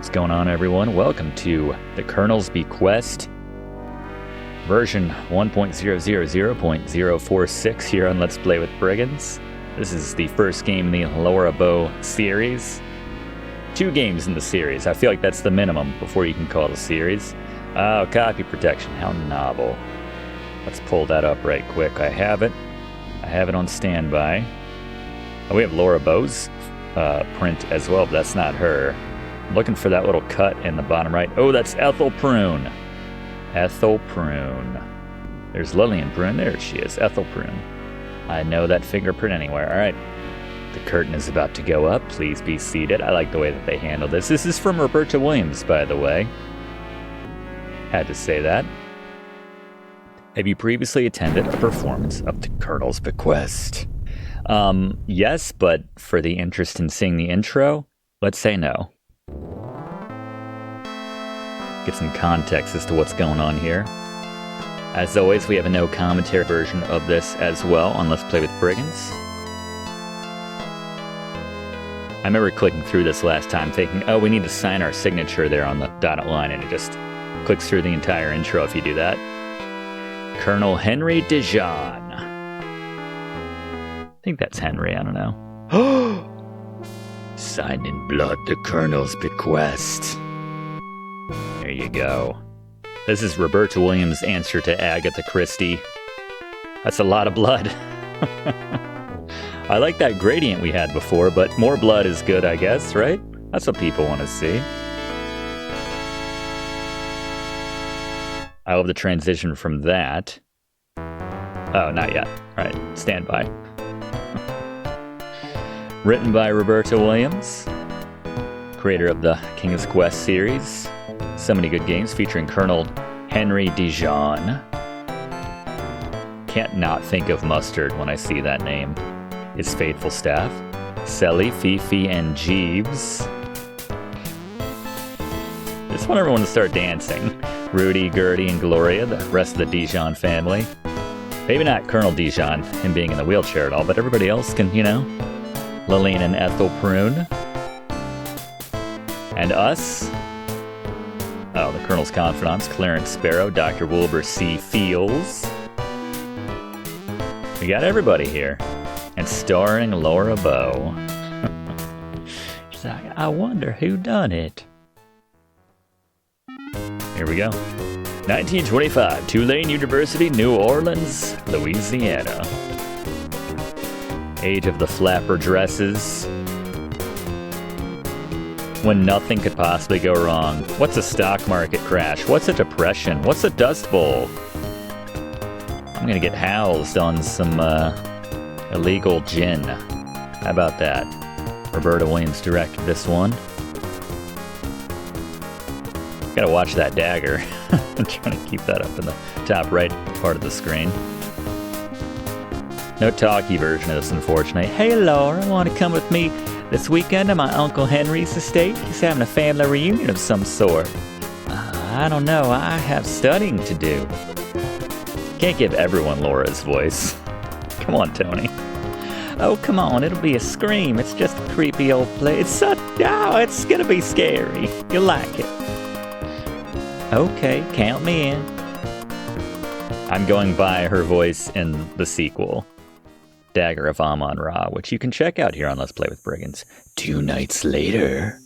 What's going on, everyone? Welcome to the Colonel's Bequest version 1.000.046 here on Let's Play with Brigands. This is the first game in the Laura Bow series. 2 games in the series. I feel like that's the minimum before you can call it a series. Oh, copy protection. How novel. Let's pull that up right quick. I have it on standby. Oh, we have Laura Bow's print as well, but that's not her. I'm looking for that little cut in the bottom right. Oh, that's Ethel Prune. Ethel Prune. There's Lillian Prune. There she is. Ethel Prune. I know that fingerprint anywhere. All right. The curtain is about to go up. Please be seated. I like the way that they handle this. This is from Roberta Williams, by the way. Had to say that. Have you previously attended a performance of the Colonel's Bequest? Yes, but for the interest in seeing the intro, let's say no. Get some context as to what's going on here. As always, we have a no commentary version of this as well on Let's Play with Brigands. I remember clicking through this last time thinking, oh, we need to sign our signature there on the dotted line, and it just clicks through the entire intro if you do that. Colonel Henry Dijon. I think that's Henry, I don't know. Signed in blood, the Colonel's Bequest. There you go. This is Roberta Williams' answer to Agatha Christie. That's a lot of blood. I like that gradient we had before, but more blood is good, I guess, right? That's what people want to see. I love the transition from that. Oh, not yet. All right, stand by. Written by Roberta Williams, creator of the King's Quest series. So many good games featuring Colonel Henry Dijon. Can't not think of Mustard when I see that name. His faithful staff, Celie, Fifi, and Jeeves. Just want everyone to start dancing. Rudy, Gertie, and Gloria, the rest of the Dijon family. Maybe not Colonel Dijon, him being in the wheelchair at all, but everybody else can, you know. Lillian and Ethel Prune. And us. Oh, the Colonel's confidants, Clarence Sparrow, Dr. Wilbur C. Fields. We got everybody here. And starring Laura Bow. She's like, I wonder who done it. Here we go. 1925, Tulane University, New Orleans, Louisiana. Age of the flapper dresses. When nothing could possibly go wrong. What's a stock market crash? What's a depression? What's a dust bowl? I'm gonna get housed on some illegal gin. How about that? Roberta Williams directed this one. Gotta watch that dagger. I'm trying to keep that up in the top right part of the screen. No talkie version of this, unfortunately. Hey, Laura, want to come with me this weekend to my Uncle Henry's estate? He's having a family reunion of some sort. I don't know. I have studying to do. Can't give everyone Laura's voice. Come on, Tony. Oh, come on. It'll be a scream. It's just a creepy old place. It's gonna be scary. You'll like it. Okay, count me in. I'm going by her voice in the sequel, Dagger of Amon-Ra, which you can check out here on Let's Play with Brigands. 2 nights later.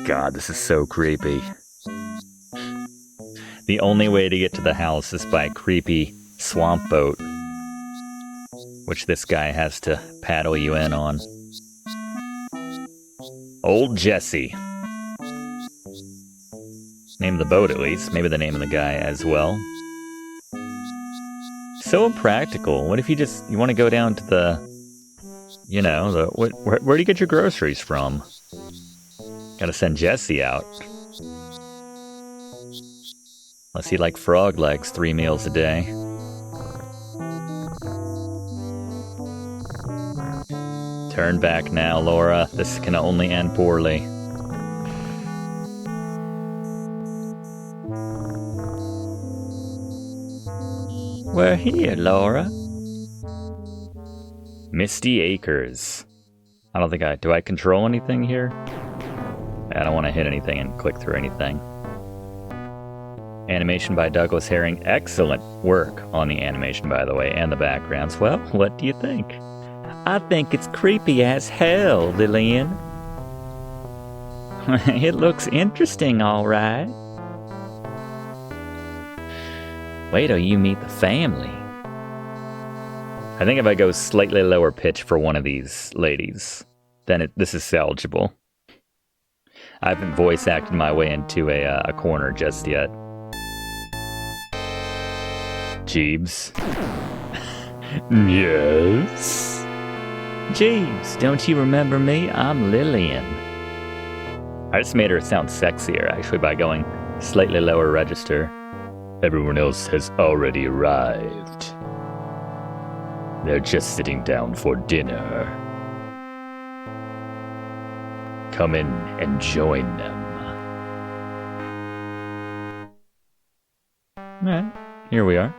God, this is so creepy. The only way to get to the house is by a creepy swamp boat, which this guy has to paddle you in on. Old Jesse. Name of the boat, at least. Maybe the name of the guy as well. So impractical. What if you want to go down to the, you know, where do you get your groceries from? Gotta send Jesse out. Unless he like frog legs 3 meals a day. Turn back now, Laura. This can only end poorly. We're here, Laura. Misty Acres. I don't think do I control anything here? I don't want to hit anything and click through anything. Animation by Douglas Herring. Excellent work on the animation, by the way, and the backgrounds. Well, what do you think? I think it's creepy as hell, Lillian. It looks interesting, all right. Wait till you meet the family. I think if I go slightly lower pitch for one of these ladies, then this is salvageable. I haven't voice acted my way into a corner just yet. Jeeves. Yes? Jeeves, don't you remember me? I'm Lillian. I just made her sound sexier, actually, by going slightly lower register. Everyone else has already arrived. They're just sitting down for dinner. Come in and join them. Alright, here we are.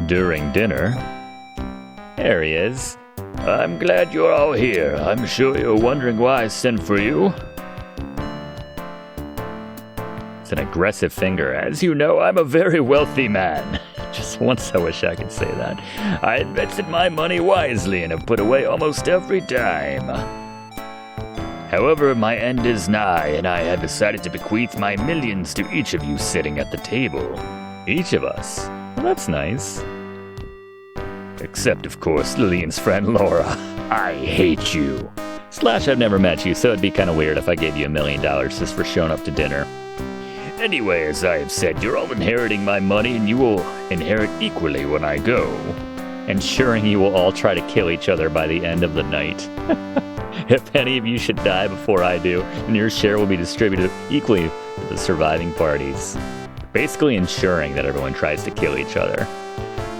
During dinner, there he is. I'm glad you're all here. I'm sure you're wondering why I sent for you. It's an aggressive finger. As you know, I'm a very wealthy man. Just once I wish I could say that. I invested my money wisely and have put away almost every dime. However, my end is nigh, and I have decided to bequeath my millions to each of you sitting at the table. Each of us? Well, that's nice. Except, of course, Lillian's friend Laura. I hate you. Slash, I've never met you, so it'd be kind of weird if I gave you $1 million just for showing up to dinner. Anyway, as I have said, you're all inheriting my money, and you will inherit equally when I go. Ensuring you will all try to kill each other by the end of the night. If any of you should die before I do, then your share will be distributed equally to the surviving parties. Basically ensuring that everyone tries to kill each other.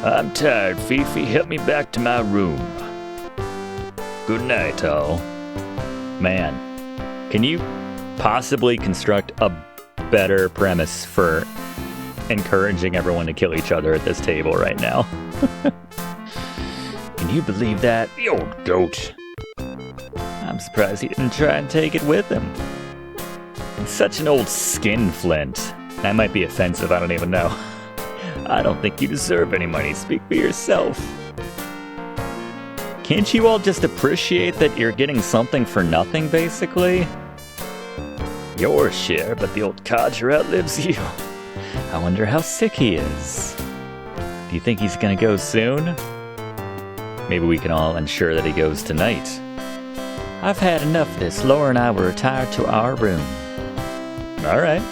I'm tired, Fifi. Help me back to my room. Good night, all. Man, can you possibly construct a better premise for encouraging everyone to kill each other at this table right now? Can you believe that? The old goat. I'm surprised he didn't try and take it with him. He's such an old skinflint. That might be offensive, I don't even know. I don't think you deserve any money. Speak for yourself. Can't you all just appreciate that you're getting something for nothing, basically? Your share, but the old codger outlives you. I wonder how sick he is. Do you think he's gonna go soon? Maybe we can all ensure that he goes tonight. I've had enough of this. Laura and I will retire to our room. Alright.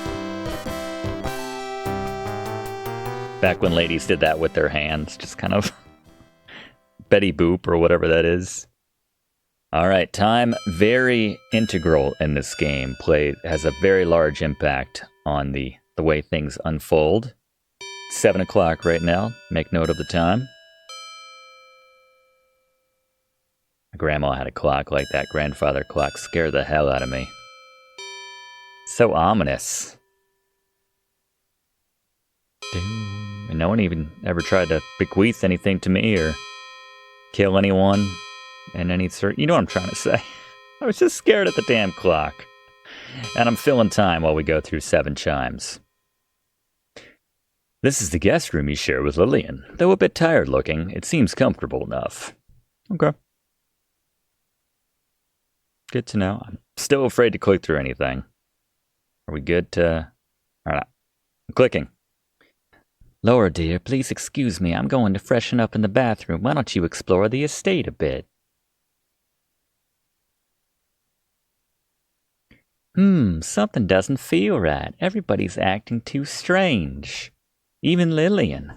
Back when ladies did that with their hands, just kind of Betty Boop or whatever that is. Alright, time very integral in this game. Play has a very large impact on the way things unfold. 7 o'clock right now. Make note of the time. My grandma had a clock like that. Grandfather clock scared the hell out of me. So ominous. And no one even ever tried to bequeath anything to me or kill anyone in any sort. You know what I'm trying to say. I was just scared at the damn clock. And I'm filling time while we go through 7 chimes. This is the guest room you share with Lillian. Though a bit tired looking, it seems comfortable enough. Okay. Good to know. I'm still afraid to click through anything. Are we good to... Alright. I'm clicking. Laura, dear, please excuse me. I'm going to freshen up in the bathroom. Why don't you explore the estate a bit? Something doesn't feel right. Everybody's acting too strange. Even Lillian.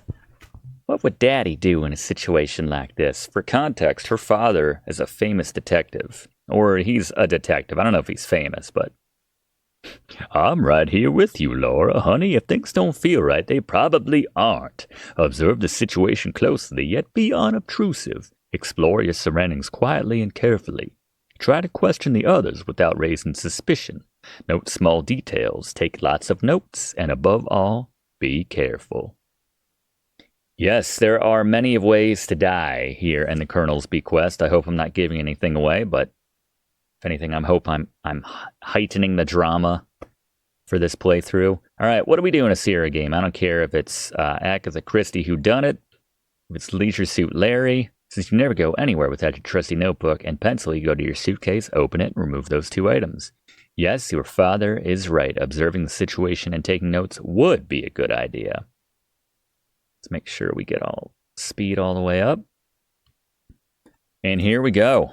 What would Daddy do in a situation like this? For context, her father is a famous detective. Or he's a detective. I don't know if he's famous, but... I'm right here with you, Laura. Honey, if things don't feel right, they probably aren't. Observe the situation closely, yet be unobtrusive. Explore your surroundings quietly and carefully. Try to question the others without raising suspicion. Note small details, take lots of notes, and above all, be careful. Yes, there are many ways to die here in the Colonel's Bequest. I hope I'm not giving anything away, but if anything, I'm heightening the drama for this playthrough. All right, what do we do in a Sierra game? I don't care if it's Agatha Christie whodunit, if it's Leisure Suit Larry. Since you never go anywhere without your trusty notebook and pencil, you go to your suitcase, open it, and remove those two items. Yes, your father is right. Observing the situation and taking notes would be a good idea. Let's make sure we get all speed all the way up. And here we go.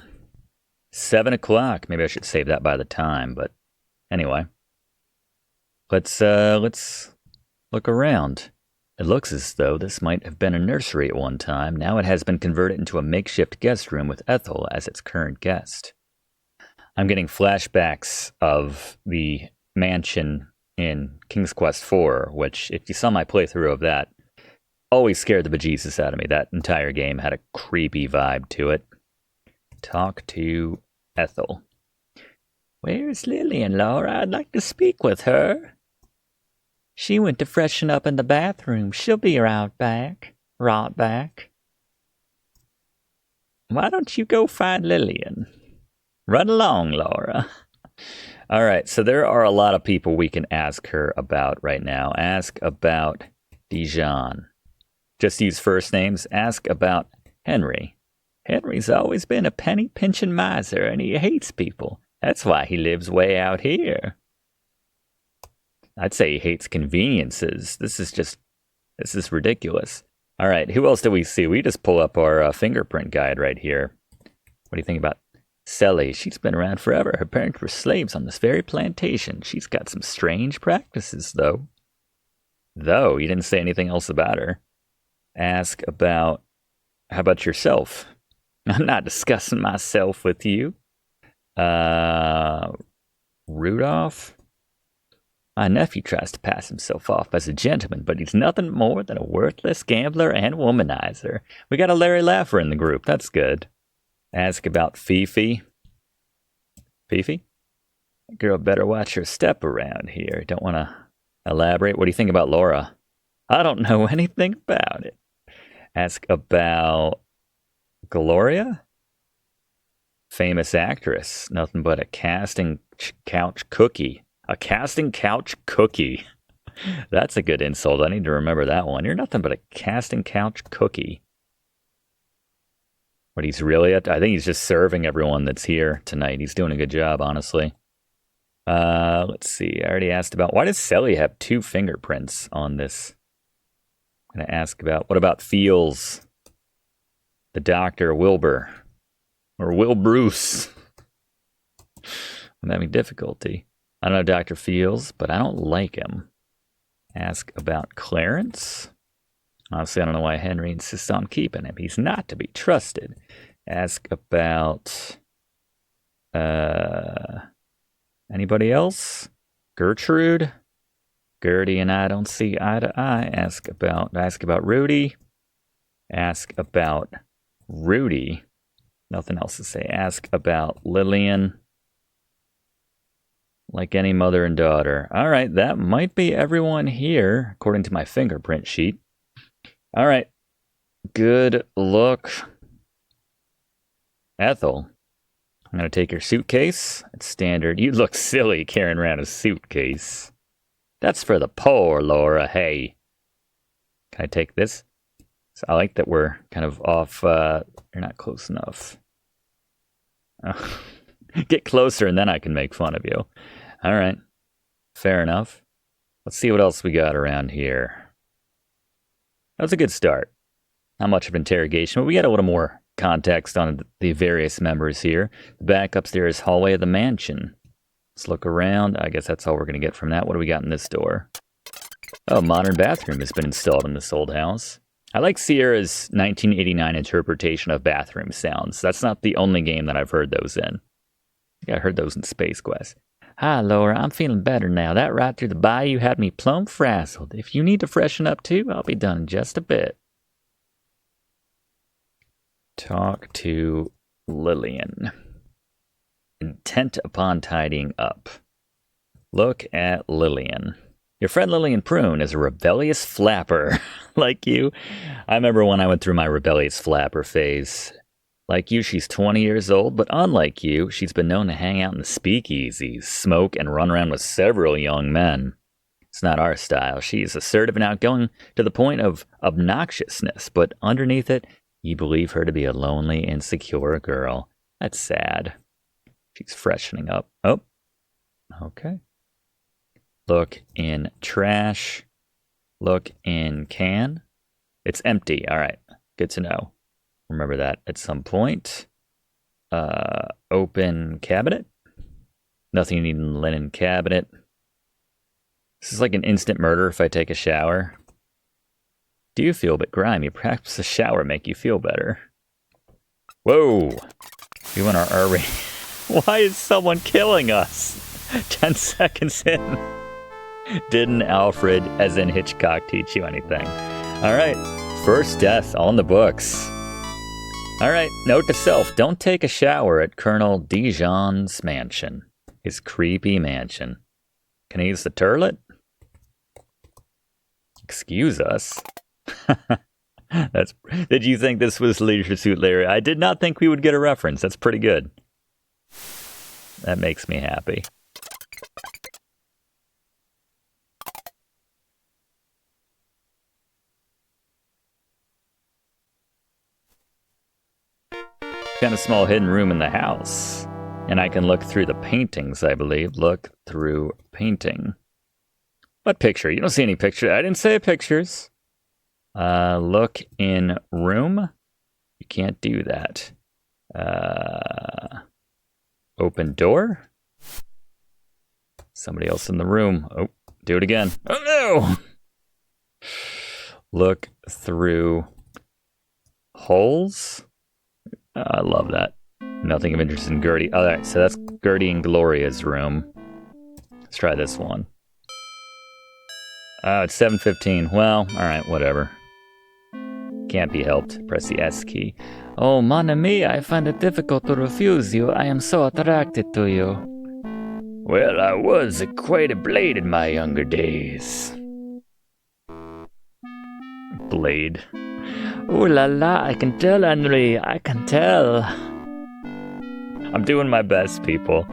7 o'clock. Maybe I should save that by the time, but anyway. Let's look around. It looks as though this might have been a nursery at one time. Now it has been converted into a makeshift guest room with Ethel as its current guest. I'm getting flashbacks of the mansion in King's Quest IV, which, if you saw my playthrough of that, always scared the bejesus out of me. That entire game had a creepy vibe to it. Talk to Ethel. Where's Lillian, Laura? I'd like to speak with her. She went to freshen up in the bathroom. She'll be right back. Right back. Why don't you go find Lillian? Run along, Laura. All right, so there are a lot of people we can ask her about right now. Ask about Dijon. Just use first names. Ask about Henry. Henry's always been a penny-pinching miser, and he hates people. That's why he lives way out here. I'd say he hates conveniences. This is ridiculous. All right, who else do we see? We just pull up our fingerprint guide right here. What do you think about Celie? She's been around forever. Her parents were slaves on this very plantation. She's got some strange practices, though. Though, you didn't say anything else about her. Ask about, how about yourself? I'm not discussing myself with you. Rudolph? My nephew tries to pass himself off as a gentleman, but he's nothing more than a worthless gambler and womanizer. We got a Larry Laugher in the group. That's good. Ask about Fifi. Fifi? Girl better watch her step around here. Don't want to elaborate. What do you think about Laura? I don't know anything about it. Ask about Gloria? Famous actress. Nothing but a casting couch cookie. A casting couch cookie. That's a good insult. I need to remember that one. You're nothing but a casting couch cookie. What he's really at? I think he's just serving everyone that's here tonight. He's doing a good job, honestly. Let's see. I already asked about, why does Celie have 2 fingerprints on this? I'm going to ask about, what about Feels? The doctor, Wilbur. Or Will Bruce. I'm having difficulty. I don't know Dr. Feels, but I don't like him. Ask about Clarence. Honestly, I don't know why Henry insists on keeping him. He's not to be trusted. Ask about anybody else? Gertrude? Gertie and I don't see eye to eye. Ask about Rudy. Ask about Rudy. Nothing else to say. Ask about Lillian. Like any mother and daughter. All right, that might be everyone here, according to my fingerprint sheet. All right, good look. Ethel, I'm going to take your suitcase. It's standard. You look silly carrying around a suitcase. That's for the poor, Laura. Hey, can I take this? So I like that we're kind of off. You're not close enough. Get closer and then I can make fun of you. All right. Fair enough. Let's see what else we got around here. That was a good start. Not much of interrogation, but we got a little more context on the various members here. The back upstairs hallway of the mansion. Let's look around. I guess that's all we're going to get from that. What do we got in this door? Oh, modern bathroom has been installed in this old house. I like Sierra's 1989 interpretation of bathroom sounds. That's not the only game that I've heard those in. I think I heard those in Space Quest. Hi, Laura. I'm feeling better now. That ride through the bayou had me plumb frazzled. If you need to freshen up too, I'll be done in just a bit. Talk to Lillian. Intent upon tidying up. Look at Lillian. Your friend Lillian Prune is a rebellious flapper. Like you. I remember when I went through my rebellious flapper phase. Like you, she's 20 years old, but unlike you, she's been known to hang out in the speakeasies, smoke, and run around with several young men. It's not our style. She's assertive and outgoing to the point of obnoxiousness, but underneath it, you believe her to be a lonely, insecure girl. That's sad. She's freshening up. Oh, okay. Look in trash. Look in can. It's empty. All right. Good to know. Remember that at some point. Open cabinet. Nothing you need in the linen cabinet. This is like an instant murder if I take a shower. Do you feel a bit grimy? Perhaps a shower make you feel better. Whoa! We went our R rating. Why is someone killing us? 10 seconds in. Didn't Alfred, as in Hitchcock, teach you anything? Alright, first death on the books. Alright, note to self, don't take a shower at Colonel Dijon's mansion. His creepy mansion. Can I use the turlet? Excuse us. Did you think this was Leisure Suit Larry? I did not think we would get a reference. That's pretty good. That makes me happy. Kind of small hidden room in the house. And I can look through the paintings, I believe. Look through painting. What picture? You don't see any picture. I didn't say pictures. Look in room. You can't do that. Open door. Somebody else in the room. Oh, do it again. Oh no! Look through holes. I love that. Nothing of interest in Gertie. All right, so that's Gertie and Gloria's room. Let's try this one. Oh, it's 7:15. Well, all right, whatever. Can't be helped. Press the S key. Oh, mon ami, I find it difficult to refuse you. I am so attracted to you. Well, I was quite a blade in my younger days. Blade. Ooh la la, I can tell, Henri. I can tell. I'm doing my best, people.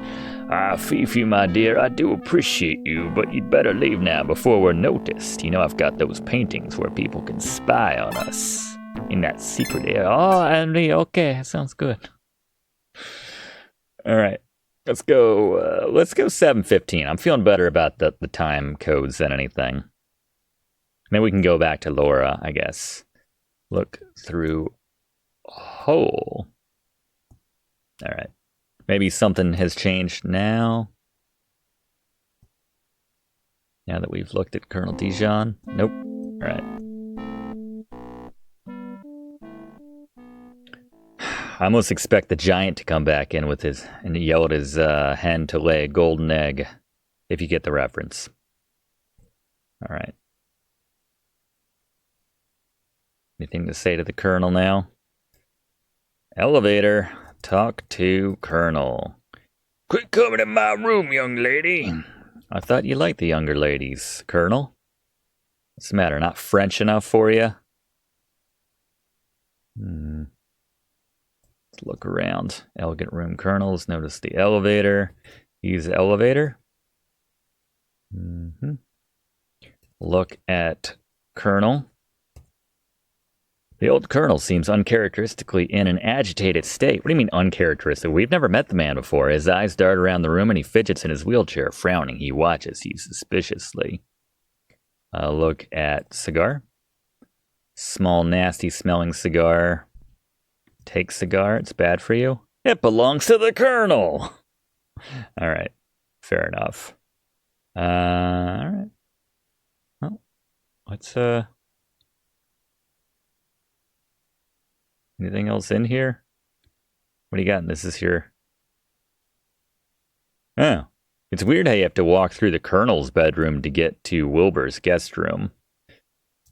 Fifi, my dear, I do appreciate you, but you'd better leave now before we're noticed. You know I've got those paintings where people can spy on us. In that secret area. Oh, Henri, okay, sounds good. Alright, let's go 7:15. I'm feeling better about the time codes than anything. Maybe we can go back to Laura, I guess. Look through hole. Alright. Maybe something has changed now. Now that we've looked at Colonel Dijon. Nope. Alright. I almost expect the giant to come back in with his and yell at his hen to lay a golden egg. If you get the reference. Alright. Anything to say to the Colonel now? Elevator. Talk to Colonel. Quit coming in my room, young lady. I thought you liked the younger ladies, Colonel. What's the matter, not French enough for you? Let's look around. Elegant room, Colonels. Notice the elevator. Use the elevator. Look at Colonel. The old Colonel seems uncharacteristically in an agitated state. What do you mean uncharacteristic? We've never met the man before. His eyes dart around the room and he fidgets in his wheelchair. Frowning, he watches you suspiciously. Look at cigar. Small, nasty smelling cigar. Take cigar. It's bad for you. It belongs to the Colonel. All right. Fair enough. All right. Well, let's anything else in here? What do you got? This is here. Oh. It's weird how you have to walk through the Colonel's bedroom to get to Wilbur's guest room.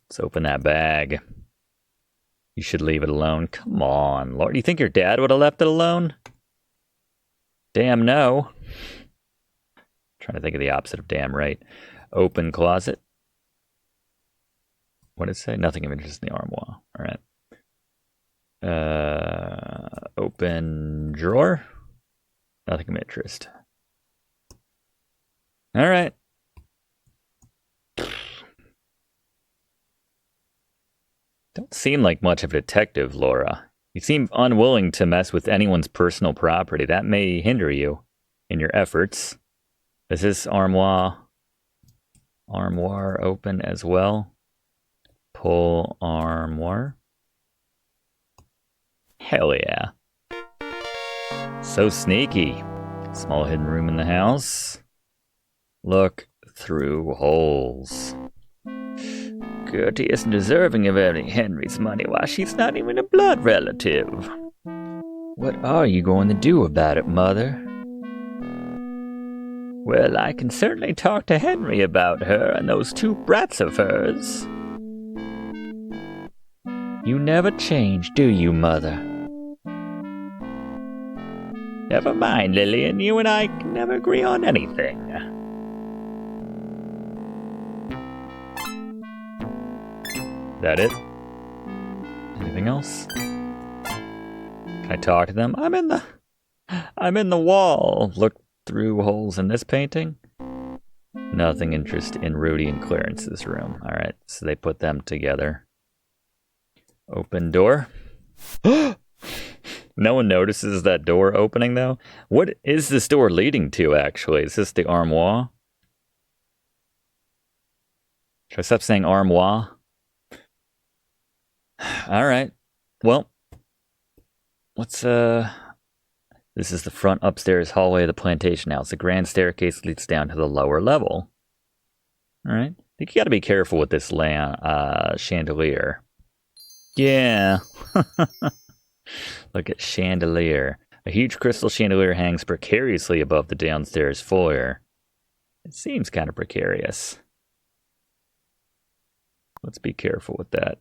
Let's open that bag. You should leave it alone. Come on, Lord. Do you think your dad would have left it alone? Damn no. Trying to think of the opposite of damn right. Open closet. What did it say? Nothing of interest in the armoire. All right. Open drawer. Nothing of interest. All right. Don't seem like much of a detective, Laura. You seem unwilling to mess with anyone's personal property. That may hinder you in your efforts. Is this armoire open as well? Pull armoire. Hell yeah. So sneaky. Small hidden room in the house. Look through holes. Gertie isn't deserving of earning Henry's money. Why, she's not even a blood relative. What are you going to do about it, Mother? Well, I can certainly talk to Henry about her and those two brats of hers. You never change, do you, Mother? Never mind, Lillian. You and I can never agree on anything. That it? Anything else? Can I talk to them? I'm in the wall. Look through holes in this painting. Nothing interest in Rudy and Clarence's room. All right, so they put them together. Open door. No one notices that door opening though. What is this door leading to actually? Is this the armoire? Should I stop saying armoire? All right. Well, this is the front upstairs hallway of the plantation house. The grand staircase leads down to the lower level. All right. I think you got to be careful with this chandelier. Yeah. Look at chandelier. A huge crystal chandelier hangs precariously above the downstairs foyer. It seems kind of precarious. Let's be careful with that.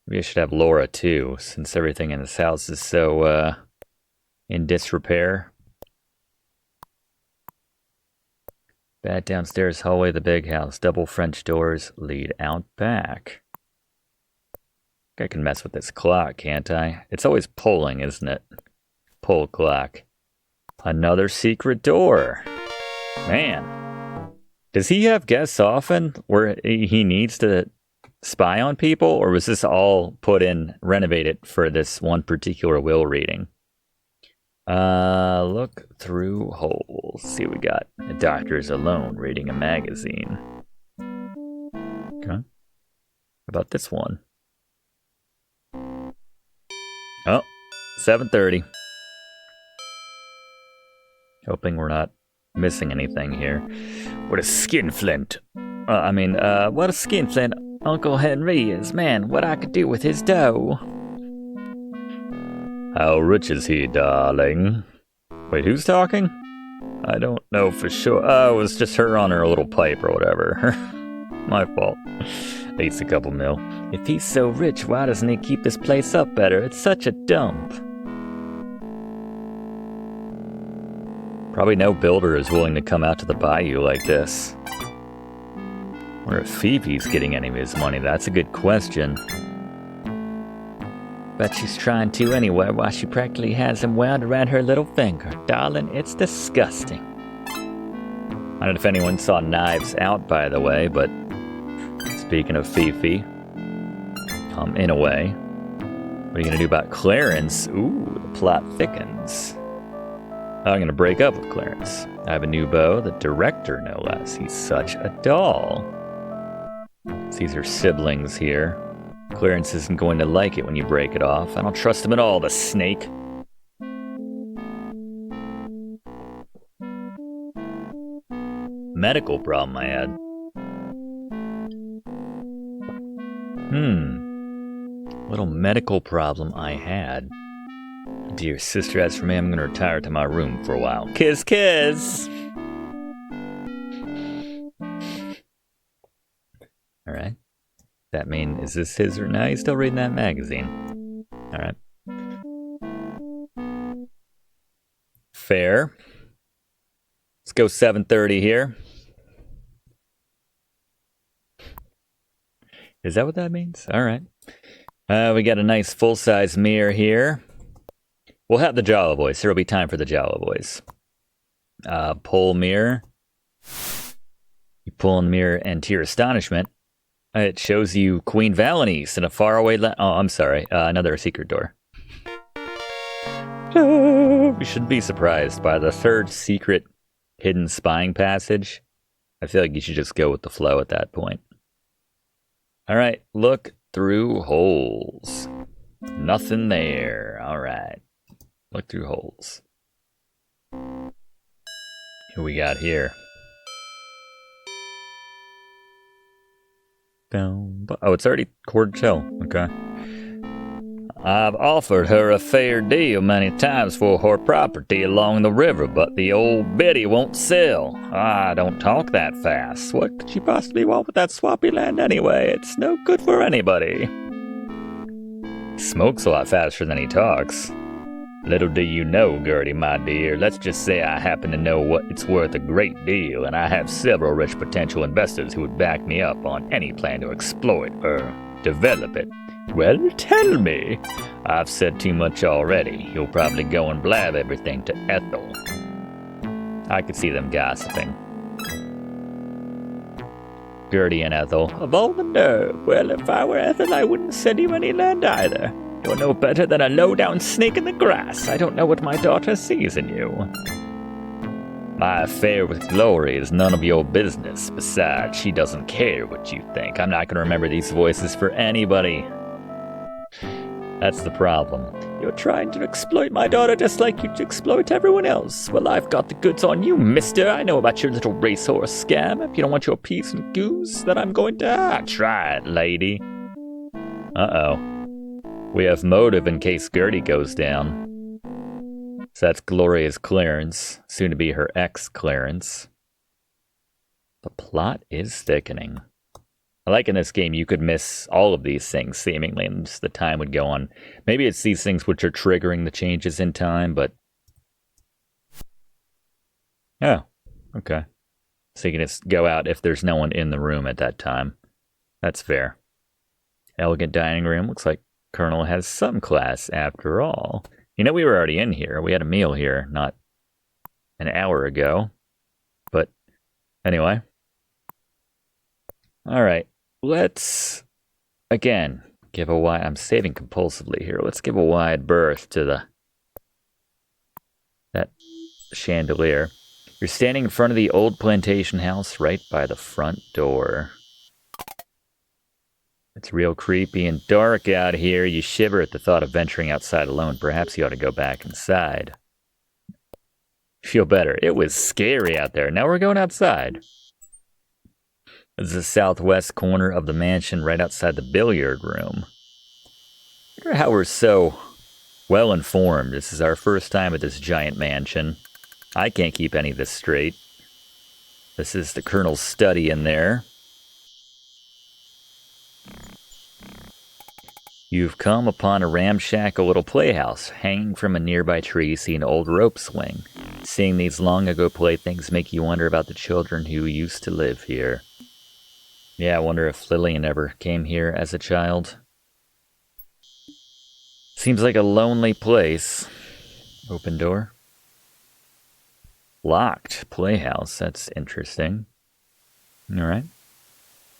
Maybe I should have Laura too, since everything in this house is so in disrepair. Bad downstairs hallway of the big house. Double French doors lead out back. I can mess with this clock, can't I? It's always pulling, isn't it? Pull clock. Another secret door. Man. Does he have guests often where he needs to spy on people, or was this all put in, renovated for this one particular will reading? Look through holes. See what we got. The doctor's alone reading a magazine. Okay. How about this one? Oh, 7:30. Hoping we're not missing anything here. What a skinflint. What a skinflint Uncle Henry is. Man, what I could do with his dough. How rich is he, darling? Wait, who's talking? I don't know for sure. Oh, it was just her on her little pipe or whatever. My fault. Eats a couple mil. If he's so rich, why doesn't he keep this place up better? It's such a dump. Probably no builder is willing to come out to the bayou like this. Wonder if Phoebe's getting any of his money. That's a good question. Bet she's trying to anyway, while she practically has him wound around her little finger. Darling, it's disgusting. I don't know if anyone saw Knives Out, by the way, but speaking of Fifi, in a way. What are you gonna do about Clarence? Ooh, the plot thickens. I'm gonna break up with Clarence. I have a new beau, the director, no less. He's such a doll. These are siblings here. Clarence isn't going to like it when you break it off. I don't trust him at all, the snake. Medical problem I had. Little medical problem I had. Dear sister, as for me, I'm gonna retire to my room for a while. Kiss, kiss! Alright. That mean, is this his or no? He's still reading that magazine. Alright. Fair. Let's go 7:30 here. Is that what that means? All right. We got a nice full-size mirror here. We'll have the Jala Boys. There will be time for the Jala Boys. Pull mirror. You pull in the mirror, and to your astonishment, it shows you Queen Valenice in a faraway land. Oh, I'm sorry. Another secret door. We shouldn't be surprised by the third secret hidden spying passage. I feel like you should just go with the flow at that point. All right, look through holes. Nothing there. All right. Look through holes. Who we got here? Oh, it's already 1:45. Okay. I've offered her a fair deal many times for her property along the river, but the old biddy won't sell. Don't talk that fast. What could she possibly want with that swampy land anyway? It's no good for anybody. He smokes a lot faster than he talks. Little do you know, Gertie, my dear, let's just say I happen to know what it's worth a great deal, and I have several rich potential investors who would back me up on any plan to exploit or develop it. Well, tell me. I've said too much already. You'll probably go and blab everything to Ethel. I could see them gossiping. Gertie and Ethel. Of all the nerve. Well, if I were Ethel, I wouldn't send you any land either. You're no better than a low-down snake in the grass. I don't know what my daughter sees in you. My affair with Glory is none of your business. Besides, she doesn't care what you think. I'm not going to remember these voices for anybody. That's the problem. You're trying to exploit my daughter just like you'd exploit everyone else. Well, I've got the goods on you, mister. I know about your little racehorse scam. If you don't want your piece and goose, then I'm going to... try it, lady. Uh-oh. We have motive in case Gertie goes down. So that's Gloria's clearance, soon to be her ex-clearance. The plot is thickening. I like in this game you could miss all of these things seemingly, and just the time would go on. Maybe it's these things which are triggering the changes in time, but... Oh, okay. So you can just go out if there's no one in the room at that time. That's fair. Elegant dining room. Looks like Colonel has some class after all. You know, we were already in here. We had a meal here not an hour ago. But anyway. All right. Let's, again, give a wide... I'm saving compulsively here. Let's give a wide berth to that chandelier. You're standing in front of the old plantation house right by the front door. It's real creepy and dark out here. You shiver at the thought of venturing outside alone. Perhaps you ought to go back inside. Feel better. It was scary out there. Now we're going outside. This is the southwest corner of the mansion right outside the billiard room. I wonder how we're so well informed. This is our first time at this giant mansion. I can't keep any of this straight. This is the Colonel's study in there. You've come upon a ramshackle little playhouse. Hanging from a nearby tree, you see an old rope swing. Seeing these long-ago playthings make you wonder about the children who used to live here. Yeah, I wonder if Lillian ever came here as a child. Seems like a lonely place. Open door. Locked playhouse. That's interesting. Alright.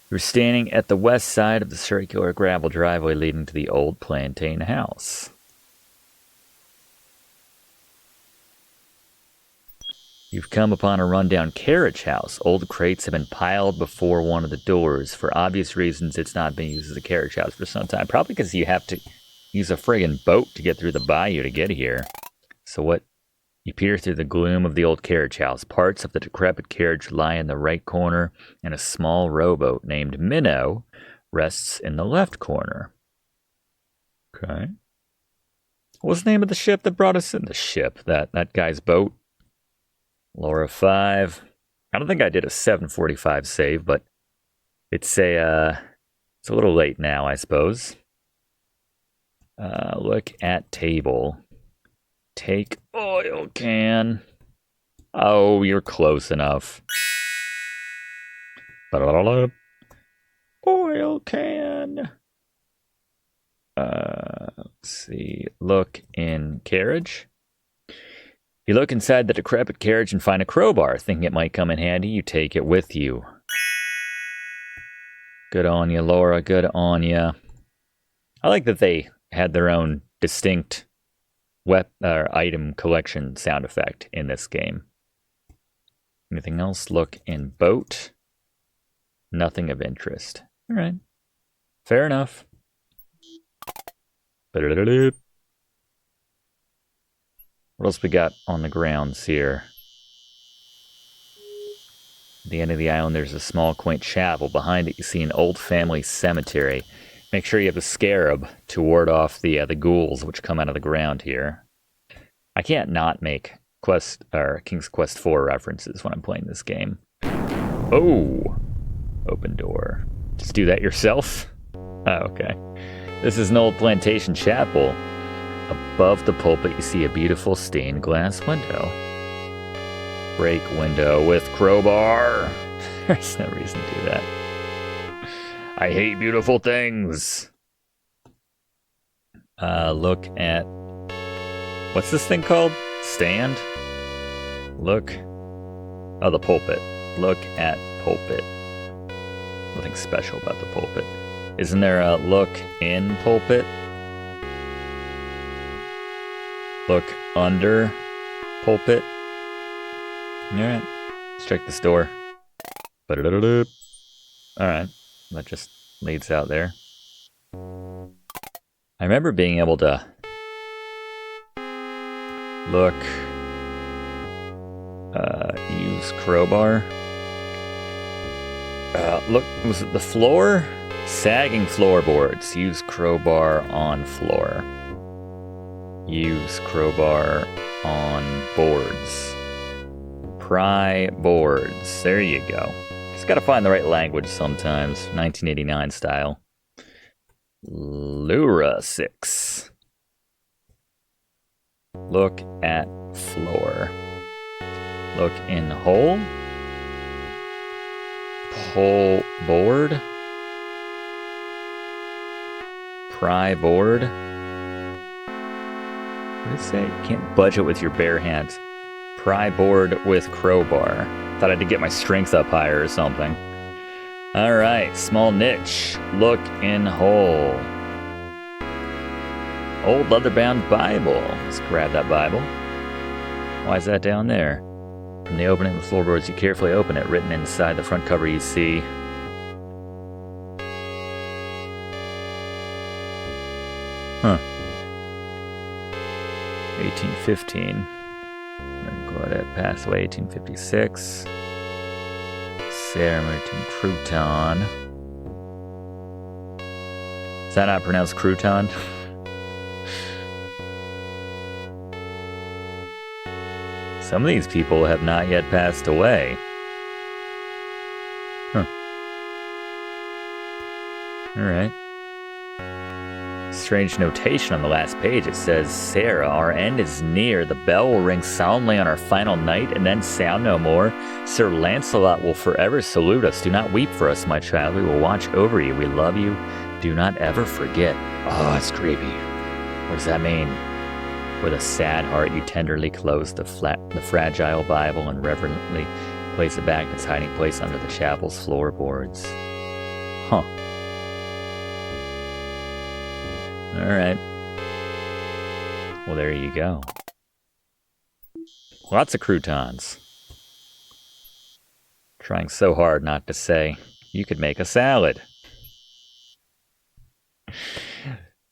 You're standing at the west side of the circular gravel driveway leading to the old plantain house. You've come upon a rundown carriage house. Old crates have been piled before one of the doors. For obvious reasons, it's not been used as a carriage house for some time. Probably because you have to use a friggin' boat to get through the bayou to get here. So what? You peer through the gloom of the old carriage house. Parts of the decrepit carriage lie in the right corner, and a small rowboat named Minnow rests in the left corner. Okay. What was the name of the ship that brought us in? The ship, that guy's boat. Laura 5. I don't think I did a 7:45 save, but it's a little late now, I suppose. Look at table. Take oil can. Oh, you're close enough. Oil can. Let's see. Look in carriage. You look inside the decrepit carriage and find a crowbar. Thinking it might come in handy, you take it with you. Good on you, Laura. Good on you. I like that they had their own distinct item collection sound effect in this game. Anything else? Look in boat. Nothing of interest. All right. Fair enough. What else we got on the grounds here? At the end of the island, there's a small, quaint chapel. Behind it, you see an old family cemetery. Make sure you have a scarab to ward off the ghouls which come out of the ground here. I can't not make King's Quest 4 references when I'm playing this game. Oh! Open door. Just do that yourself? Oh, okay. This is an old plantation chapel. Above the pulpit, you see a beautiful stained glass window. Break window with crowbar. There's no reason to do that. I hate beautiful things. Look at... What's this thing called? Stand? Look... Oh, the pulpit. Look at pulpit. Nothing special about the pulpit. Isn't there a look in pulpit? Look under pulpit. Alright. Let's check this door. Alright. That just leads out there. I remember being able to look, use crowbar. Look, was it the floor? Sagging floorboards. Use crowbar on floor. Use crowbar on boards. Pry boards. There you go. Just gotta find the right language sometimes. 1989 style. Lura 6. Look at floor. Look in hole. Pull board. Pry board. What does it say? Can't budge it with your bare hands. Pry board with crowbar. Thought I had to get my strength up higher or something. Alright, small niche. Look in hole. Old leather-bound Bible. Let's grab that Bible. Why is that down there? From the opening of the floorboards, you carefully open it. Written inside the front cover, you see... Huh. 1815. Claudette passed away 1856. Sarah Martin Crouton. Is that not pronounced crouton? Some of these people have not yet passed away. Huh. Alright. Strange notation on the last page. It says, Sarah, our end is near. The bell will ring solemnly on our final night and then sound no more. Sir Lancelot will forever salute us. Do not weep for us, my child. We will watch over you. We love you. Do not ever forget. Oh, it's creepy. What does that mean? With a sad heart, you tenderly close the fragile Bible and reverently place it back in its hiding place under the chapel's floorboards. Huh. Alright. Well, there you go. Lots of croutons. Trying so hard not to say, you could make a salad.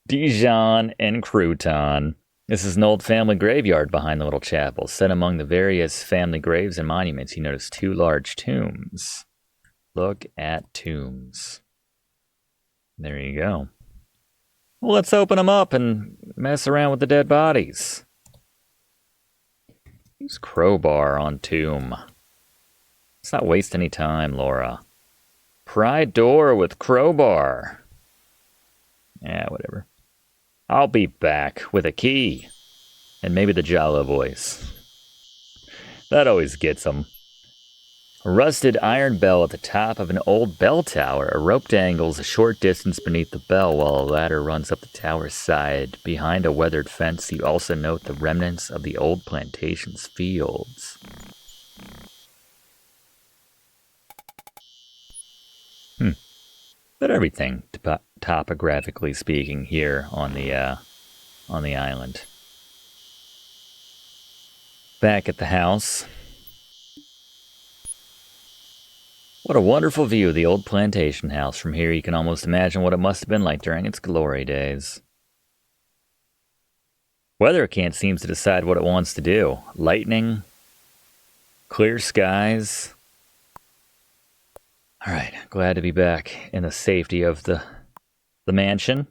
Dijon and crouton. This is an old family graveyard behind the little chapel. Set among the various family graves and monuments, you notice 2 large tombs. Look at tombs. There you go. Well, let's open them up and mess around with the dead bodies. Use crowbar on tomb. Let's not waste any time, Laura. Pry door with crowbar. Yeah, whatever. I'll be back with a key. And maybe the Jalo voice. That always gets them. A rusted iron bell at the top of an old bell tower. A rope dangles a short distance beneath the bell while a ladder runs up the tower's side. Behind a weathered fence, you also note the remnants of the old plantation's fields. But everything, topographically speaking, here on the island. Back at the house. What a wonderful view of the old plantation house. From here you can almost imagine what it must have been like during its glory days. Weather can't seem to decide what it wants to do. Lightning, clear skies. Alright, glad to be back in the safety of the mansion. I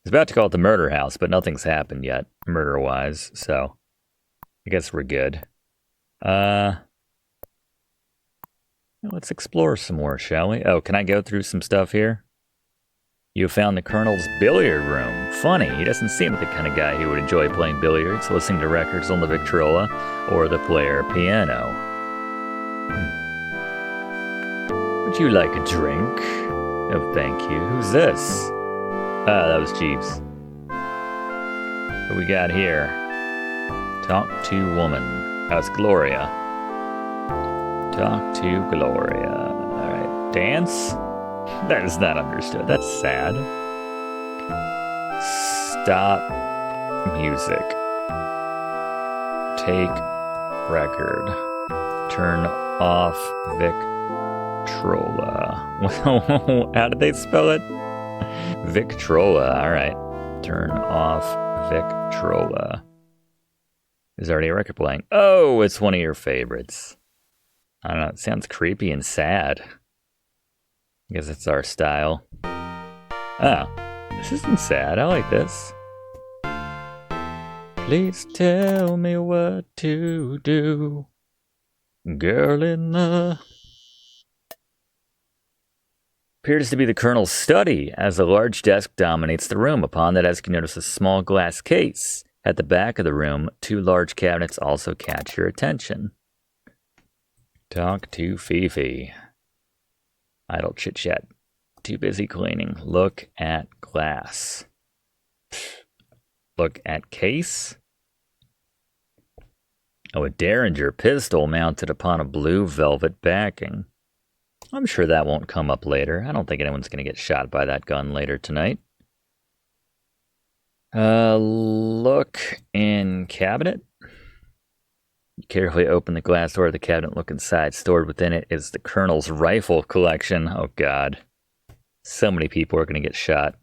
was about to call it the murder house, but nothing's happened yet, murder-wise, so I guess we're good. Let's explore some more, shall we? Oh, can I go through some stuff here? You found the Colonel's billiard room. Funny, he doesn't seem like the kind of guy who would enjoy playing billiards, listening to records on the Victrola, or the player piano. Would you like a drink? Oh, thank you. Who's this? Ah, that was Jeeves. What we got here? Talk to woman. Oh, it's Gloria. Talk to Gloria. Alright. Dance? That is not understood. That's sad. Stop music. Take record. Turn off Victrola. How did they spell it? Victrola. Alright. Turn off Victrola. There's already a record playing. Oh, it's one of your favorites. I don't know, it sounds creepy and sad. I guess it's our style. Oh, this isn't sad. I like this. Please tell me what to do, girl in the... Appears to be the Colonel's study, as a large desk dominates the room. Upon the desk, you notice a small glass case. At the back of the room, 2 large cabinets also catch your attention. Talk to Fifi. Idle chit-chat. Too busy cleaning. Look at glass. Look at case. Oh, a Derringer pistol mounted upon a blue velvet backing. I'm sure that won't come up later. I don't think anyone's going to get shot by that gun later tonight. Look in cabinet. You carefully open the glass door of the cabinet, look inside. Stored within it is the Colonel's rifle collection. Oh, God. So many people are going to get shot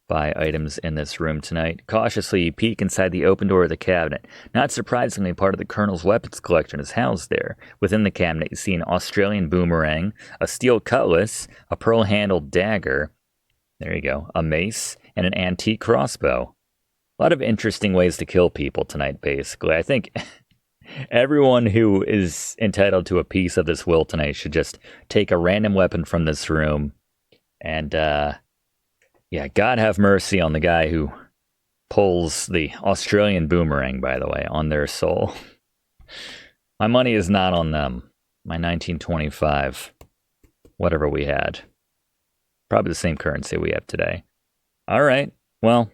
by items in this room tonight. Cautiously, you peek inside the open door of the cabinet. Not surprisingly, part of the Colonel's weapons collection is housed there. Within the cabinet, you see an Australian boomerang, a steel cutlass, a pearl-handled dagger, there you go, a mace, and an antique crossbow. A lot of interesting ways to kill people tonight, basically. I think... Everyone who is entitled to a piece of this will tonight should just take a random weapon from this room. And, yeah, God have mercy on the guy who pulls the Australian boomerang, by the way, on their soul. My money is not on them. My 1925, whatever we had. Probably the same currency we have today. All right, well,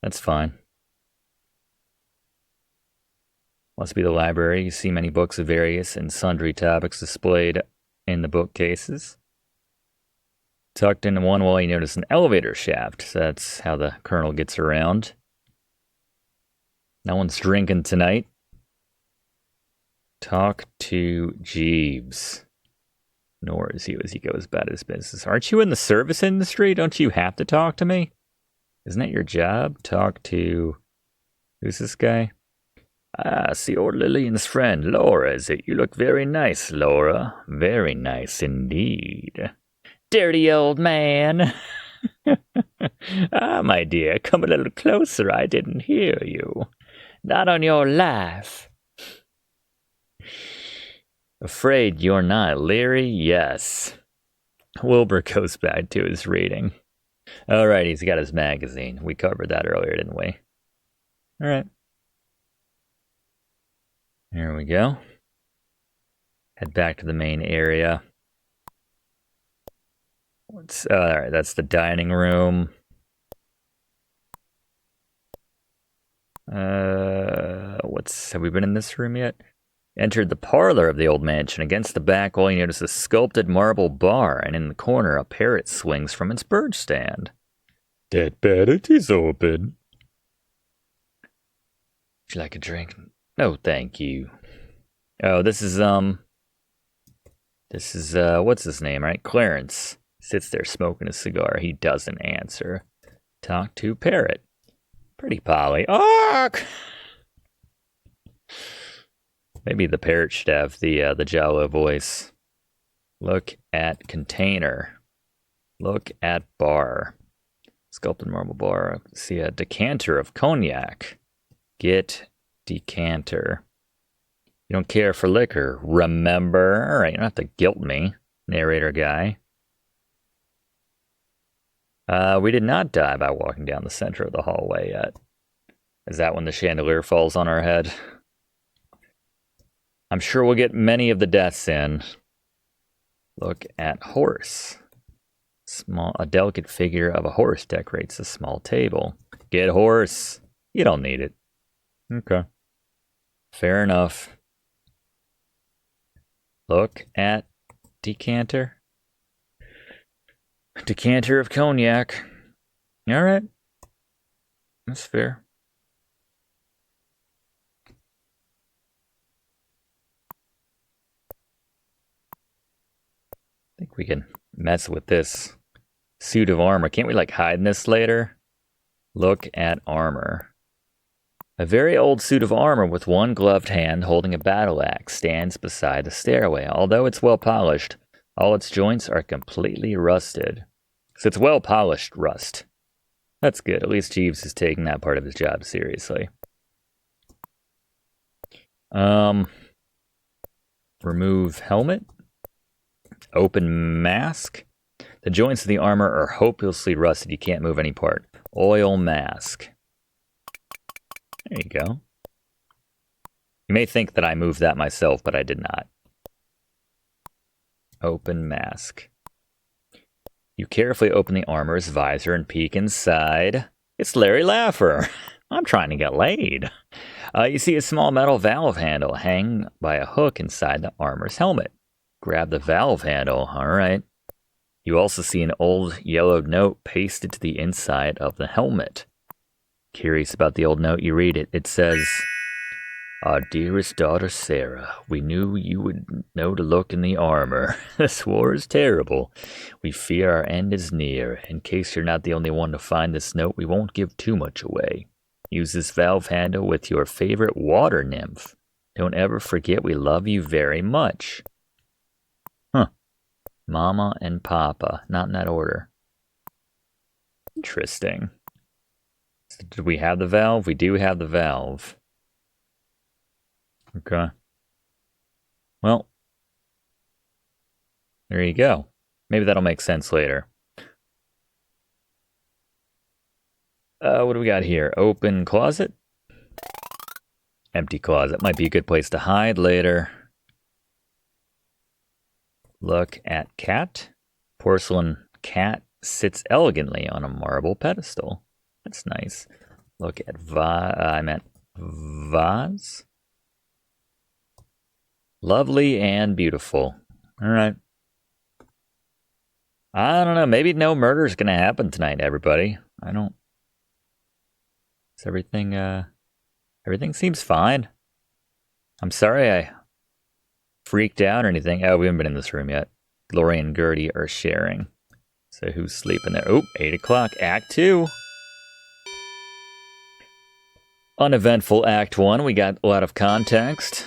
that's fine. Must be the library. You see many books of various and sundry topics displayed in the bookcases. Tucked into one wall, you notice an elevator shaft. So that's how the Colonel gets around. No one's drinking tonight. Talk to Jeeves. Nor is he as he goes about his business. Aren't you in the service industry? Don't you have to talk to me? Isn't that your job? Talk to... Who's this guy? Ah, Sir Lillian's friend, Laura, is it? You look very nice, Laura. Very nice indeed. Dirty old man. Ah, my dear, come a little closer. I didn't hear you. Not on your life. Afraid you're not leery? Yes. Wilbur goes back to his reading. All right, he's got his magazine. We covered that earlier, didn't we? All right. Here we go. Head back to the main area. Alright, that's the dining room. Have we been in this room yet? Entered the parlor of the old mansion. Against the back wall, you notice a sculpted marble bar, and in the corner, a parrot swings from its bird stand. That parrot is open. Would you like a drink? No, thank you. Oh, this is, what's his name, right? Clarence. Sits there smoking a cigar. He doesn't answer. Talk to parrot. Pretty Polly. Ark! Maybe the parrot should have the Jalo voice. Look at container. Look at bar. Sculpted marble bar. See a decanter of cognac. Get decanter. You don't care for liquor, remember? Alright, you don't have to guilt me, narrator guy. We did not die by walking down the center of the hallway yet. Is that when the chandelier falls on our head? I'm sure we'll get many of the deaths in. Look at horse. A delicate figure of a horse decorates a small table. Get horse. You don't need it. Okay. Fair enough. Look at decanter. Decanter of cognac. All right. That's fair. I think we can mess with this suit of armor. Can't we like hide this later? Look at armor. A very old suit of armor with one gloved hand holding a battle axe stands beside the stairway. Although it's well polished, all its joints are completely rusted. So it's well polished rust. That's good. At least Jeeves is taking that part of his job seriously. Remove helmet. Open mask. The joints of the armor are hopelessly rusted. You can't move any part. Oil mask. There you go. You may think that I moved that myself, but I did not. Open mask. You carefully open the armor's visor and peek inside. It's Larry Laffer. I'm trying to get laid. You see a small metal valve handle hang by a hook inside the armor's helmet. Grab the valve handle. All right. You also see an old yellowed note pasted to the inside of the helmet. Curious about the old note, you read it. It says, "Our dearest daughter Sarah, we knew you would know to look in the armor. This war is terrible. We fear our end is near. In case you're not the only one to find this note, we won't give too much away. Use this valve handle with your favorite water nymph. Don't ever forget we love you very much." Huh. Mama and Papa. Not in that order. Interesting. So do we have the valve? We do have the valve. Okay. Well, there you go. Maybe that'll make sense later. What do we got here? Open closet? Empty closet. Might be a good place to hide later. Look at cat. Porcelain cat sits elegantly on a marble pedestal. That's nice. Look at vase. Lovely and beautiful. All right. I don't know. Maybe no murder's gonna happen tonight, everybody. I don't. Is everything? Everything seems fine. I'm sorry I freaked out or anything. Oh, we haven't been in this room yet. Lori and Gertie are sharing. So who's sleeping there? Oh, 8 o'clock. Act 2. Uneventful Act 1. We got a lot of context.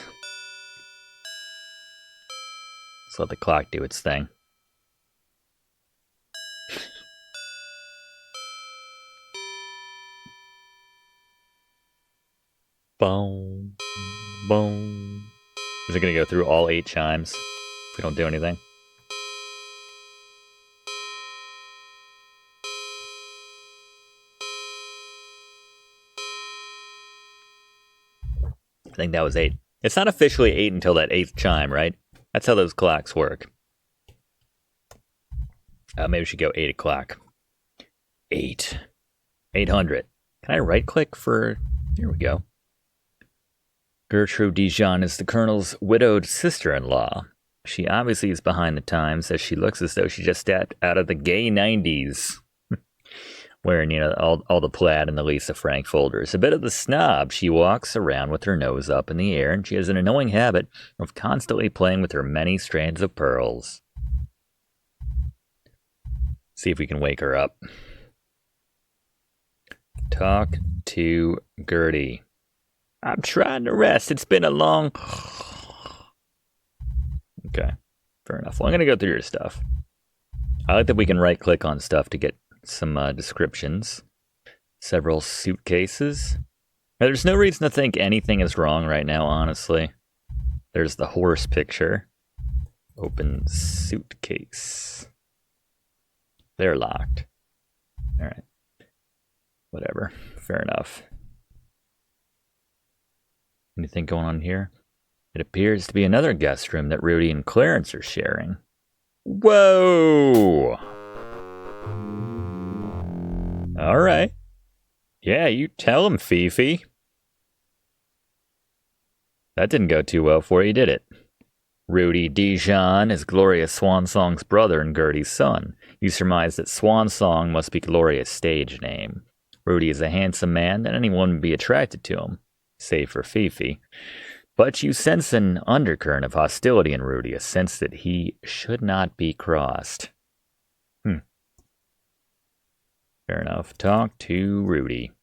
Let's let the clock do its thing. Boom, boom. Is it going to go through all 8 chimes if we don't do anything? I think that was 8. It's not officially 8 until that 8th chime, right? That's how those clocks work. Maybe we should go 8 o'clock. 800. Can I right-click for... Here we go. Gertrude Dijon is the Colonel's widowed sister-in-law. She obviously is behind the times, as she looks as though she just stepped out of the gay 90s. Wearing, you know, all the plaid and the Lisa Frank folders. A bit of the snob, she walks around with her nose up in the air, and she has an annoying habit of constantly playing with her many strands of pearls. See if we can wake her up. Talk to Gertie. I'm trying to rest. It's been a long... Okay, fair enough. Well, I'm going to go through your stuff. I like that we can right-click on stuff to get some descriptions. Several suitcases. Now, there's no reason to think anything is wrong right now, honestly. There's the horse picture. Open suitcase. They're locked. All right. Whatever. Fair enough. Anything going on here? It appears to be another guest room that Rudy and Clarence are sharing. Whoa! All right. Yeah, you tell him, Fifi. That didn't go too well for you, did it? Rudy Dijon is Gloria Swansong's brother and Gertie's son. You surmise that Swansong must be Gloria's stage name. Rudy is a handsome man, and anyone would be attracted to him, save for Fifi. But you sense an undercurrent of hostility in Rudy, a sense that he should not be crossed. Fair enough. Talk to Rudy.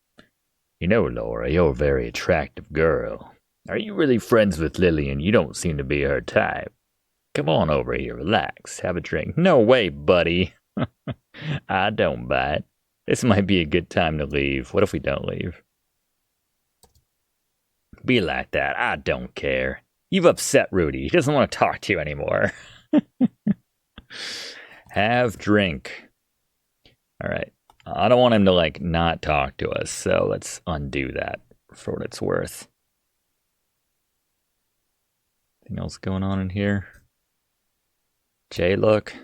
You know, Laura, you're a very attractive girl. Are you really friends with Lillian? You don't seem to be her type. Come on over here, relax, have a drink. No way, buddy. I don't bite. This might be a good time to leave. What if we don't leave? Be like that. I don't care. You've upset Rudy. He doesn't want to talk to you anymore. Have drink. All right. I don't want him to, like, not talk to us, so let's undo that for what it's worth. Anything else going on in here? J-look?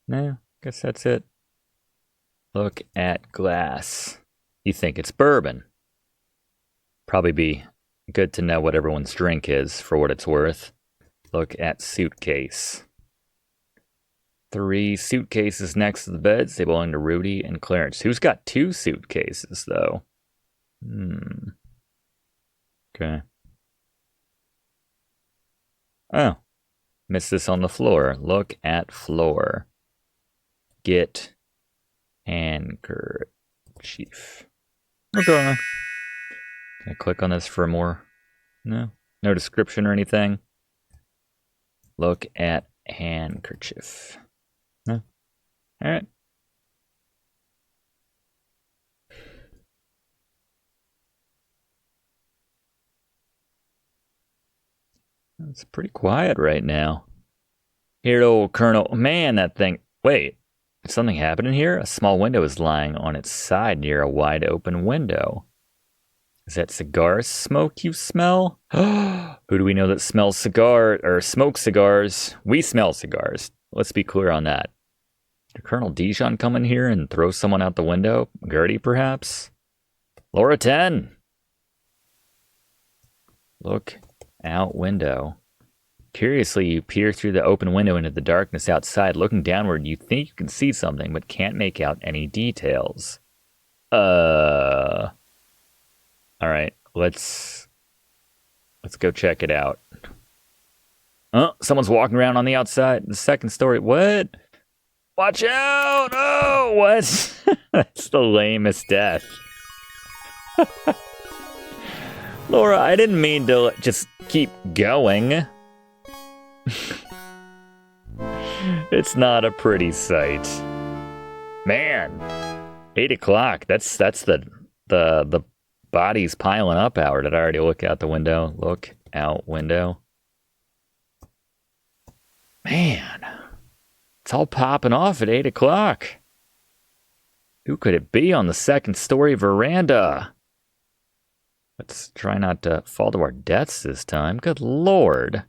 No, guess that's it. Look at glass. You think it's bourbon. Probably be good to know what everyone's drink is for what it's worth. Look at suitcase. 3 suitcases next to the beds. They belong to Rudy and Clarence. Who's got 2 suitcases, though? Okay. Oh. Missed this on the floor. Look at floor. Get handkerchief. Okay. Can I click on this for more? No? No description or anything? Look at handkerchief. No? Alright. It's pretty quiet right now. Here, old Colonel. Man, that thing. Wait. Did something happen in here? A small window is lying on its side near a wide open window. Is that cigar smoke you smell? Who do we know that smells cigar or smokes cigars? We smell cigars. Let's be clear on that. Did Colonel Dijon come in here and throw someone out the window? Gertie, perhaps? Laura 10. Look out window. Curiously, you peer through the open window into the darkness outside. Looking downward, you think you can see something, but can't make out any details. Alright, let's go check it out. Oh, someone's walking around on the outside. The second story. What? Watch out! Oh, what? That's the lamest death. Laura, I didn't mean to just keep going. It's not a pretty sight. Man, 8 o'clock. That's the bodies piling up hour. Did I already look out the window? Look out window. Man, it's all popping off at 8 o'clock. Who could it be on the second story veranda? Let's try not to fall to our deaths this time. Good Lord.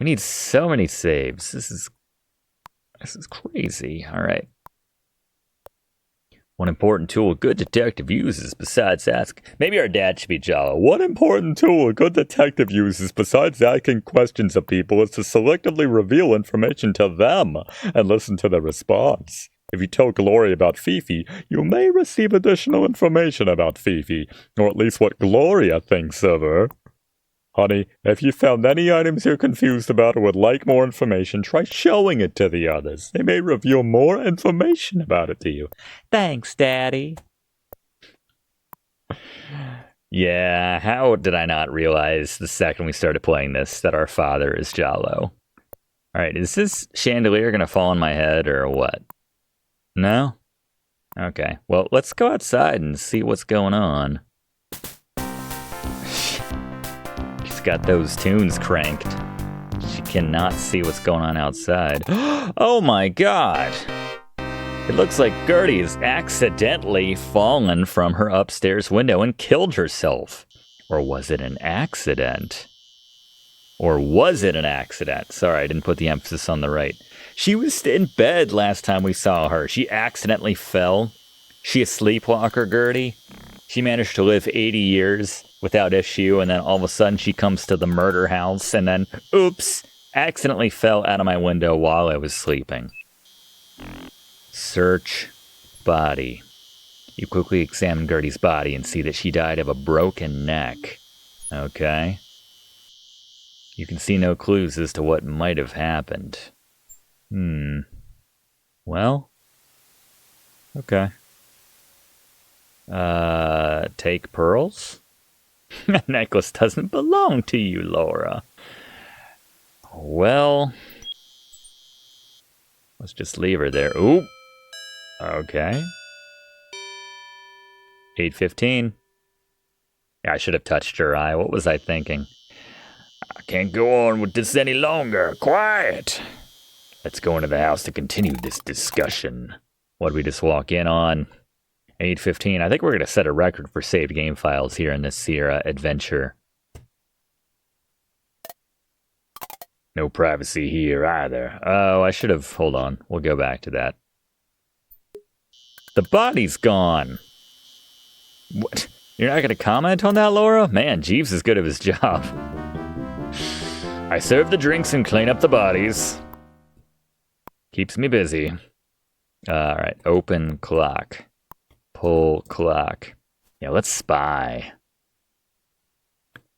We need so many saves. This is crazy. All right. One important tool a good detective uses besides asking... Maybe our dad should be Jalo. One important tool a good detective uses besides asking questions of people is to selectively reveal information to them and listen to their response. If you tell Gloria about Fifi, you may receive additional information about Fifi, or at least what Gloria thinks of her. Honey, if you found any items you're confused about or would like more information, try showing it to the others. They may reveal more information about it to you. Thanks, Daddy. Yeah, how did I not realize the second we started playing this that our father is Jalo? Alright, is this chandelier gonna fall on my head or what? No? Okay, well, let's go outside and see what's going on. Got those tunes cranked. She cannot see what's going on outside. Oh my god! It looks like Gertie has accidentally fallen from her upstairs window and killed herself. Or was it an accident? Sorry, I didn't put the emphasis on the right. She was in bed last time we saw her. She accidentally fell. She a sleepwalker, Gertie? She managed to live 80 years without issue, and then all of a sudden she comes to the murder house, and then, oops, accidentally fell out of my window while I was sleeping. Search body. You quickly examine Gertie's body and see that she died of a broken neck. Okay. You can see no clues as to what might have happened. Well. Okay. Take pearls? That necklace doesn't belong to you, Laura. Well, let's just leave her there. Ooh. Okay. 8:15. I should have touched her eye. What was I thinking? I can't go on with this any longer. Quiet. Let's go into the house to continue this discussion. What did we just walk in on? 8:15. I think we're going to set a record for saved game files here in this Sierra adventure. No privacy here either. Oh, I should have... Hold on. We'll go back to that. The body's gone. What? You're not going to comment on that, Laura? Man, Jeeves is good at his job. I serve the drinks and clean up the bodies. Keeps me busy. Alright, open clock. Pull clock. Yeah, let's spy.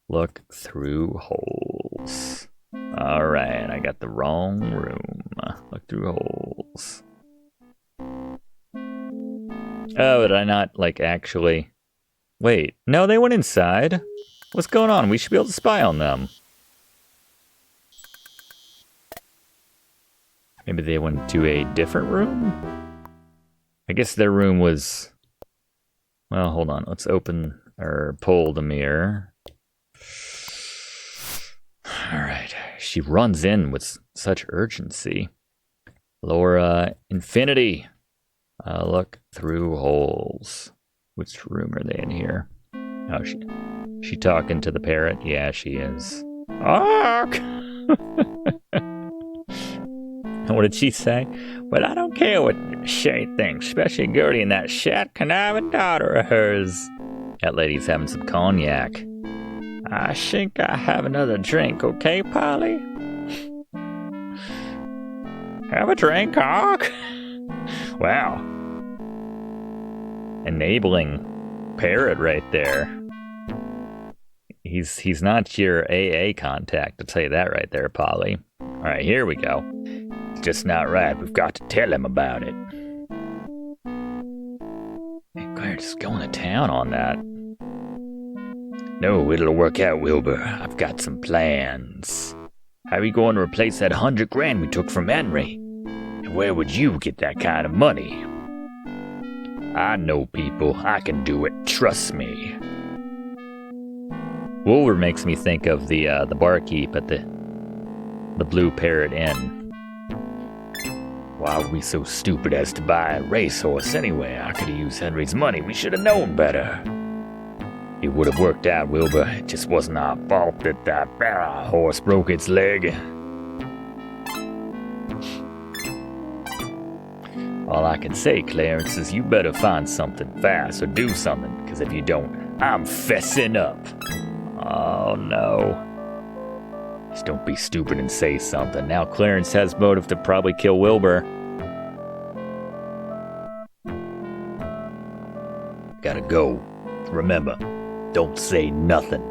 Look through holes. Alright, I got the wrong room. Look through holes. Oh, did I not, like, actually... Wait, no, they went inside. What's going on? We should be able to spy on them. Maybe they went to a different room? I guess their room was... Well, hold on. Let's open or pull the mirror. Alright. She runs in with such urgency. Laura Infinity. Look through holes. Which room are they in here? Oh, she talking to the parrot? Yeah, she is. Ark! What did she say? Well, I don't care what Shay thinks, especially Gertie and that shat conniving daughter of hers. That lady's having some cognac. I think I have another drink, okay, Polly? Have a drink, Hawk? Wow. Enabling parrot right there. He's not your AA contact, I'll tell you that right there, Polly. Alright, here we go. It's just not right. We've got to tell him about it. Hey, Claire, just going to town on that. No, it'll work out, Wilbur. I've got some plans. How are we going to replace that $100,000 we took from Henry? And where would you get that kind of money? I know people. I can do it. Trust me. Wilbur makes me think of the barkeep at the Blue Parrot Inn. Why were we so stupid as to buy a racehorse anyway? I could have used Henry's money. We should have known better. It would have worked out, Wilbur. It just wasn't our fault that that horse broke its leg. All I can say, Clarence, is you better find something fast or do something, because if you don't, I'm fessing up. Oh no. Just don't be stupid and say something. Now Clarence has motive to probably kill Wilbur. Gotta go. Remember, don't say nothing.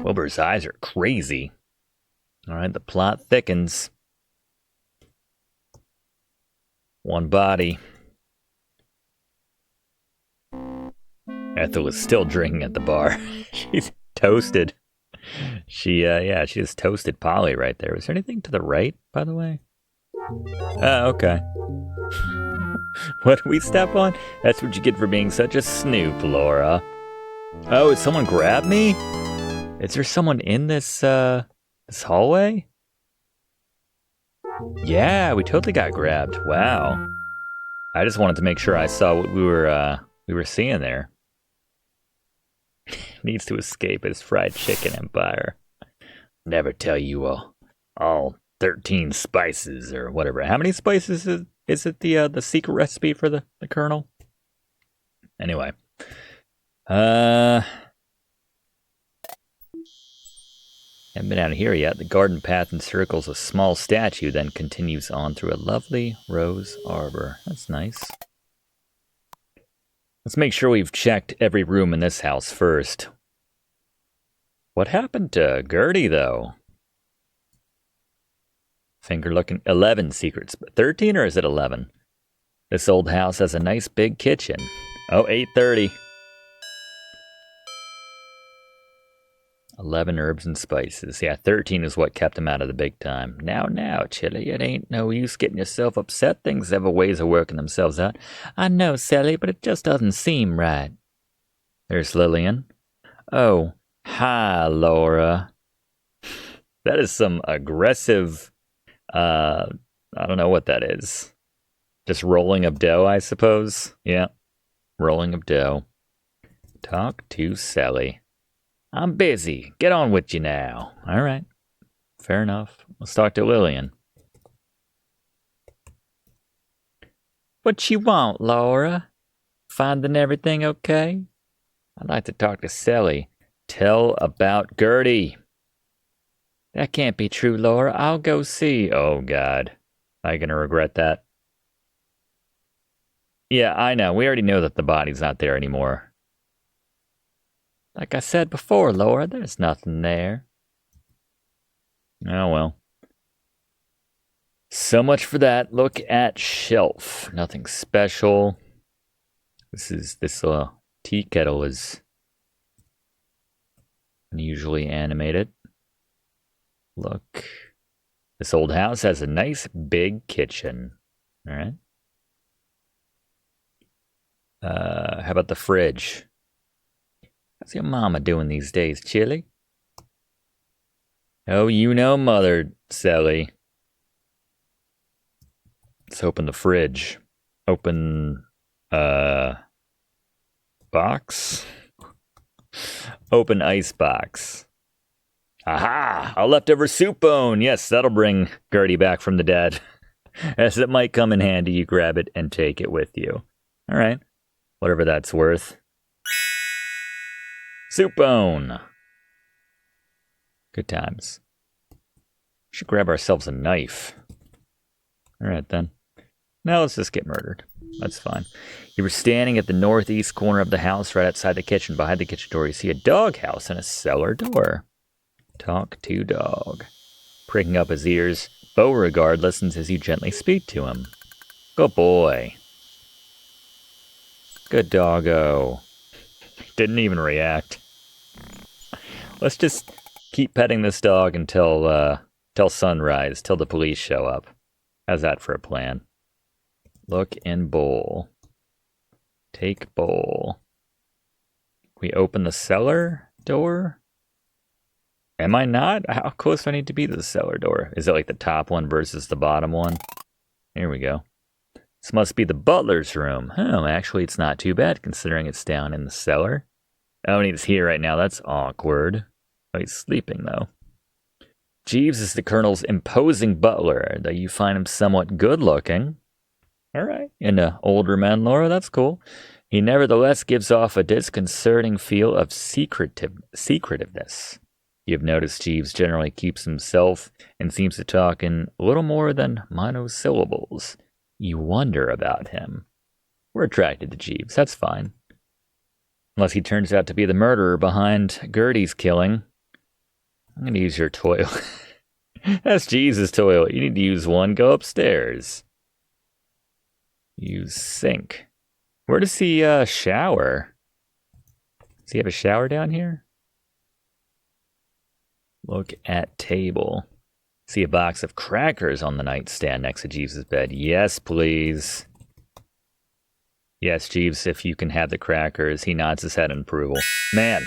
Wilbur's eyes are crazy. Alright, the plot thickens. One body. Ethel is still drinking at the bar. She's toasted. She just toasted Polly right there. Was there anything to the right, by the way? Oh, okay. What did we step on? That's what you get for being such a snoop, Laura. Oh, did someone grab me? Is there someone in this hallway? Yeah, we totally got grabbed. Wow. I just wanted to make sure I saw what we were seeing there. Needs to escape his fried chicken empire. Never tell you all 13 spices or whatever. How many spices is it the secret recipe for the Colonel? Anyway. Haven't been out of here yet. The garden path encircles a small statue, then continues on through a lovely rose arbor. That's nice. Let's make sure we've checked every room in this house first. What happened to Gertie, though? Finger looking. 11 secrets. 13 or is it 11? This old house has a nice big kitchen. Oh, 8:30. 11 herbs and spices. Yeah, 13 is what kept him out of the big time. Now, Celie, it ain't no use getting yourself upset. Things have a ways of working themselves out. I know, Celie, but it just doesn't seem right. There's Lillian. Oh, hi, Laura. That is some aggressive, I don't know what that is. Just rolling of dough, I suppose. Yeah, rolling of dough. Talk to Celie. I'm busy. Get on with you now. All right. Fair enough. Let's talk to Lillian. What you want, Laura? Finding everything okay? I'd like to talk to Celie. Tell about Gertie. That can't be true, Laura. I'll go see. Oh, God. Am I going to regret that? Yeah, I know. We already know that the body's not there anymore. Like I said before, Laura, there's nothing there. Oh, well. So much for that. Look at shelf. Nothing special. This tea kettle is unusually animated. Look. This old house has a nice big kitchen. All right. How about the fridge? How's your mama doing these days, Celie? Oh, you know mother, Celie. Let's open the fridge. Open, box? Open ice box. Aha! A leftover soup bone! Yes, that'll bring Gertie back from the dead. As it might come in handy, you grab it and take it with you. Alright. Whatever that's worth. Soup bone. Good times. Should grab ourselves a knife. Alright then. Now let's just get murdered. That's fine. You were standing at the northeast corner of the house right outside the kitchen. Behind the kitchen door you see a dog house and a cellar door. Talk to dog. Pricking up his ears, Beauregard listens as you gently speak to him. Good boy. Good doggo. Didn't even react. Let's just keep petting this dog until sunrise, till the police show up. How's that for a plan? Look in bowl. Take bowl. We open the cellar door? Am I not? How close do I need to be to the cellar door? Is it like the top one versus the bottom one? Here we go. This must be the butler's room. Oh, actually, it's not too bad considering it's down in the cellar. Oh, and he's here right now. That's awkward. Oh, he's sleeping, though. Jeeves is the Colonel's imposing butler, though you find him somewhat good-looking. All right. And older man, Laura, that's cool. He nevertheless gives off a disconcerting feel of secretiveness. You've noticed Jeeves generally keeps himself and seems to talk in little more than monosyllables. You wonder about him. We're attracted to Jeeves, that's fine. Unless he turns out to be the murderer behind Gertie's killing. I'm going to use your toilet. That's Jeeves' toilet. You need to use one. Go upstairs. Use sink. Where does he shower? Does he have a shower down here? Look at table. See a box of crackers on the nightstand next to Jeeves' bed. Yes, please. Yes, Jeeves, if you can have the crackers. He nods his head in approval. Man,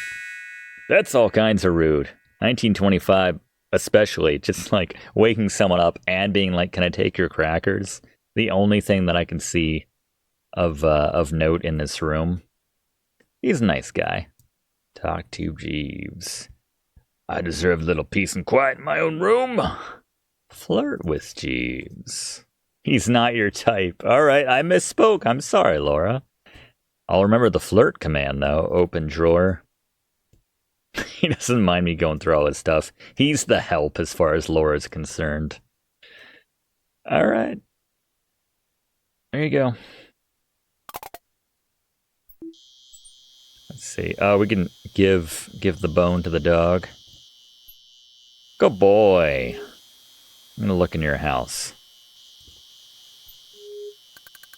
that's all kinds of rude. 1925, especially, just like waking someone up and being like, can I take your crackers? The only thing that I can see of note in this room. He's a nice guy. Talk to Jeeves. I deserve a little peace and quiet in my own room. Flirt with Jeeves. He's not your type. All right, I misspoke. I'm sorry, Laura. I'll remember the flirt command, though. Open drawer. He doesn't mind me going through all his stuff. He's the help as far as Laura's concerned. All right. There you go. Let's see. Oh, we can give the bone to the dog. Good boy. I'm gonna look in your house.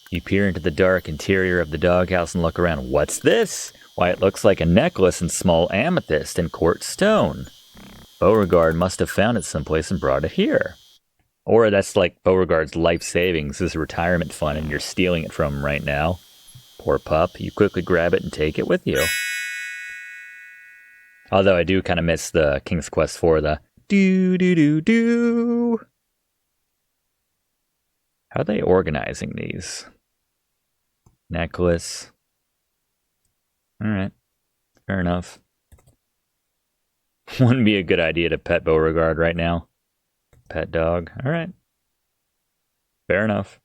You peer into the dark interior of the doghouse and look around. What's this? Why, it looks like a necklace in small amethyst and quartz stone. Beauregard must have found it someplace and brought it here. Or that's like Beauregard's life savings, his retirement fund, and you're stealing it from him right now. Poor pup. You quickly grab it and take it with you. Although I do kind of miss the King's Quest for the do-do-do-do. How are they organizing these? Necklace. Alright. Fair enough. Wouldn't be a good idea to pet Beauregard right now. Pet dog. Alright. Fair enough.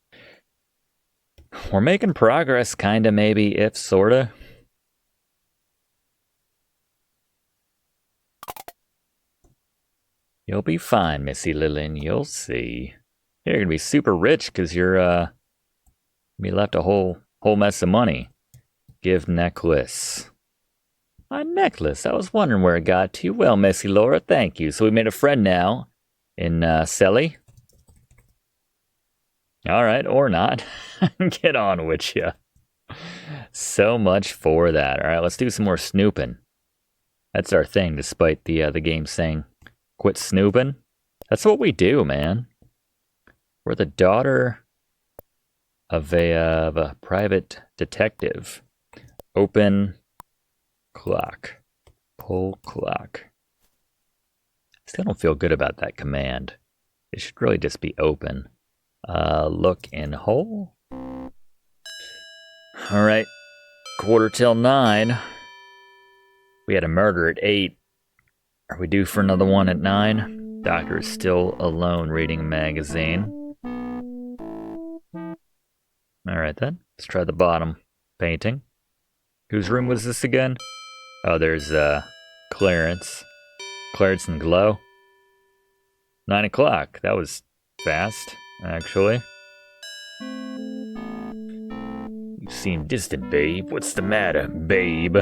We're making progress, kinda, maybe, if sorta. You'll be fine, Missy Lillian. You'll see. You're gonna be super rich because you're be left a whole mess of money. Give necklace. A necklace. I was wondering where it got to. Well, Missy Laura, thank you. So we made a friend now in Celie. All right, or not. Get on with you. So much for that. All right, let's do some more snooping. That's our thing, despite the game saying, quit snooping. That's what we do, man. We're the daughter of a private detective. Open clock. Pull clock. Still don't feel good about that command. It should really just be open. Look in hole. All right. 9:15. We had a murder at 8. Are we due for another one at 9? Doctor is still alone reading a magazine. All right then. Let's try the bottom. Painting. Whose room was this again? Oh, there's Clarence. Clarence and Glow. 9 o'clock. That was fast, actually. You seem distant, babe. What's the matter, babe?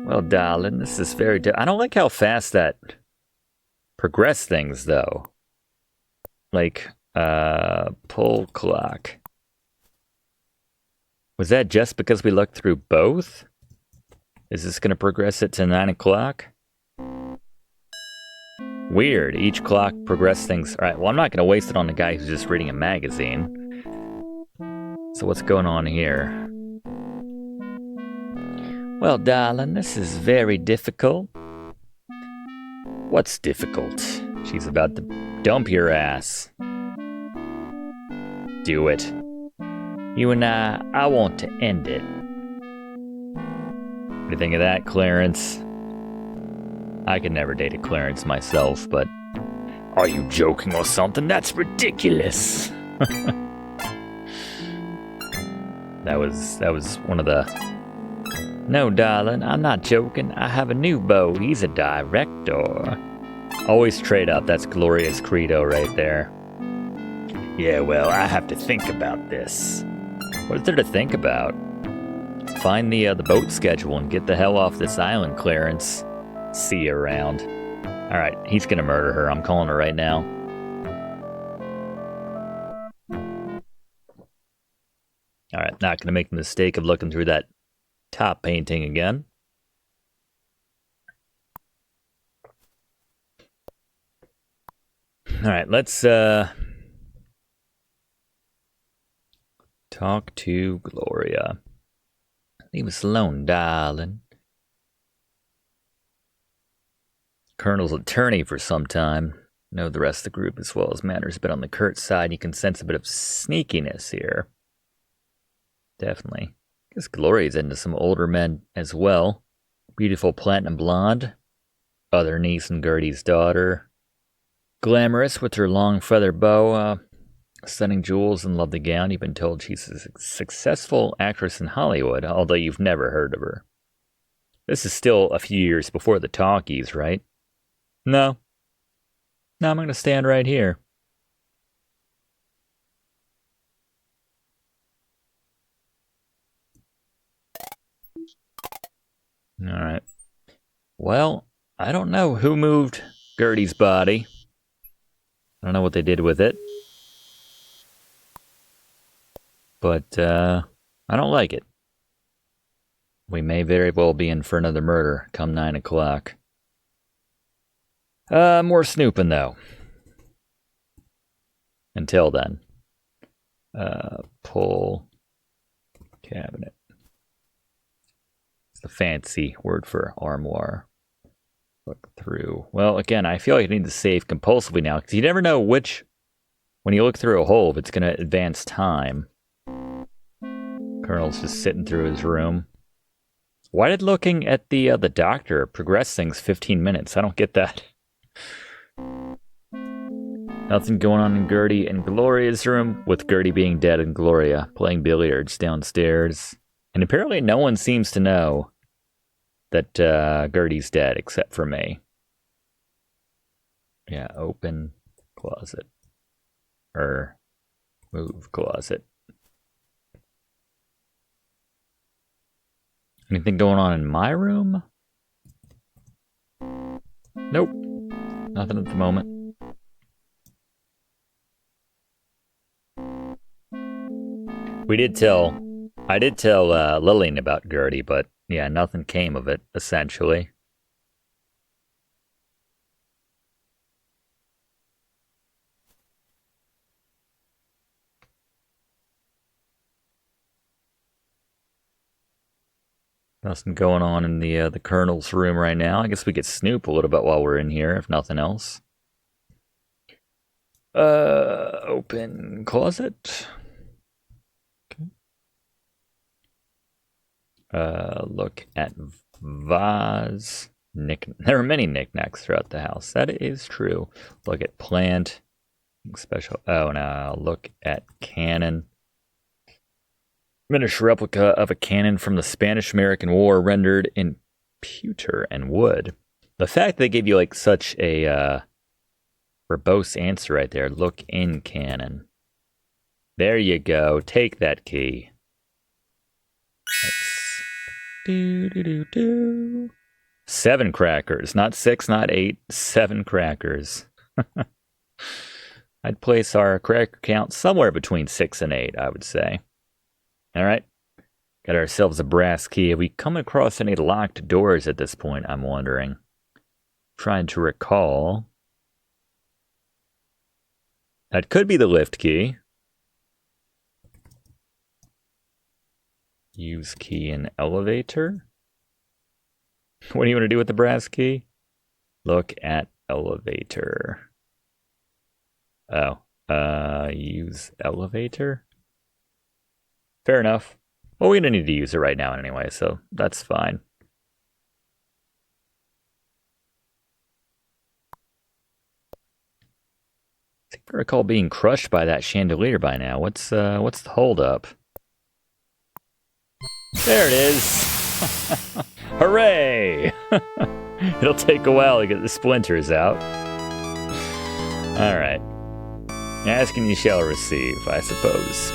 Well, darling, this is very... I don't like how fast that progress things, though. Like, pull clock. Was that just because we looked through both? Is this going to progress it to 9 o'clock? Weird. Each clock progress things. All right, well, I'm not going to waste it on the guy who's just reading a magazine. So what's going on here? Well, darling, this is very difficult. What's difficult? She's about to dump your ass. Do it. You and I want to end it. What do you think of that, Clarence? I could never date a Clarence myself, but... Are you joking or something? That's ridiculous! That was one of the... No, darling, I'm not joking. I have a new beau. He's a director. Always trade up. That's Gloria's credo right there. Yeah, well, I have to think about this. What is there to think about? Find the boat schedule and get the hell off this island, Clarence. See you around. Alright, he's gonna murder her. I'm calling her right now. Alright, not gonna make the mistake of looking through that top painting again. Alright, let's talk to Gloria. Leave us alone, darling. Colonel's attorney for some time. Know the rest of the group as well as Manners, but on the Kurt side, you can sense a bit of sneakiness here. Definitely. Guess Gloria's into some older men as well. Beautiful platinum blonde. Other niece and Gertie's daughter. Glamorous with her long feather bow. Stunning jewels and lovely gown. You've been told she's a successful actress in Hollywood, although you've never heard of her. This is still a few years before the talkies, right? No. No, I'm going to stand right here. Alright. Well, I don't know who moved Gertie's body. I don't know what they did with it. But, I don't like it. We may very well be in for another murder come 9 o'clock. More snooping, though. Until then. Pull cabinet. It's the fancy word for armoire. Look through. Well, again, I feel like I need to save compulsively now, because you never know which, when you look through a hole, if it's going to advance time. Colonel's just sitting through his room. Why did looking at the doctor progress things 15 minutes? I don't get that. Nothing going on in Gertie and Gloria's room, with Gertie being dead and Gloria playing billiards downstairs. And apparently no one seems to know that Gertie's dead except for me. Yeah, open closet. Or move closet. Anything going on in my room? Nope. Nothing at the moment. I did tell Lillian about Gertie, but yeah, nothing came of it, essentially. Nothing going on in the Colonel's room right now. I guess we could snoop a little bit while we're in here, if nothing else. Open closet. Okay. Look at vase. There are many knickknacks throughout the house. That is true. Look at plant. Special. Oh, no. Look at cannon. Miniature replica of a cannon from the Spanish-American War rendered in pewter and wood. The fact they gave you like such a verbose answer right there. Look in cannon. There you go. Take that key. Do. 7 crackers. Not 6, not 8. 7 crackers. I'd place our cracker count somewhere between 6 and 8, I would say. Alright. Got ourselves a brass key. Have we come across any locked doors at this point, I'm wondering? Trying to recall. That could be the lift key. Use key in elevator. What do you want to do with the brass key? Look at elevator. Oh, use elevator? Fair enough. Well, we don't need to use it right now anyway, so that's fine. I recall being crushed by that chandelier by now. What's the holdup? There it is! Hooray! It'll take a while to get the splinters out. Alright. Ask and you shall receive, I suppose.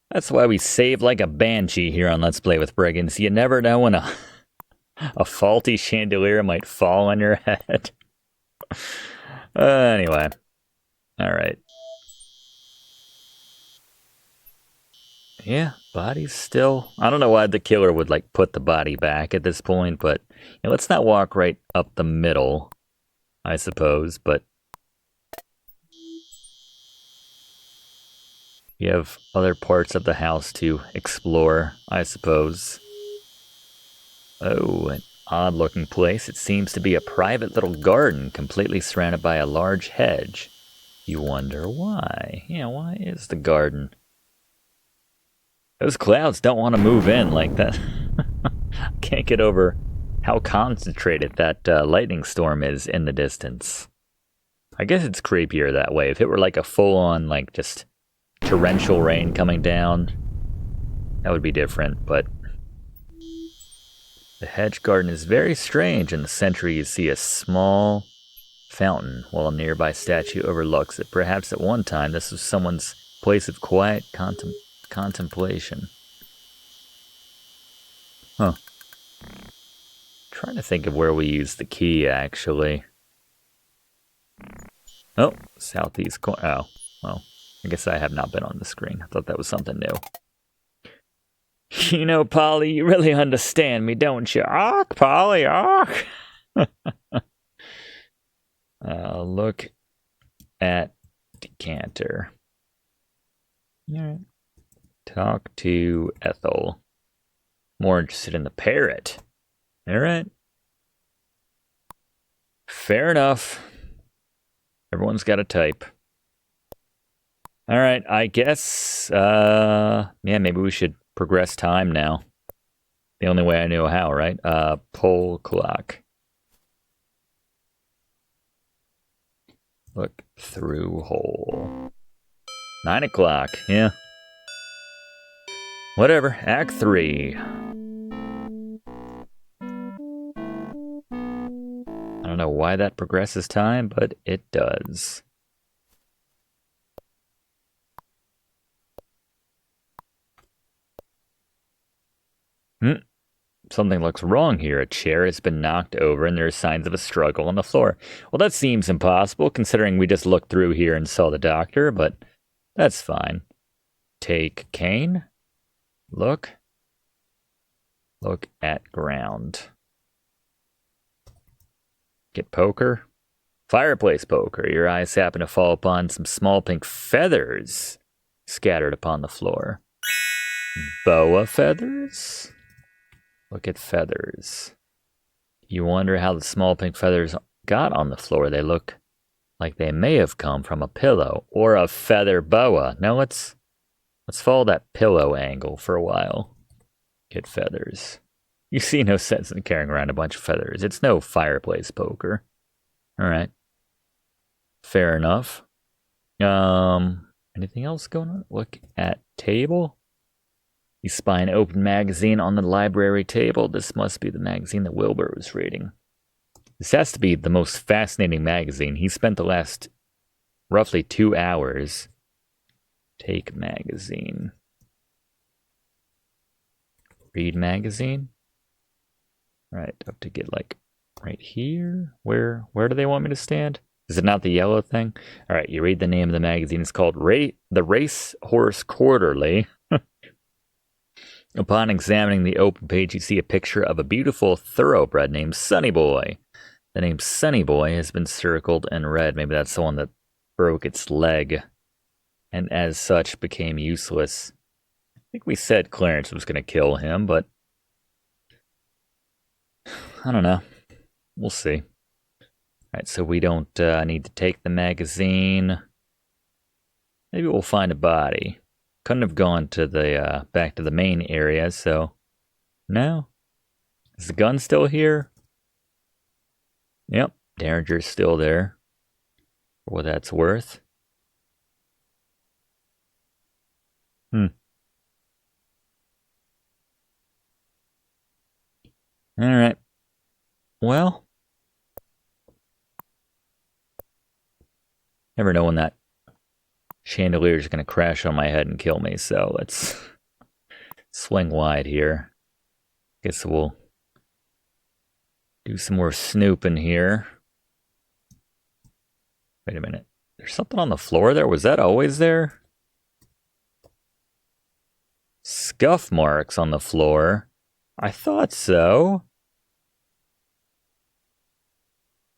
That's why we save like a banshee here on Let's Play with Brigands. You never know when a faulty chandelier might fall on your head. Anyway. Alright. Yeah, body's still... I don't know why the killer would, like, put the body back at this point, but... You know, let's not walk right up the middle, I suppose, but... You have other parts of the house to explore, I suppose. Oh, an odd-looking place. It seems to be a private little garden, completely surrounded by a large hedge. You wonder why. Yeah, why is the garden... Those clouds don't want to move in like that. Can't get over how concentrated that lightning storm is in the distance. I guess it's creepier that way. If it were like a full-on, like, just torrential rain coming down, that would be different, but... The hedge garden is very strange. In the center you see a small fountain, while a nearby statue overlooks it. Perhaps at one time this was someone's place of quiet contemplation. Huh. Trying to think of where we use the key, actually. Oh, southeast corner. Oh, well, I guess I have not been on the screen. I thought that was something new. You know, Polly, you really understand me, don't you? Ark, Polly, ark! Look at decanter. Alright. Talk to Ethel. More interested in the parrot. Alright. Fair enough. Everyone's got a type. Alright, I guess, yeah, maybe we should progress time now. The only way I know how, right? Pole clock. Look through hole. 9 o'clock, yeah. Whatever, Act 3. I don't know why that progresses time, but it does. Something looks wrong here. A chair has been knocked over and there are signs of a struggle on the floor. Well, that seems impossible considering we just looked through here and saw the doctor, but that's fine. Take cane. Look. Look at ground. Get poker. Fireplace poker. Your eyes happen to fall upon some small pink feathers scattered upon the floor. Boa feathers? Look at feathers. You wonder how the small pink feathers got on the floor. They look like they may have come from a pillow or a feather boa. Now let's follow that pillow angle for a while. Get feathers. You see no sense in carrying around a bunch of feathers. It's no fireplace poker. Alright. Fair enough. Anything else going on? Look at table. You spy an open magazine on the library table. This must be the magazine that Wilbur was reading. This has to be the most fascinating magazine. He spent the last roughly 2 hours. Take magazine. Read magazine. Right, up to get like right here. Where do they want me to stand? Is it not the yellow thing? All right, you read the name of the magazine. It's called The Race Horse Quarterly. Upon examining the open page, you see a picture of a beautiful thoroughbred named Sunny Boy. The name Sunny Boy has been circled in red. Maybe that's the one that broke its leg and as such became useless. I think we said Clarence was going to kill him, but I don't know. We'll see. Alright, so we don't need to take the magazine. Maybe we'll find a body. Couldn't have gone to the back to the main area, so no. Is the gun still here? Yep, Derringer's still there. For what that's worth. Alright. Well. Never know when that chandelier is going to crash on my head and kill me, so let's swing wide here. Guess we'll do some more snooping here. Wait a minute. There's something on the floor there? Was that always there? Scuff marks on the floor. I thought so.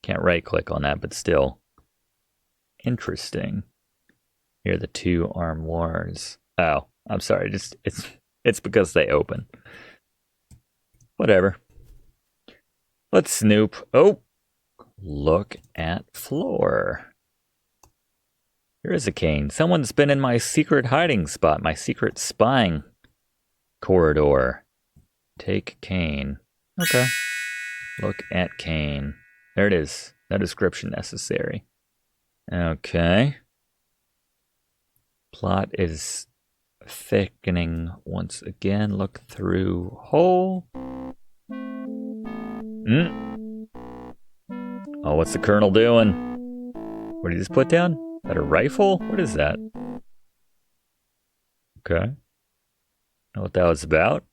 Can't right-click on that, but still. Interesting. Here are the two armoires. Oh, I'm sorry. Just it's because they open. Whatever. Let's snoop. Oh, look at floor. Here is a cane. Someone's been in my secret hiding spot, my secret spying corridor. Take cane. Okay. Look at cane. There it is. No description necessary. Okay. Plot is thickening once again. Look through hole. Oh, what's the colonel doing? What did he just put down? Is that a rifle? What is that? Okay. Know what that was about?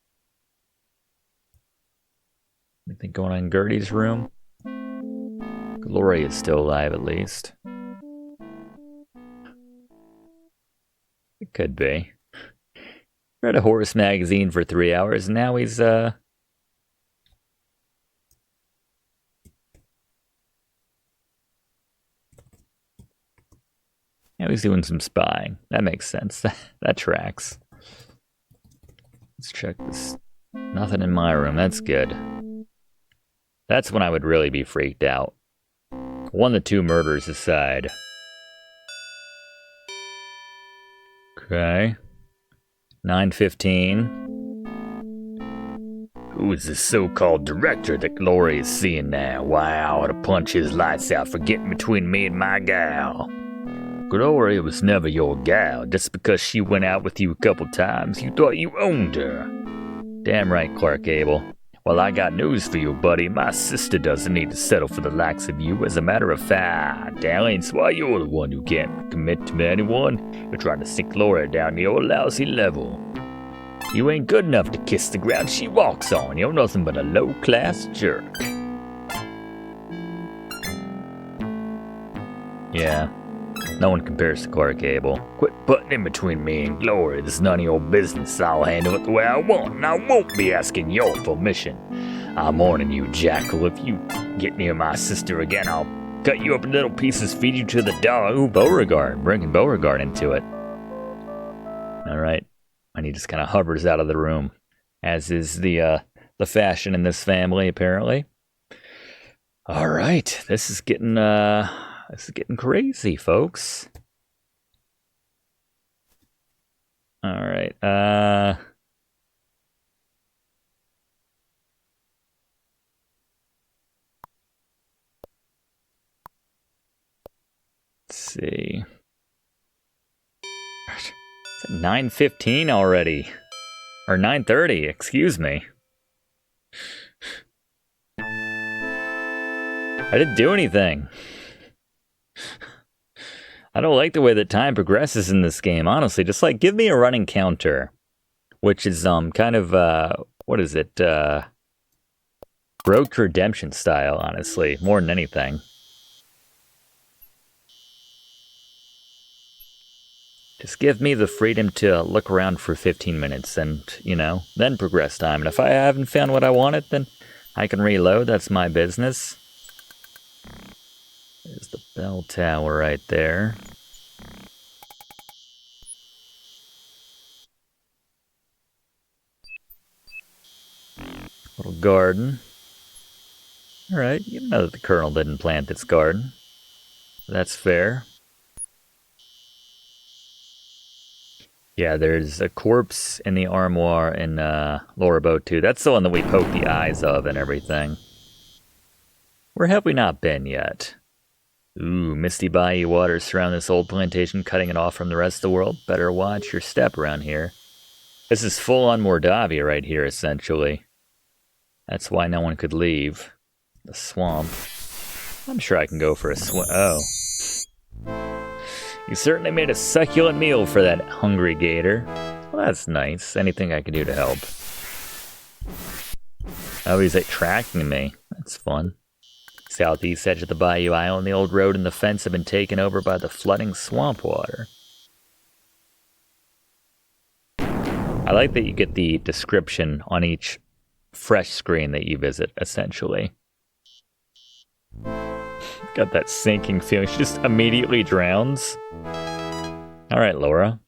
Anything going on in Gertie's room? Gloria is still alive, at least. It could be. Read a horse magazine for 3 hours, and now he's, Now he's doing some spying. That makes sense. That tracks. Let's check this. Nothing in my room. That's good. That's when I would really be freaked out. One of the two murders aside. Okay. 9:15. Who is this so-called director that Gloria is seeing now? Why, I ought to punch his lights out for getting between me and my gal. Gloria was never your gal. Just because she went out with you a couple times, you thought you owned her. Damn right, Clark Gable. Well, I got news for you, buddy. My sister doesn't need to settle for the likes of you. As a matter of fact, Dalliance, why you're the one who can't commit to anyone. You're trying to sink Gloria down to your lousy level. You ain't good enough to kiss the ground she walks on. You're nothing but a low-class jerk. Yeah. No one compares to Clark Gable. Quit butting in between me and Gloria. This is none of your business. I'll handle it the way I want, and I won't be asking your permission. I'm warning you, Jackal. If you get near my sister again, I'll cut you up in little pieces, feed you to the dog. Ooh, Beauregard. Bringing Beauregard into it. Alright. And he just kind of hovers out of the room. As is the fashion in this family, apparently. Alright. This is getting crazy, folks. All right. Let's see. It's at 9:15 already. Or 9:30, excuse me. I didn't do anything. I don't like the way that time progresses in this game, honestly. Just like, give me a running counter. Which is, kind of, what is it? Rogue Redemption style, honestly. More than anything. Just give me the freedom to look around for 15 minutes and, you know, then progress time. And if I haven't found what I wanted, then I can reload. That's my business. There's the bell tower right there. Little garden. Alright, you know that the Colonel didn't plant this garden. That's fair. Yeah, there's a corpse in the armoire in Lower Boat 2. That's the one that we poke the eyes of and everything. Where have we not been yet? Ooh, misty bayou waters surround this old plantation, cutting it off from the rest of the world. Better watch your step around here. This is full-on Mordavia right here, essentially. That's why no one could leave the swamp. I'm sure I can go for a swim. Oh. You certainly made a succulent meal for that hungry gator. Well, that's nice. Anything I can do to help. Oh, he's like tracking me. That's fun. Southeast edge of the bayou island, the old road and the fence have been taken over by the flooding swamp water. I like that you get the description on each fresh screen that you visit, essentially. Got that sinking feeling. She just immediately drowns. Alright, Laura.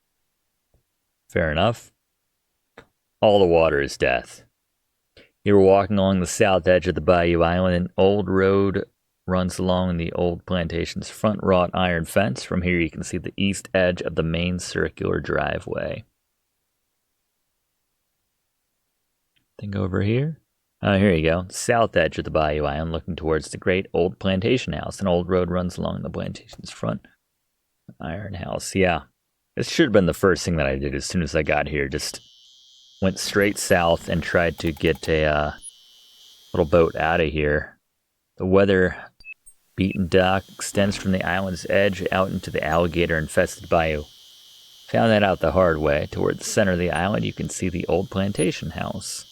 Fair enough. All the water is death. You were walking along the south edge of the bayou island. An old road runs along the old plantation's front wrought iron fence. From here you can see the east edge of the main circular driveway. Think over here? Oh, here you go. South edge of the bayou island, looking towards the great old plantation house. An old road runs along the plantation's front iron house. Yeah. This should have been the first thing that I did as soon as I got here. Just went straight south and tried to get a little boat out of here. The weather-beaten dock extends from the island's edge out into the alligator-infested bayou. Found that out the hard way. Toward the center of the island, you can see the old plantation house.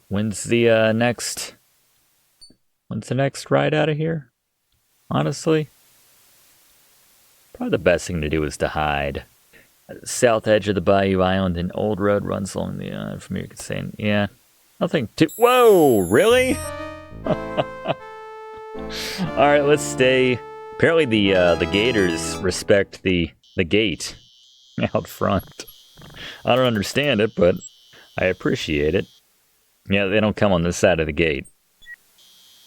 When's the next ride out of here? Honestly? Probably the best thing to do is to hide. At the south edge of the bayou island, an old road runs along the island. From here you can say, yeah, nothing too... Whoa, really? Alright, let's stay. Apparently the gators respect the gate out front. I don't understand it, but I appreciate it. Yeah, they don't come on this side of the gate.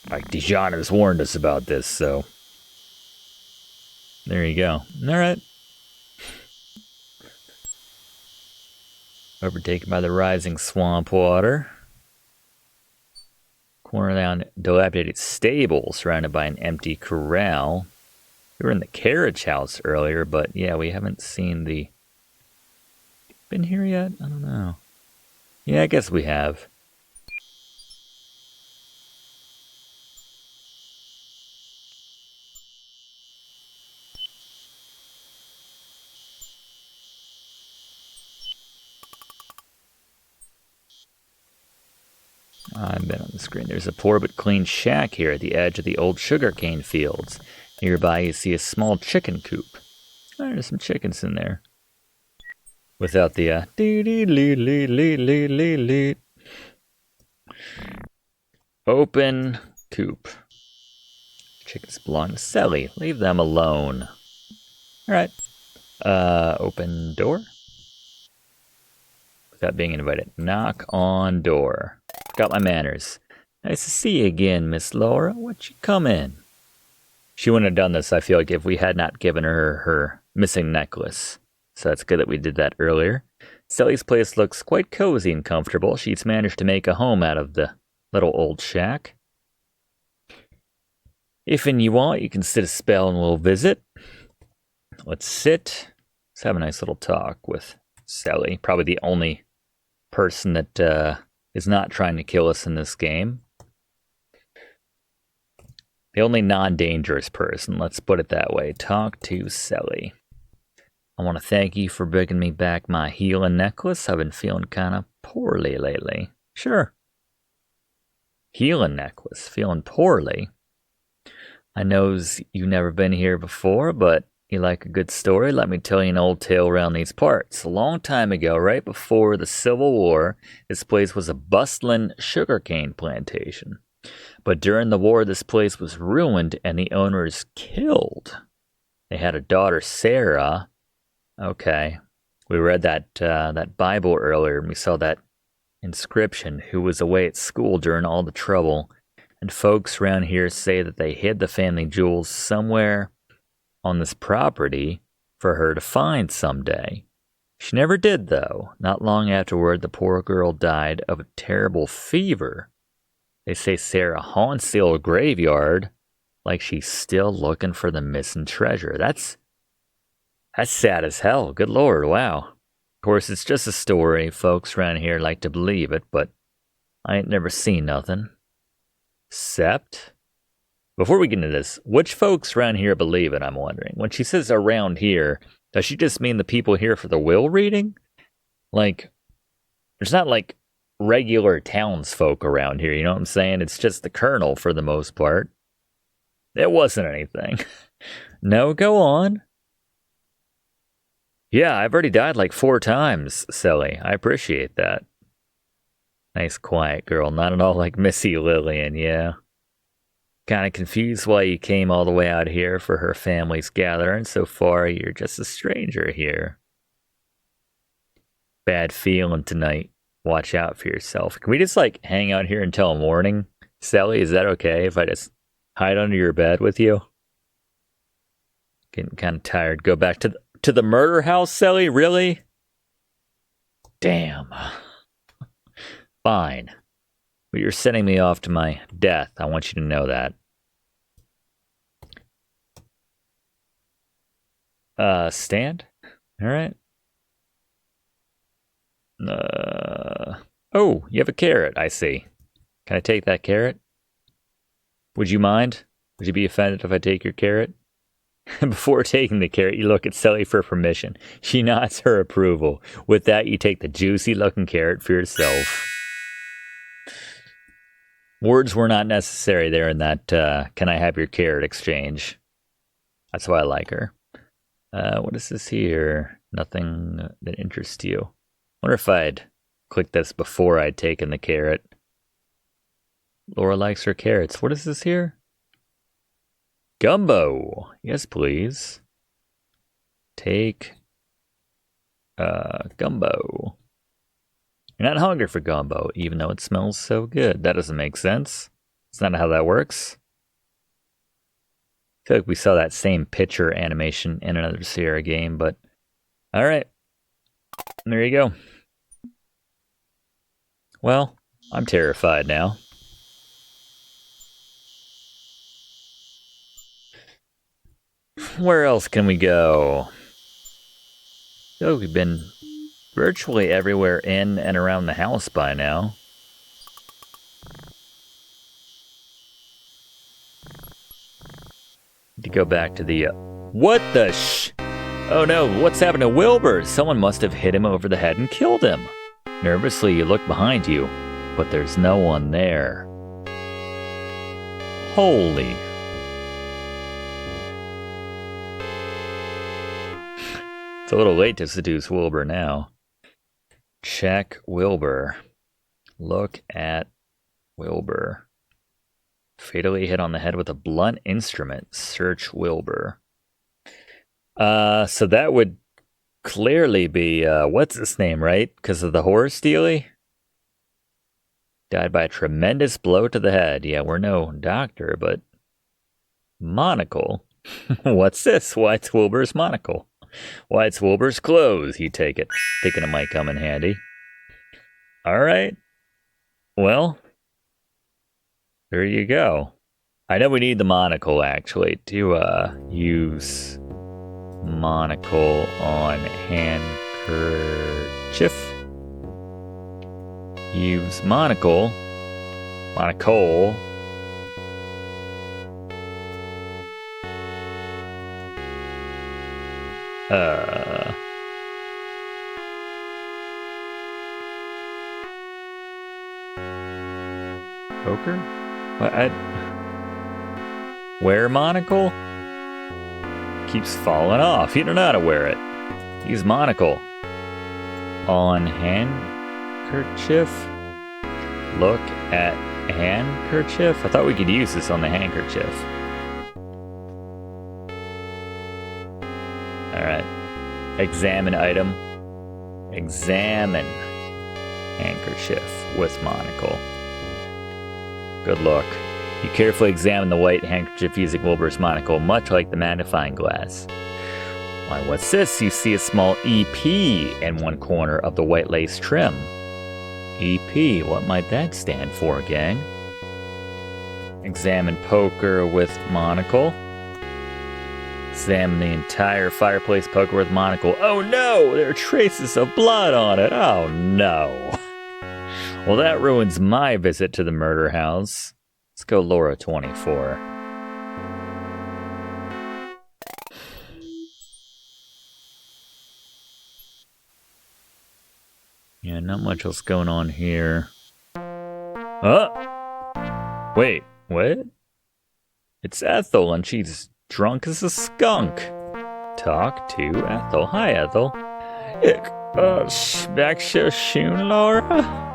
Like, Dijon has warned us about this, so... There you go. Alright. Overtaken by the rising swamp water. Corner down dilapidated stable surrounded by an empty corral. We were in the carriage house earlier, but yeah, we haven't seen the... Been here yet? I don't know. Yeah, I guess we have. I've been on the screen. There's a poor but clean shack here at the edge of the old sugarcane fields. Nearby you see a small chicken coop. Oh, there's some chickens in there. Without the open coop. Chickens belong to Celie. Leave them alone. Alright. Open door. Without being invited. Knock on door. Got my manners. Nice to see you again, Miss Laura. What'd you come in? She wouldn't have done this, I feel like, if we had not given her her missing necklace. So it's good that we did that earlier. Celie's place looks quite cozy and comfortable. She's managed to make a home out of the little old shack. If you want, you can sit a spell and we'll visit. Let's sit. Let's have a nice little talk with Celie. Probably the only person that is not trying to kill us in this game. The only non-dangerous person, let's put it that way. Talk to Celie. I want to thank you for bringing me back my healing necklace. I've been feeling kind of poorly lately. Sure. Healing necklace. Feeling poorly. I knows you've never been here before, but you like a good story? Let me tell you an old tale around these parts. A long time ago, right before the Civil War, this place was a bustling sugarcane plantation. But during the war, this place was ruined and the owners killed. They had a daughter, Sarah. Okay, we read that Bible earlier, and we saw that inscription, who was away at school during all the trouble. And folks around here say that they hid the family jewels somewhere on this property for her to find someday. She never did, though. Not long afterward, the poor girl died of a terrible fever. They say Sarah haunts the old graveyard, Like she's still looking for the missing treasure. That's sad as hell. Good lord, wow. Of course, it's just a story. Folks around here like to believe it, but I ain't never seen nothing. Except, before we get into this, which folks around here believe it, I'm wondering. When she says around here, does she just mean the people here for the will reading? Like, there's not like regular townsfolk around here, you know what I'm saying? It's just the colonel for the most part. It wasn't anything. No, go on. Yeah, I've already died like 4 times, Celie. I appreciate that. Nice quiet girl, not at all like Missy Lillian, yeah. Kind of confused why you came all the way out here for her family's gathering. So far, you're just a stranger here. Bad feeling tonight. Watch out for yourself. Can we just like hang out here until morning? Celie, is that okay if I just hide under your bed with you? Getting kind of tired. Go back to the murder house, Celie? Really? Damn. Fine. But you're sending me off to my death. I want you to know that. Stand? Alright. Oh, you have a carrot, I see. Can I take that carrot? Would you mind? Would you be offended if I take your carrot? Before taking the carrot, you look at Celie for permission. She nods her approval. With that, you take the juicy-looking carrot for yourself. Words were not necessary there in that, can I have your carrot exchange. That's why I like her. What is this here? Nothing that interests you. Wonder if I'd click this before I'd taken the carrot. Laura likes her carrots. What is this here? Gumbo. Yes, please. Take gumbo. You're not hungry for gumbo, even though it smells so good. That doesn't make sense. It's not how that works. I feel like we saw that same picture animation in another Sierra game, but alright. There you go. Well, I'm terrified now. Where else can we go? Oh, we've been virtually everywhere in and around the house by now. To go back to the, what the oh no, what's happened to Wilbur? Someone must have hit him over the head and killed him. Nervously, you look behind you, but there's no one there. Holy. It's a little late to seduce Wilbur now. Check Wilbur. Look at Wilbur. Fatally hit on the head with a blunt instrument. Search Wilbur. So that would clearly be, what's his name, right? Because of the horse dealie? Died by a tremendous blow to the head. Yeah, we're no doctor, but... Monocle? What's this? Why, it's Wilbur's monocle. Why, it's Wilbur's clothes. You take it. Thinking it might come in handy. Alright. Well... There you go. I know we need the monocle, actually, to use monocle on handkerchief. Use monocle. Monocle. Poker? What? Wear monocle? Keeps falling off. You don't know how to wear it. Use monocle. On handkerchief? Look at handkerchief? I thought we could use this on the handkerchief. Alright. Examine item. Examine handkerchief with monocle. Good luck. You carefully examine the white handkerchief using Wilbur's monocle, much like the magnifying glass. Why, what's this? You see a small EP in one corner of the white lace trim. EP, what might that stand for, gang? Examine poker with monocle. Examine the entire fireplace poker with monocle. Oh no! There are traces of blood on it! Oh no! Well, that ruins my visit to the murder house. Let's go Laura 24. Yeah, not much else going on here. Oh! Wait, what? It's Ethel, and she's drunk as a skunk. Talk to Ethel. Hi, Ethel. Ik, back soon, Laura?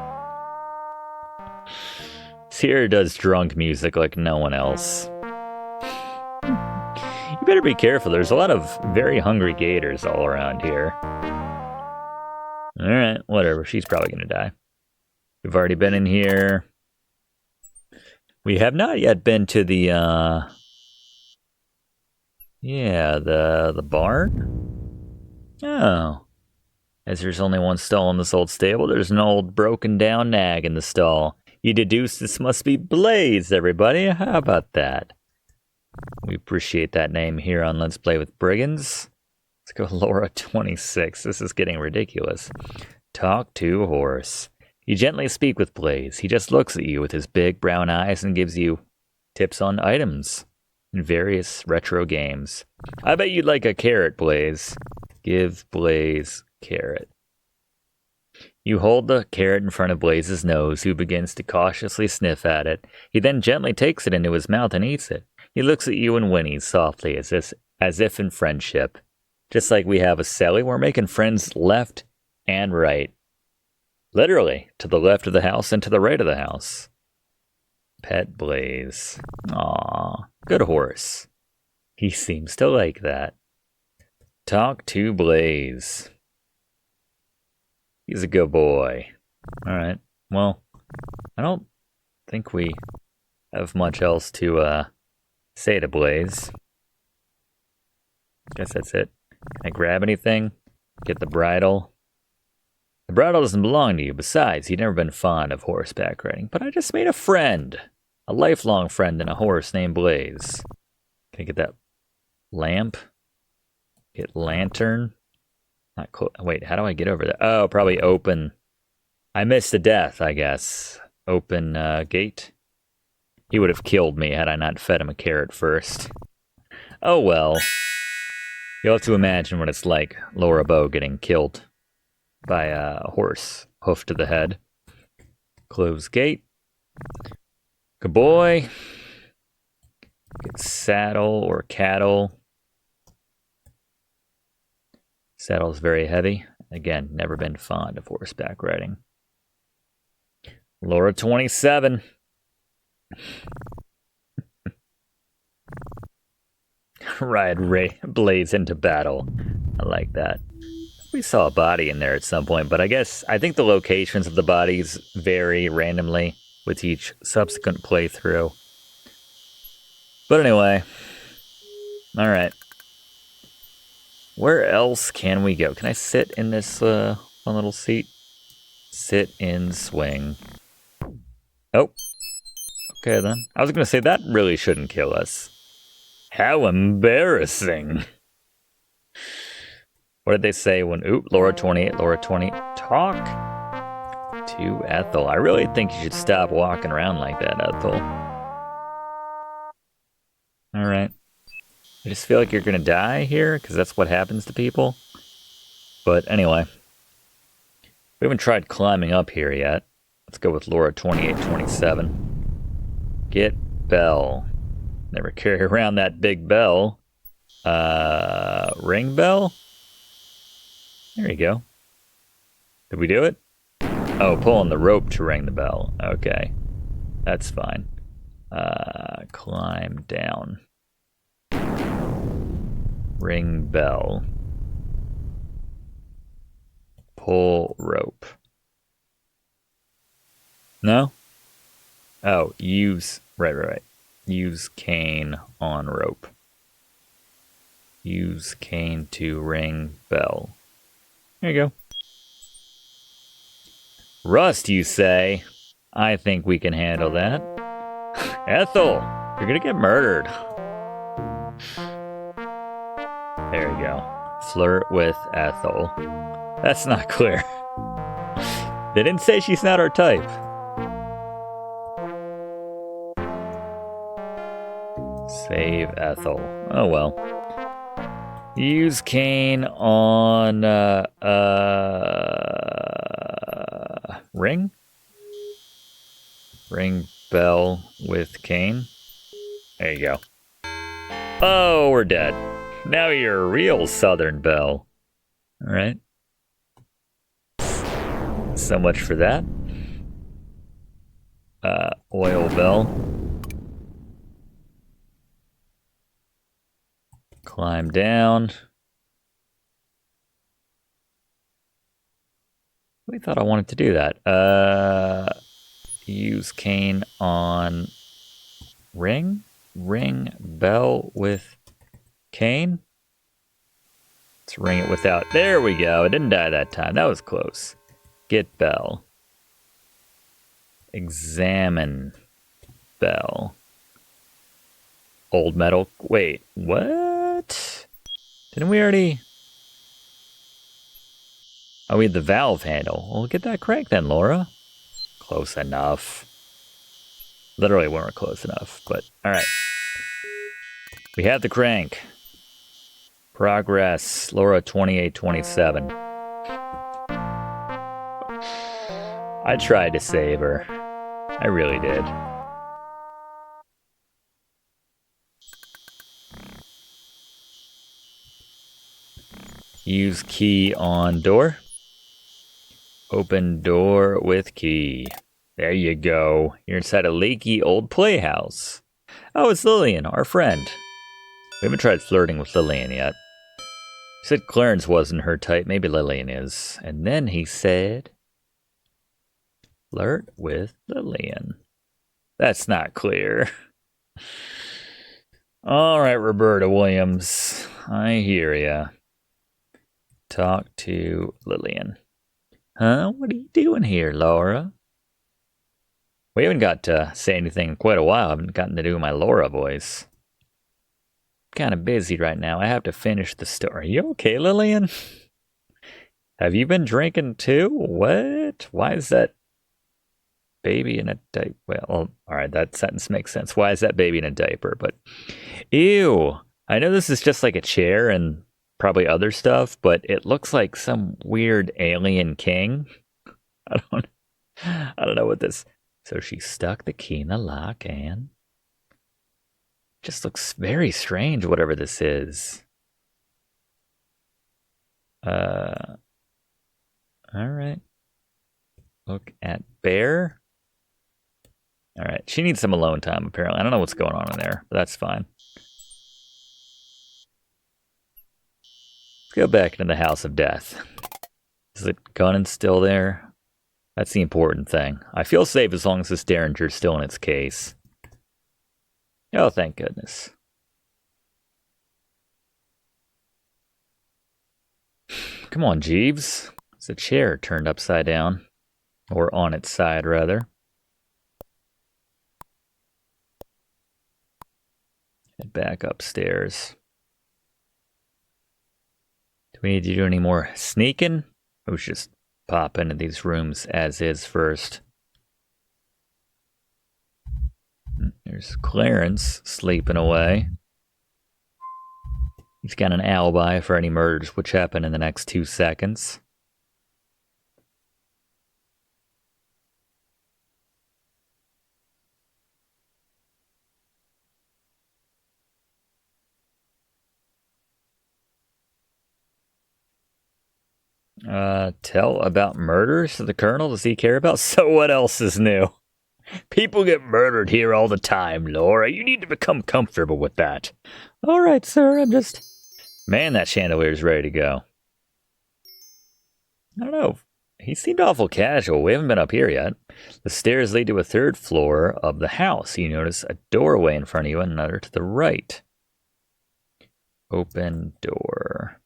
Sierra does drunk music like no one else. You better be careful. There's a lot of very hungry gators all around here. Alright, whatever. She's probably gonna die. We've already been in here. We have not yet been to the, yeah, the barn? Oh. As there's only one stall in this old stable, there's an old broken down nag in the stall. You deduce this must be Blaze, everybody. How about that? We appreciate that name here on Let's Play with Brigands. Let's go Laura 26. This is getting ridiculous. Talk to horse. You gently speak with Blaze. He just looks at you with his big brown eyes and gives you tips on items in various retro games. I bet you'd like a carrot, Blaze. Give Blaze carrot. You hold the carrot in front of Blaze's nose, who begins to cautiously sniff at it. He then gently takes it into his mouth and eats it. He looks at you and whinnies softly, as if in friendship. Just like we have with Celie, we're making friends left and right. Literally, to the left of the house and to the right of the house. Pet Blaze. Aww, good horse. He seems to like that. Talk to Blaze. He's a good boy. Alright, well, I don't think we have much else to say to Blaze. Guess that's it. Can I grab anything? Get the bridle? The bridle doesn't belong to you. Besides, you've never been fond of horseback riding. But I just made a friend. A lifelong friend and a horse named Blaze. Can I get that lamp? Get lantern? Not cool. Wait, how do I get over there? Oh, probably open. I missed a death, I guess. Open gate. He would have killed me had I not fed him a carrot first. Oh well. You'll have to imagine what it's like, Laura Bow getting killed by a horse, hoof to the head. Close gate. Good boy. Get saddle or cattle. Saddle's very heavy. Again, never been fond of horseback riding. Laura 27. Ride Blaze into battle. I like that. We saw a body in there at some point, but I think the locations of the bodies vary randomly with each subsequent playthrough. But anyway. Alright. Where else can we go? Can I sit in this fun little seat? Sit in swing. Oh. Okay then. I was going to say that really shouldn't kill us. How embarrassing. What did they say when... Oop, Laura 28, Laura 20. Talk to Ethel. I really think you should stop walking around like that, Ethel. Alright. I just feel like you're going to die here, because that's what happens to people. But anyway. We haven't tried climbing up here yet. Let's go with Laura 28, 27. Get bell. Never carry around that big bell. Ring bell? There you go. Did we do it? Oh, pulling the rope to ring the bell. Okay. That's fine. Climb down. Ring bell. Pull rope. No? Oh, use... Right. Use cane on rope. Use cane to ring bell. There you go. Rust, you say? I think we can handle that. Ethel, you're gonna get murdered. There you go. Flirt with Ethel. That's not clear. They didn't say she's not our type. Save Ethel. Oh well. Use cane on ring? Ring bell with cane. There you go. Oh, we're dead. Now you're a real Southern belle. Alright. So much for that. Oil bell. Climb down. I thought I wanted to do that. Use cane on ring? Ring bell with cane? Let's ring it without. There we go. It didn't die that time. That was close. Get bell. Examine bell. Old metal. Wait, what? Didn't we already? Oh, we had the valve handle. Well, get that crank then, Laura. Close enough. Literally weren't close enough, but alright. We have the crank. Progress. Laura 2827. I tried to save her. I really did. Use key on door. Open door with key. There you go. You're inside a leaky old playhouse. Oh, it's Lillian, our friend. We haven't tried flirting with Lillian yet. He said Clarence wasn't her type. Maybe Lillian is. And then he said, flirt with Lillian. That's not clear. All right, Roberta Williams. I hear ya. Talk to Lillian. Huh? What are you doing here, Laura? We haven't got to say anything in quite a while. I haven't gotten to do my Laura voice. Kind of busy right now. I have to finish the story. You okay, Lillian? Have you been drinking too? What? Why is that baby in a diaper? Well, all right, that sentence makes sense. Why is that baby in a diaper? But, ew. I know this is just like a chair and probably other stuff, but it looks like some weird alien king. I don't know what this. So she stuck the key in the lock and just looks very strange, whatever this is. All right. Look at bear. All right. She needs some alone time, apparently. I don't know what's going on in there, but that's fine. Let's go back into the house of death. Is the gun still there? That's the important thing. I feel safe as long as this Derringer's still in its case. Oh, thank goodness. Come on, Jeeves. It's a chair turned upside down. Or on its side, rather. Head back upstairs. Do we need to do any more sneaking? Or we should just pop into these rooms as is first. There's Clarence sleeping away. He's got an alibi for any murders which happen in the next 2 seconds. Tell about murders to the Colonel. Does he care about? So what else is new? People get murdered here all the time, Laura. You need to become comfortable with that. All right, sir. I'm just... Man, that chandelier's ready to go. I don't know. He seemed awful casual. We haven't been up here yet. The stairs lead to a 3rd floor of the house. You notice a doorway in front of you and another to the right. Open door.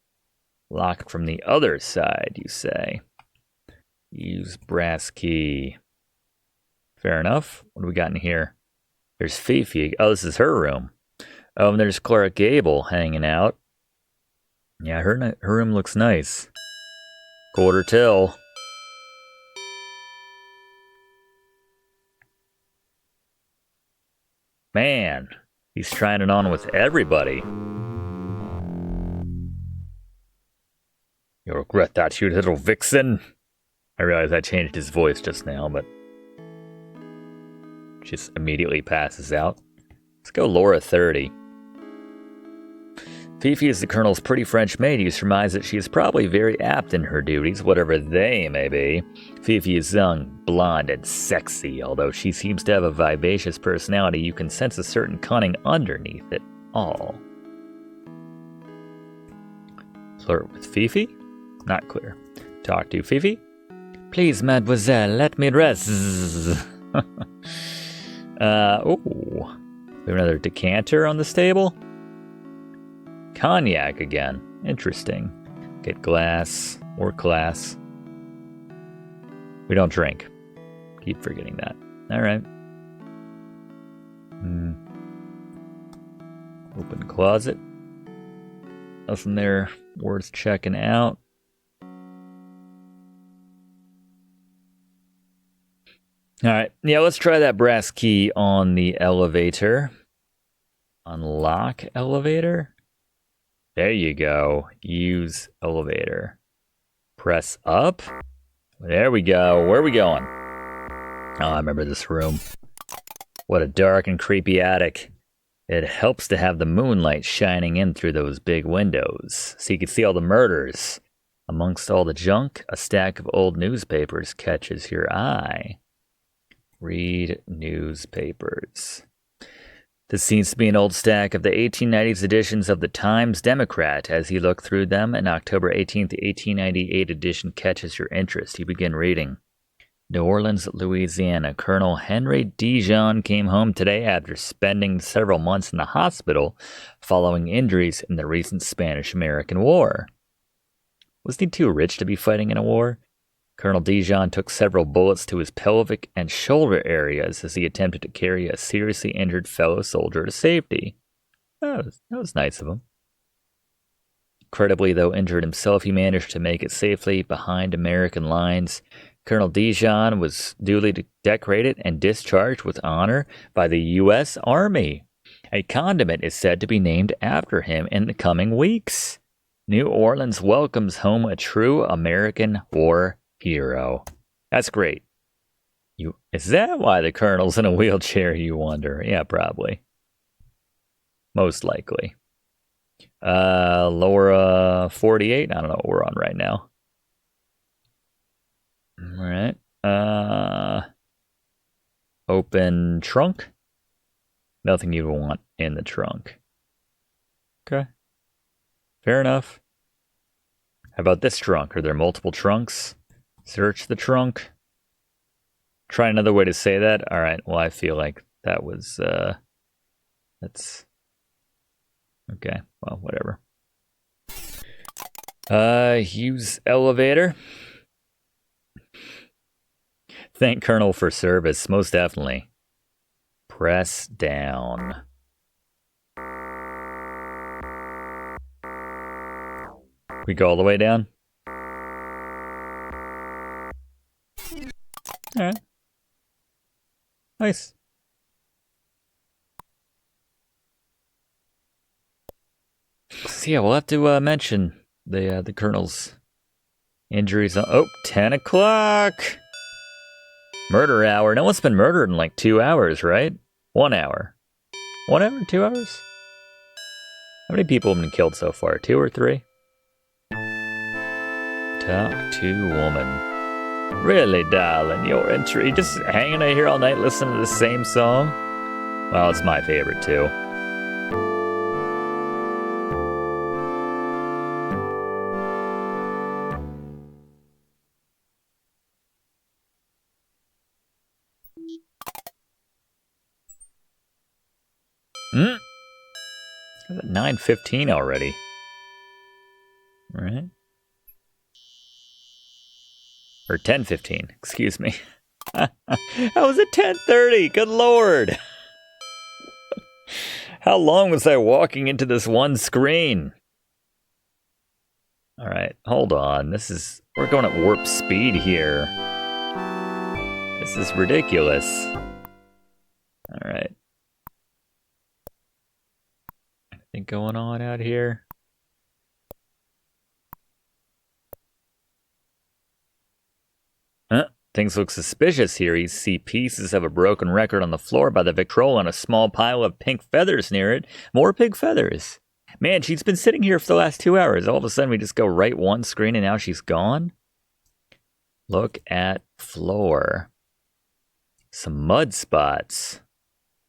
Locked from the other side, you say. Use brass key. Fair enough. What do we got in here? There's Fifi. Oh, this is her room. Oh, and there's Clark Gable hanging out. Yeah, her room looks nice. Quarter till. Man, he's trying it on with everybody. You'll regret that, you little vixen. I realize I changed his voice just now, but just immediately passes out. Let's go Laura 30. Fifi is the Colonel's pretty French maid. You surmise that she is probably very apt in her duties, whatever they may be. Fifi is young, blonde, and sexy. Although she seems to have a vivacious personality, you can sense a certain cunning underneath it all. Flirt with Fifi? Not clear. Talk to Fifi? Please, mademoiselle, let me rest. Oh. We have another decanter on this table? Cognac again. Interesting. Get glass. More glass. We don't drink. Keep forgetting that. Alright. Open closet. Nothing there worth checking out. Alright. Yeah, let's try that brass key on the elevator. Unlock elevator? There you go. Use elevator. Press up. There we go. Where are we going? Oh, I remember this room. What a dark and creepy attic. It helps to have the moonlight shining in through those big windows, so you can see all the murders. Amongst all the junk, a stack of old newspapers catches your eye. Read newspapers. This seems to be an old stack of the 1890s editions of the Times-Democrat. As you look through them, an October 18th, 1898 edition catches your interest. You begin reading. New Orleans, Louisiana. Colonel Henry Dijon came home today after spending several months in the hospital following injuries in the recent Spanish-American War. Was he too rich to be fighting in a war? Colonel Dijon took several bullets to his pelvic and shoulder areas as he attempted to carry a seriously injured fellow soldier to safety. That was nice of him. Incredibly, though injured himself, he managed to make it safely behind American lines. Colonel Dijon was duly decorated and discharged with honor by the U.S. Army. A condiment is said to be named after him in the coming weeks. New Orleans welcomes home a true American war hero. That's great. Is that why the Colonel's in a wheelchair, you wonder? Yeah, probably. Most likely. Laura 48. I don't know what we're on right now. All right. Open trunk. Nothing you want in the trunk. Okay. Fair enough. How about this trunk? Are there multiple trunks? Search the trunk. Try another way to say that. All right. Well, I feel like that was, that's, okay. Well, whatever. Use elevator. Thank Colonel for service. Most definitely. Press down. We go all the way down? Alright. Nice. So yeah, we'll have to mention the Colonel's injuries. 10 o'clock! Murder hour. No one's been murdered in like 2 hours, right? 1 hour. 1 hour? 2 hours? How many people have been killed so far? 2 or 3? Talk to woman. Really, darling, you're intrigued. Just hanging out here all night listening to the same song? Well, it's my favorite too. It's at 9:15 already. All right. Or 10:15, excuse me. How was it 10:30? Good lord. How long was I walking into this one screen? All right, hold on. We're going at warp speed here. This is ridiculous. All right. Anything going on out here? Huh? Things look suspicious here. You see pieces of a broken record on the floor by the Victrola and a small pile of pink feathers near it. More pink feathers. Man, she's been sitting here for the last 2 hours. All of a sudden, we just go right one screen and now she's gone? Look at floor. Some mud spots.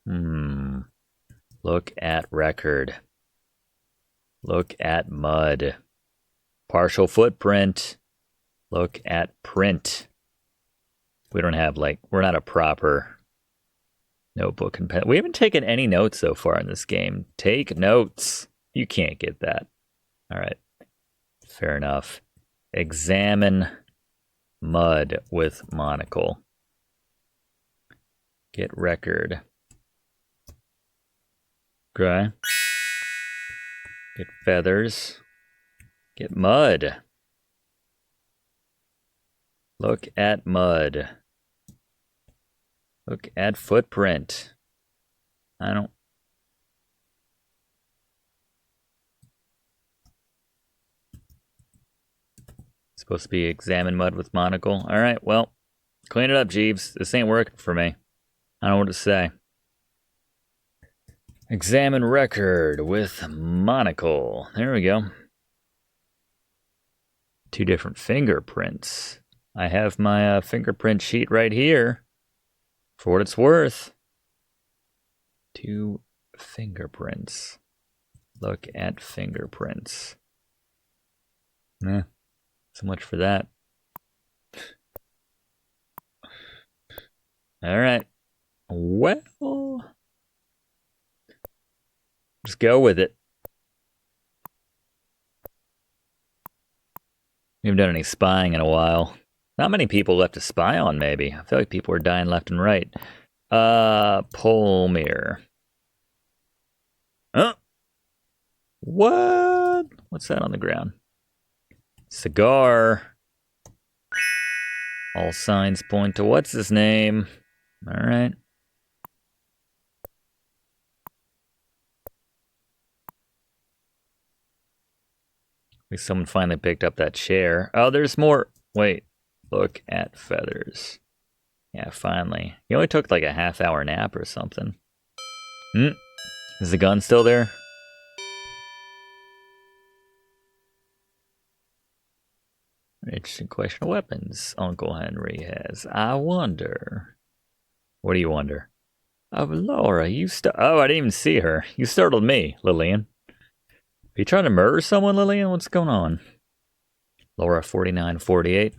Look at record. Look at mud. Partial footprint. Look at print. We don't have, we're not a proper notebook and pen. We haven't taken any notes so far in this game. Take notes. You can't get that. All right. Fair enough. Examine mud with monocle. Get record. Okay. Get feathers. Get mud. Look at mud. Look at footprint. Supposed to be examine mud with monocle. All right, well, clean it up, Jeeves. This ain't working for me. I don't know what to say. Examine record with monocle. There we go. 2 different fingerprints. I have my fingerprint sheet right here. For what it's worth. 2 fingerprints. Look at fingerprints. So much for that. All right. Well, just go with it. We haven't done any spying in a while. Not many people left to spy on, maybe. I feel like people are dying left and right. Pole mirror. Huh? What? What's that on the ground? Cigar. All signs point to what's his name? All right. At least someone finally picked up that chair. Oh, there's more. Wait. Look at feathers. Yeah, finally. He only took like a half-hour nap or something. Is the gun still there? Interesting question of weapons Uncle Henry has. I wonder. What do you wonder? Oh, Laura, oh, I didn't even see her. You startled me, Lillian. Are you trying to murder someone, Lillian? What's going on? Laura 4948.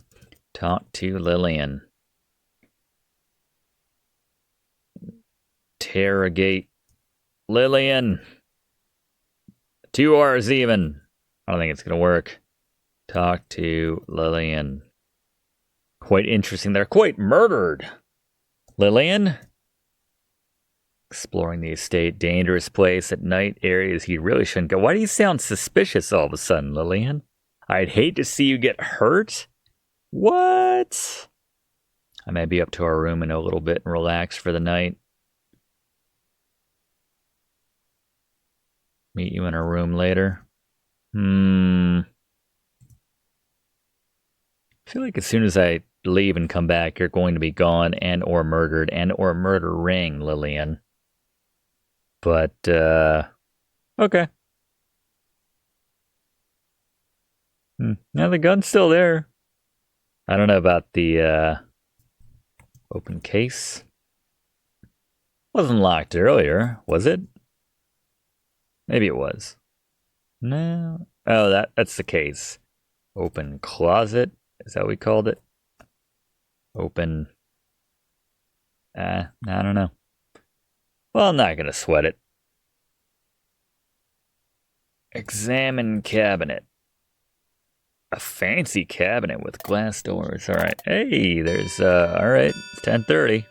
Talk to Lillian. Interrogate Lillian. 2 R's even. I don't think it's going to work. Talk to Lillian. Quite interesting. They're quite murdered. Lillian? Exploring the estate. Dangerous place at night. Areas you really shouldn't go. Why do you sound suspicious all of a sudden, Lillian? I'd hate to see you get hurt. What? I may be up to our room in a little bit and relax for the night. Meet you in our room later. I feel like as soon as I leave and come back, you're going to be gone and or murdered and or murdering, Lillian. But, okay. Now the gun's still there. I don't know about the, open case. Wasn't locked earlier, was it? Maybe it was. No. Oh, that's the case. Open closet. Is that what we called it? Open. I don't know. Well, I'm not going to sweat it. Examine cabinet. A fancy cabinet with glass doors. All right. Hey, there's, all right. It's 10:30.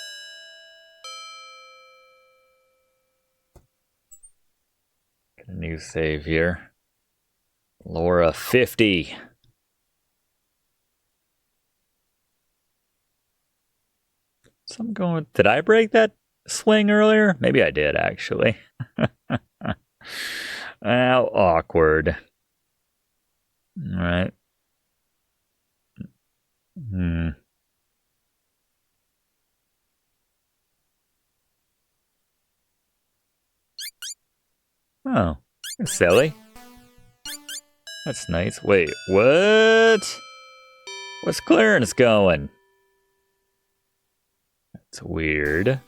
Get a new save here. Laura 50. So I'm going. Did I break that swing earlier? Maybe I did, actually. How awkward. All right. Oh, Celie. That's nice. Wait, what? Where's clearance going? That's weird.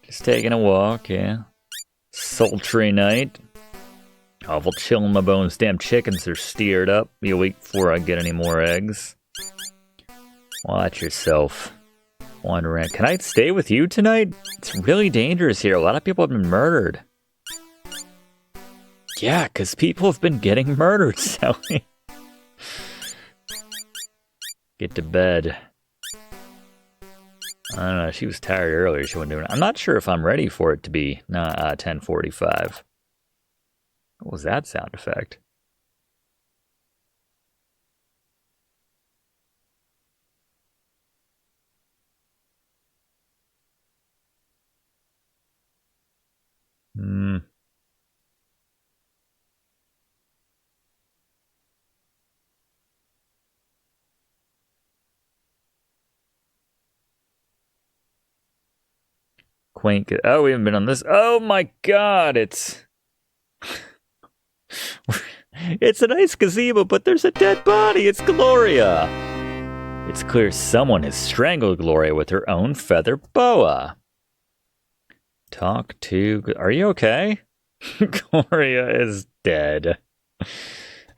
Just taking a walk, yeah. Sultry night. Awful chill in my bones. Damn chickens are steered up. Be a week before I get any more eggs. Watch yourself. Wandering. Can I stay with you tonight? It's really dangerous here. A lot of people have been murdered. Yeah, because people have been getting murdered, Celie. Get to bed. I don't know. She was tired earlier. She wasn't doing it. I'm not sure if I'm ready for it to be 10:45. What was that sound effect? Quaint. Oh, we haven't been on this. Oh my god, it's... It's a nice gazebo, but there's a dead body. It's Gloria. It's clear someone has strangled Gloria with her own feather boa. Talk to... Are you okay? Gloria is dead.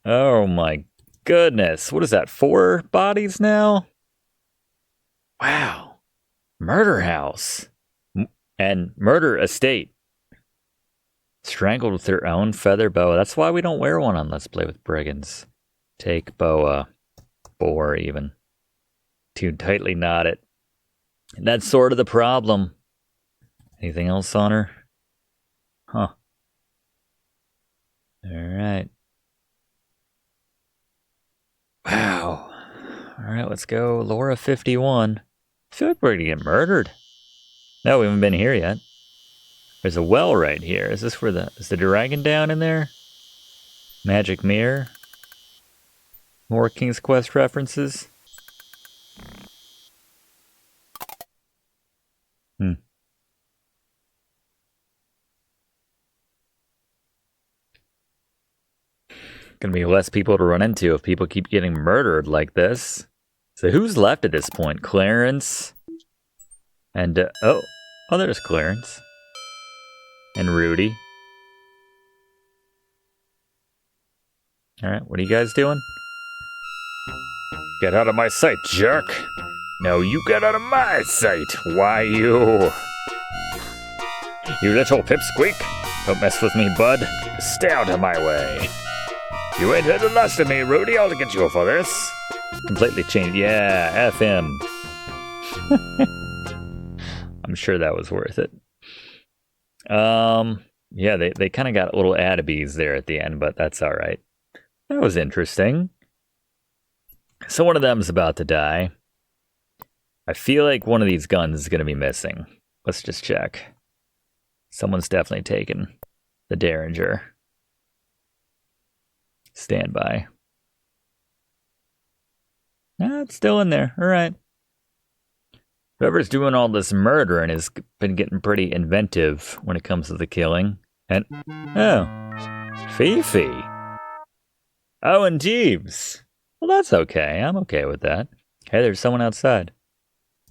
Oh my goodness. What is that, 4 bodies now? Wow. Murder house. And murder estate. Strangled with their own feather boa. That's why we don't wear one on Let's Play with Brigands. Take boa. Boar, even. Too tightly knotted. And that's sort of the problem. Anything else on her? Huh. Alright. Wow. Alright, let's go. Laura 51. I feel like we're gonna get murdered. No, we haven't been here yet. There's a well right here. Is this where is the dragon down in there? Magic mirror. More King's Quest references. Gonna be less people to run into if people keep getting murdered like this. So who's left at this point? Clarence? And, oh, there's Clarence. And Rudy. Alright, what are you guys doing? Get out of my sight, jerk! No, you get out of my sight! Why, you... You little pipsqueak! Don't mess with me, bud. Stay out of my way. You ain't had the last of me, Rudy. I'll get you for this. Completely changed. Yeah, F him. I'm sure that was worth it. Yeah, they kind of got little attaboys there at the end, but that's all right. That was interesting. So one of them's about to die. I feel like one of these guns is going to be missing. Let's just check. Someone's definitely taken the Derringer. Stand by. Ah, it's still in there. All right. Whoever's doing all this murdering has been getting pretty inventive when it comes to the killing. And, oh, Fifi. Oh, and Jeeves. Well, that's okay. I'm okay with that. Hey, there's someone outside.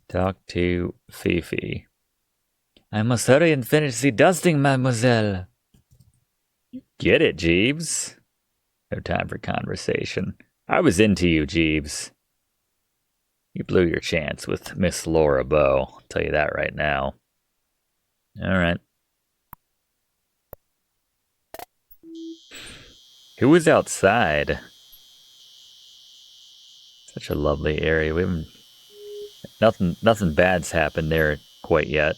Talk to Fifi. I must hurry and finish the dusting, mademoiselle. Get it, Jeeves. No time for conversation. I was into you, Jeeves. You blew your chance with Miss Laura Bow. I'll tell you that right now. All right. Who was outside? Such a lovely area. We haven't... Nothing bad's happened there quite yet.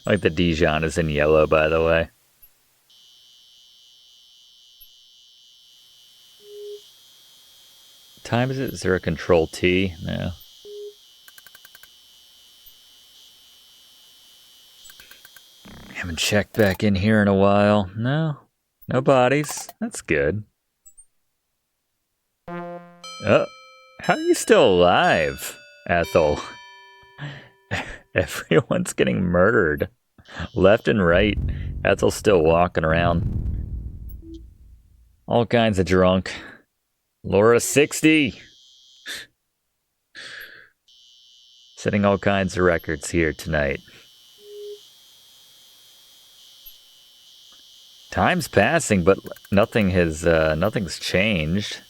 Like the Dijon is in yellow, by the way. What time is it? Is there a control T? No. Haven't checked back in here in a while. No. No bodies. That's good. Oh. How are you still alive, Ethel? Everyone's getting murdered. Left and right. Ethel's still walking around. All kinds of drunk. Laura 60. Setting all kinds of records here tonight. Time's passing, but nothing's changed.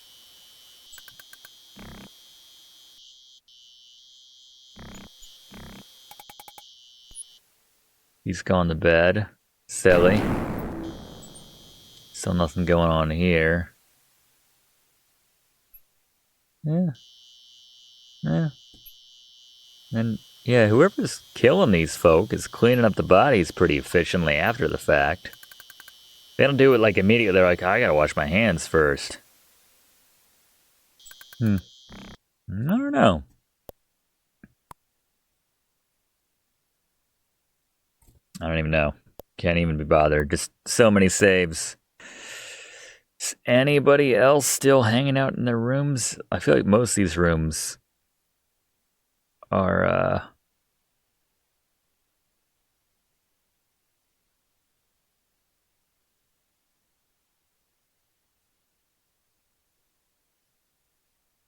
He's gone to bed. Celie. Still nothing going on here. Yeah. And yeah, whoever's killing these folk is cleaning up the bodies pretty efficiently after the fact. They don't do it like immediately. They're like, I gotta wash my hands first. I don't know. I don't even know. Can't even be bothered. Just so many saves. Is anybody else still hanging out in their rooms? I feel like most of these rooms are,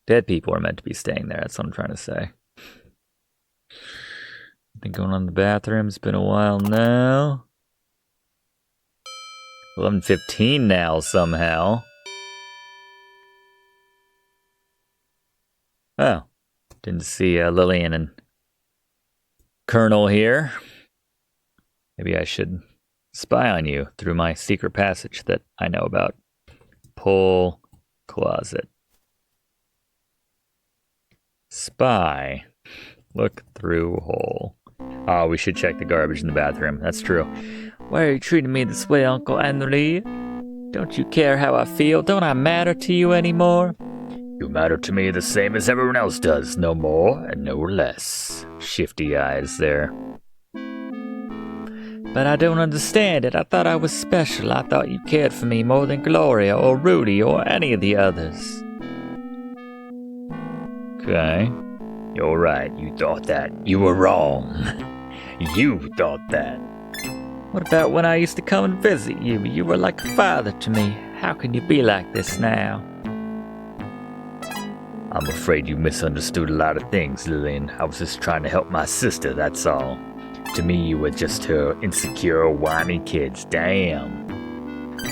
dead people are meant to be staying there. That's what I'm trying to say. Been going on in the bathroom. It's been a while now. 11:15 now somehow. Oh. Didn't see Lillian and Colonel here. Maybe I should spy on you through my secret passage that I know about. Pull closet. Spy. Look through hole. Oh, we should check the garbage in the bathroom. That's true. Why are you treating me this way, Uncle Henry? Don't you care how I feel? Don't I matter to you anymore? You matter to me the same as everyone else does. No more and no less. Shifty eyes there. But I don't understand it. I thought I was special. I thought you cared for me more than Gloria or Rudy or any of the others. Okay. You're right. You thought that. You were wrong. You thought that. What about when I used to come and visit you? You were like a father to me. How can you be like this now? I'm afraid you misunderstood a lot of things, Lillian. I was just trying to help my sister, that's all. To me, you were just her insecure, whiny kids. Damn.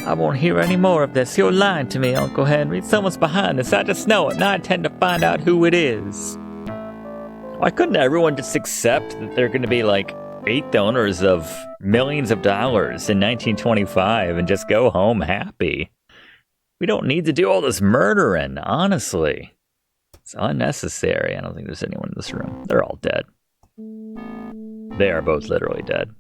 I won't hear any more of this. You're lying to me, Uncle Henry. Someone's behind this. I just know it, and I intend to find out who it is. Why couldn't everyone just accept that they're going to be like 8 donors of millions of dollars in 1925 and just go home happy? We don't need to do all this murdering, honestly. It's unnecessary. I don't think there's anyone in this room. They're all dead. They are both literally dead.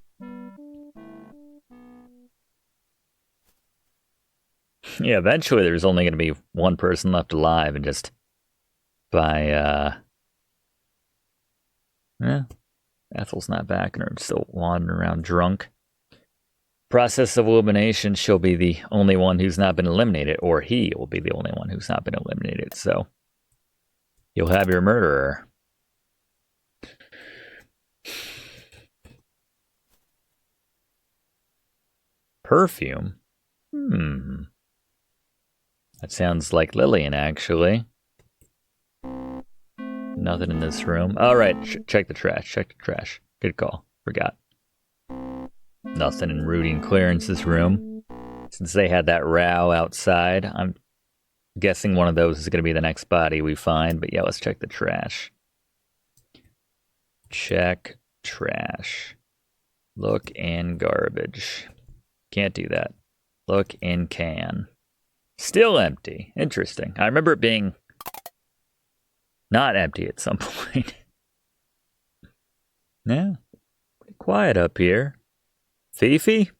Yeah, eventually there's only going to be one person left alive, and just by, Ethel's not back and are still wandering around drunk. Process of elimination, she'll be the only one who's not been eliminated, or he will be the only one who's not been eliminated, so you'll have your murderer. Perfume? That sounds like Lillian, actually. Nothing in this room. All right, check the trash. Check the trash. Good call. Forgot. Nothing in routine clearance's room. Since they had that row outside, I'm guessing one of those is going to be the next body we find. But yeah, let's check the trash. Check trash. Look in garbage. Can't do that. Look in can. Still empty. Interesting. I remember it being not empty at some point. Yeah. Pretty quiet up here. Fifi?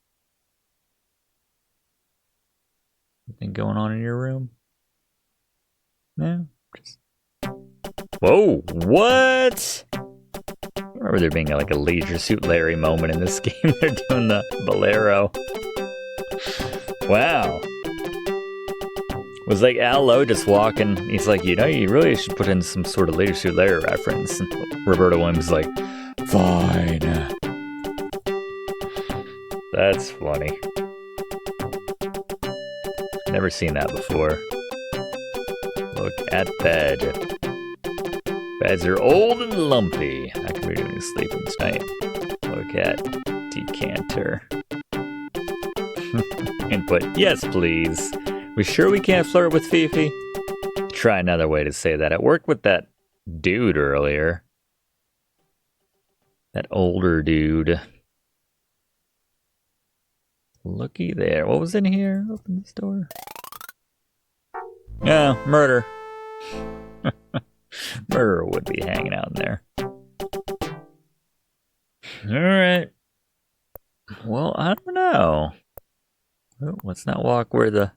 Anything going on in your room? No. Whoa, what? I remember there being like a Leisure Suit Larry moment in this game. They're doing the bolero. Wow. Was like Al Lowe just walking. He's like, you really should put in some sort of Leisure Suit Larry reference. And Roberta Williams is like, fine. That's funny. Never seen that before. Look at bed. Beds are old and lumpy. I could be doing sleeping tonight. Look at decanter. Input, yes please. We sure we can't flirt with Fifi? Try another way to say that. I worked with that dude earlier. That older dude. Looky there. What was in here? Open this door. Yeah, murder. Murderer would be hanging out in there. Alright. Well, I don't know. Oh, let's not walk where the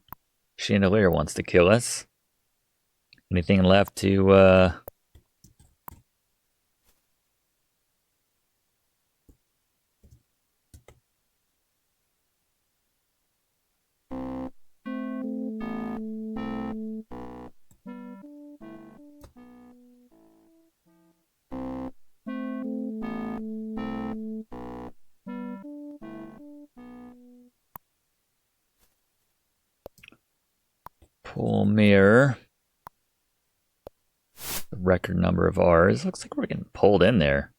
chandelier wants to kill us. Anything left to, pull mirror. The record number of R's. Looks like we're getting pulled in there.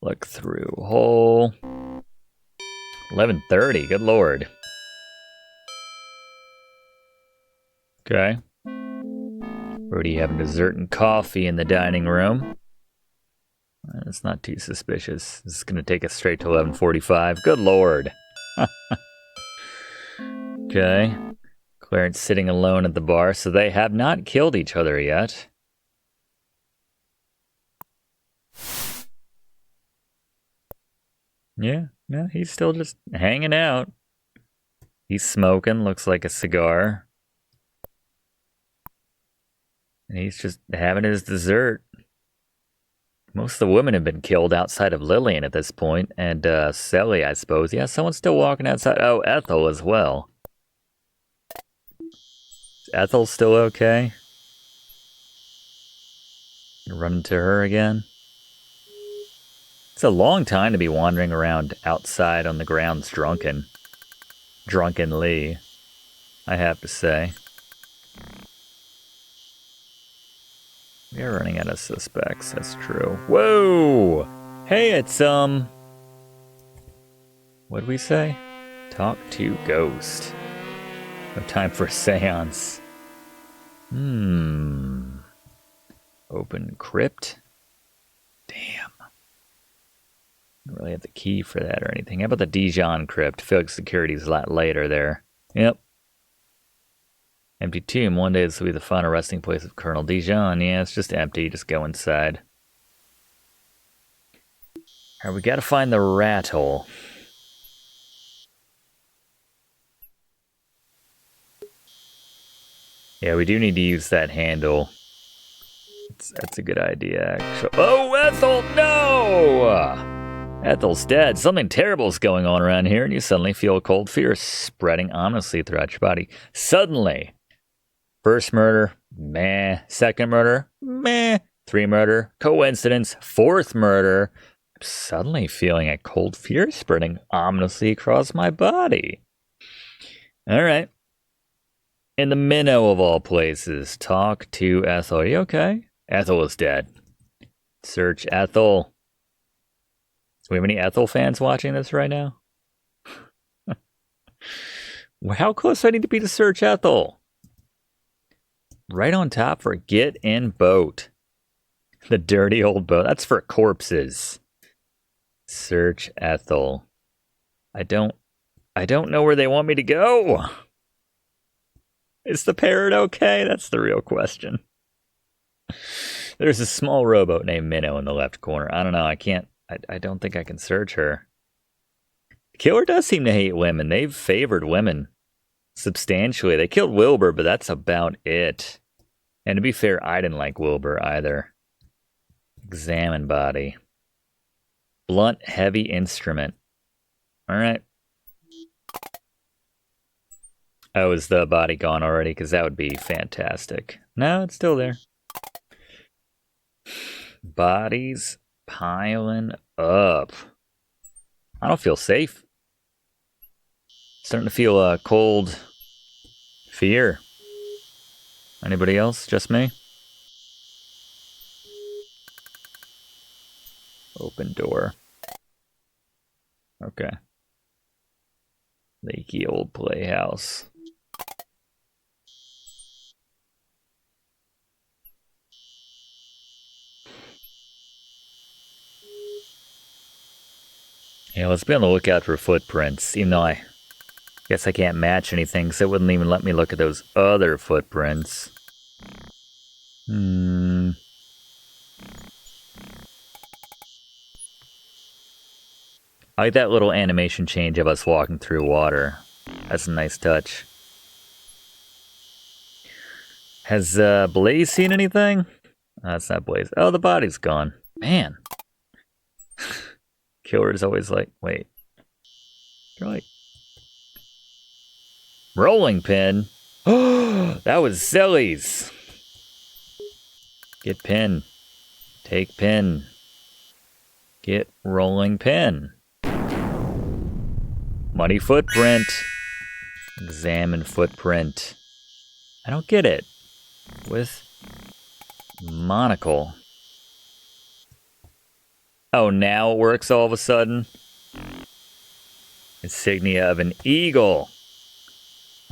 Look through hole. 11:30. Good lord. Okay. Brody having dessert and coffee in the dining room. That's not too suspicious. This is going to take us straight to 11:45. Good lord. Okay. Clarence sitting alone at the bar, so they have not killed each other yet. Yeah, he's still just hanging out. He's smoking, looks like a cigar. And he's just having his dessert. Most of the women have been killed outside of Lillian at this point, and Celie, I suppose. Yeah, someone's still walking outside. Oh, Ethel as well. Is Ethel still okay? Run into her again? It's a long time to be wandering around outside on the grounds drunkenly, I have to say. We are running out of suspects, that's true. Whoa! Hey, it's, what'd we say? Talk to ghost. No time for a seance. Open crypt? Damn. Don't really have the key for that or anything. How about the Dijon crypt? I feel like security's a lot later there. Yep. Empty tomb. One day this will be the final resting place of Colonel Dijon. Yeah, it's just empty. Just go inside. Alright, we gotta find the rat hole. Yeah, we do need to use that handle. That's a good idea, actually. Oh, Ethel, no! Ethel's dead. Something terrible is going on around here, and you suddenly feel a cold fear spreading ominously throughout your body. Suddenly. First murder, meh. Second murder, meh. 3 murder, coincidence. 4th murder, I'm suddenly feeling a cold fear spreading ominously across my body. All right. In the minnow of all places, talk to Ethel. Are you okay? Ethel is dead. Search Ethel. Do we have any Ethel fans watching this right now? How close do I need to be to search Ethel? Right on top for get in boat. The dirty old boat. That's for corpses. Search Ethel. I don't know where they want me to go. Is the parrot okay? That's the real question. There's a small rowboat named Minnow in the left corner. I don't know. I don't think I can search her. The killer does seem to hate women. They've favored women substantially. They killed Wilbur, but that's about it. And to be fair, I didn't like Wilbur either. Examine body. Blunt, heavy instrument. All right. Oh, is the body gone already? Because that would be fantastic. No, it's still there. Bodies piling up. I don't feel safe. Starting to feel a cold fear. Anybody else? Just me? Open door. Okay. Leaky old playhouse. Yeah, let's be on the lookout for footprints, even though I guess I can't match anything, so it wouldn't even let me look at those other footprints. I like that little animation change of us walking through water. That's a nice touch. Has Blaze seen anything? That's not Blaze. Oh, the body's gone. Man. Killer's always like, wait. You're like... Rolling pin? Oh, that was Celie's. Get pin. Take pin. Get rolling pin. Muddy footprint. Examine footprint. I don't get it. With monocle. Oh, now it works all of a sudden? Insignia of an eagle.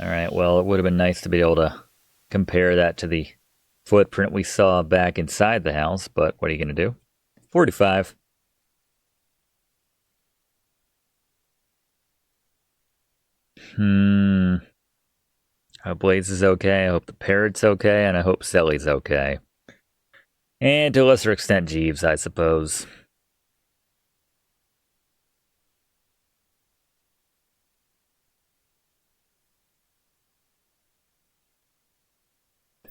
Alright, well, it would have been nice to be able to compare that to the footprint we saw back inside the house, but what are you going to do? 45. I hope Blaze is okay, I hope the parrot's okay, and I hope Celie's okay. And to a lesser extent, Jeeves, I suppose.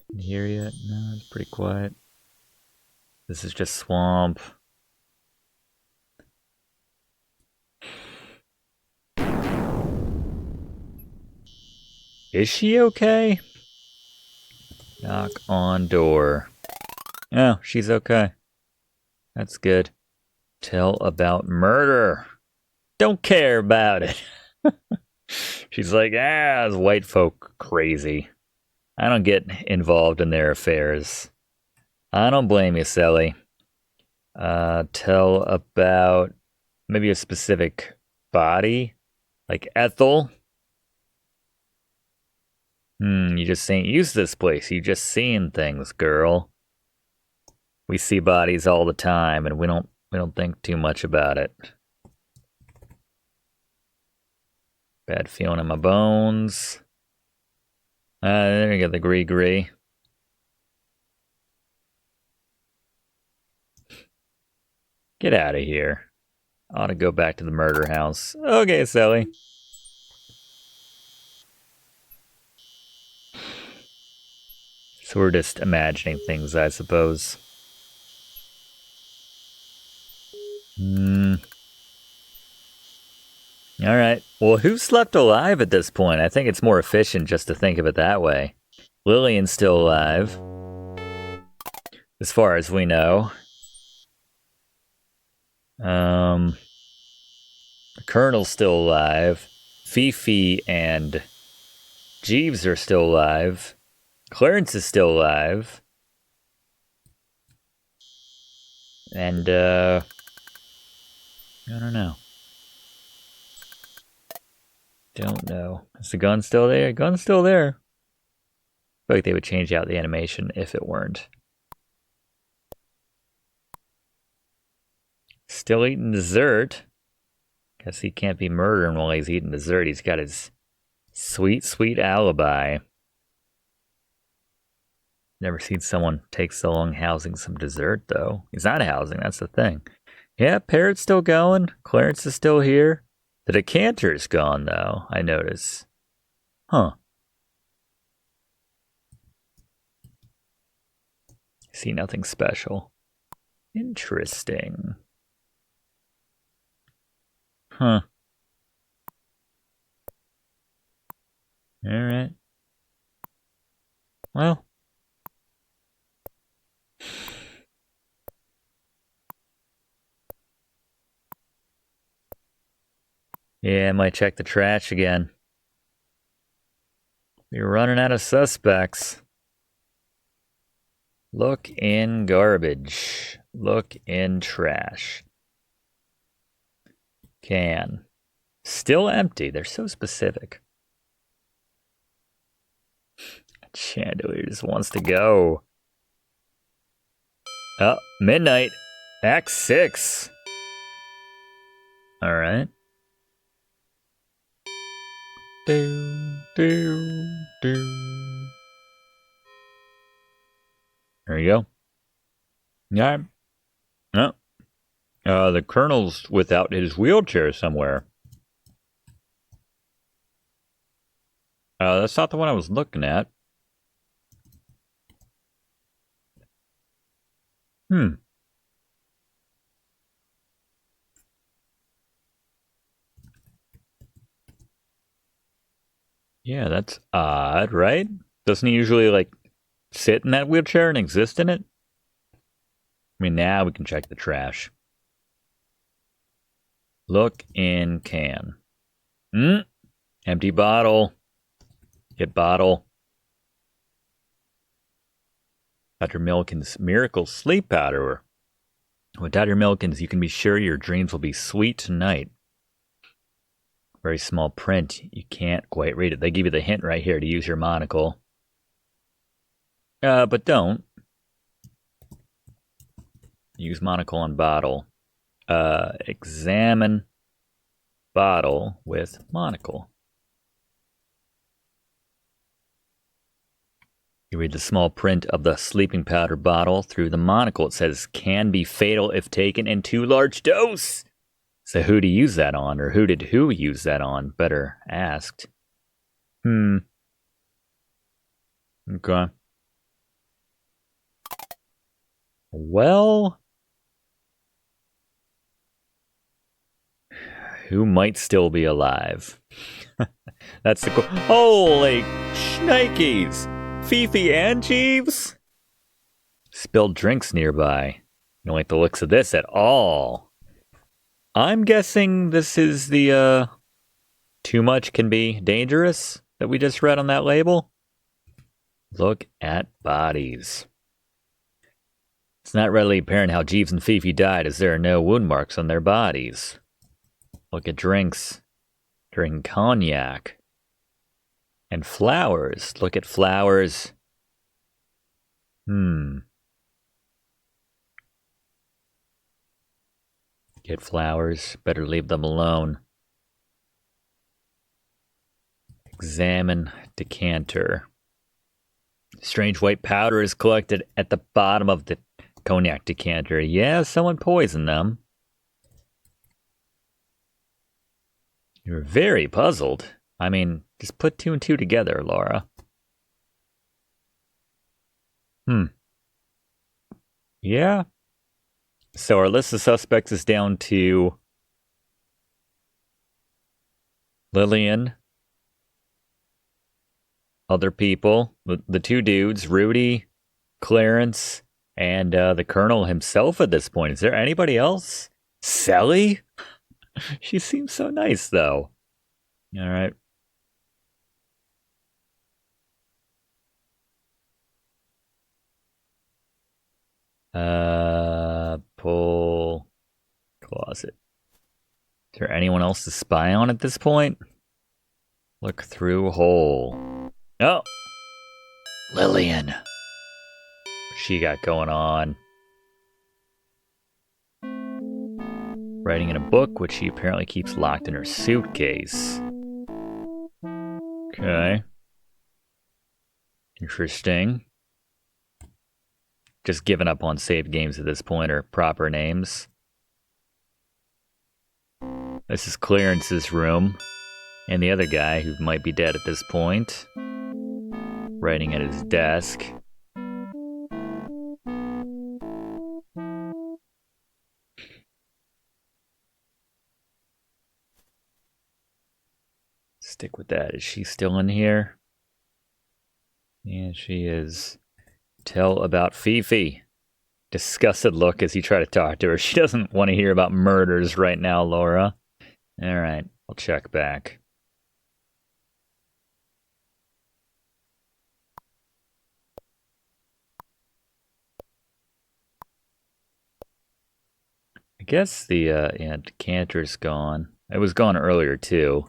Can you hear yet? No, it's pretty quiet. This is just swamp. Is she okay? Knock on door. Oh, she's okay. That's good. Tell about murder. Don't care about it. She's like, those white folk crazy. I don't get involved in their affairs. I don't blame you, Celie. Tell about maybe a specific body, like Ethel. You just ain't used to this place. You just seeing things, girl. We see bodies all the time, and we don't think too much about it. Bad feeling in my bones. There you go, the gree. Get out of here. I ought to go back to the murder house. Okay, Celie. So we're just imagining things, I suppose. Alright. Well, who's left alive at this point? I think it's more efficient just to think of it that way. Lillian's still alive. As far as we know. The Colonel's still alive. Fifi and Jeeves are still alive. Clarence is still alive. And, I don't know. Don't know. Is the gun still there? Gun's still there. I feel like they would change out the animation if it weren't. Still eating dessert. Guess he can't be murdering while he's eating dessert. He's got his sweet, sweet alibi. Never seen someone take so long housing some dessert, though. He's not housing, that's the thing. Yeah, Parrot's still going. Clarence is still here. The decanter's gone, though, I notice. Huh. See nothing special. Interesting. Huh. Alright. Well. Yeah, I might check the trash again. We're running out of suspects. Look in garbage. Look in trash. Can. Still empty. They're so specific. Chandelier just wants to go. Oh, midnight. Act 6. Alright. There you go. Yeah. No. The colonel's without his wheelchair somewhere. That's not the one I was looking at. Yeah, that's odd, right? Doesn't he usually, like, sit in that wheelchair and exist in it? I mean, now we can check the trash. Look in can. Empty bottle. Get bottle. Dr. Milliken's miracle sleep powder. With Dr. Milliken's, you can be sure your dreams will be sweet tonight. Very small print. You can't quite read it. They give you the hint right here to use your monocle. But don't. Use monocle on bottle. Examine bottle with monocle. You read the small print of the sleeping powder bottle through the monocle. It says, can be fatal if taken in too large dose. So who to use that on, or who did who use that on? Better asked. Okay. Well, who might still be alive? That's the holy shnikes! Fifi and Jeeves? Spilled drinks nearby. You don't like the looks of this at all. I'm guessing this is the, too much can be dangerous that we just read on that label. Look at bodies. It's not readily apparent how Jeeves and Fifi died, as there are no wound marks on their bodies. Look at drinks. Drinking cognac. And flowers. Look at flowers. Get flowers. Better leave them alone. Examine decanter. Strange white powder is collected at the bottom of the cognac decanter. Yeah, someone poisoned them. You're very puzzled. I mean, just put 2 and 2 together, Laura. Yeah. So our list of suspects is down to Lillian, other people, the 2 dudes, Rudy, Clarence, and the Colonel himself at this point. Is there anybody else? Celie? She seems so nice, though. All right. Pull closet. Is there anyone else to spy on at this point? Look through hole. Oh! Lillian. What she got going on? Writing in a book, which she apparently keeps locked in her suitcase. Okay. Interesting. Just giving up on saved games at this point, or proper names. This is Clarence's room. And the other guy, who might be dead at this point. Writing at his desk. Stick with that. Is she still in here? Yeah, she is. Tell about Fifi. Disgusted look as you try to talk to her. She doesn't want to hear about murders right now, Laura. Alright, I'll check back. I guess the decanter's gone. It was gone earlier, too.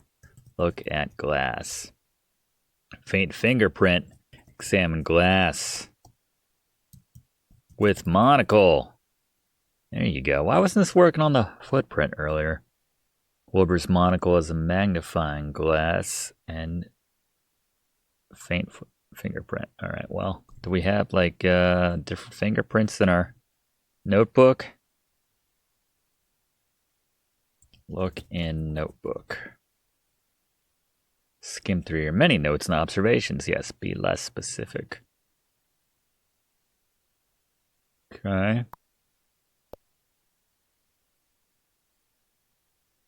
Look at glass. Faint fingerprint. Examine glass. With monocle. There you go. Why wasn't this working on the footprint earlier? Wilbur's monocle is a magnifying glass and faint fingerprint. All right, well, do we have like different fingerprints in our notebook? Look in notebook. Skim through your many notes and observations. Yes, be less specific. Okay.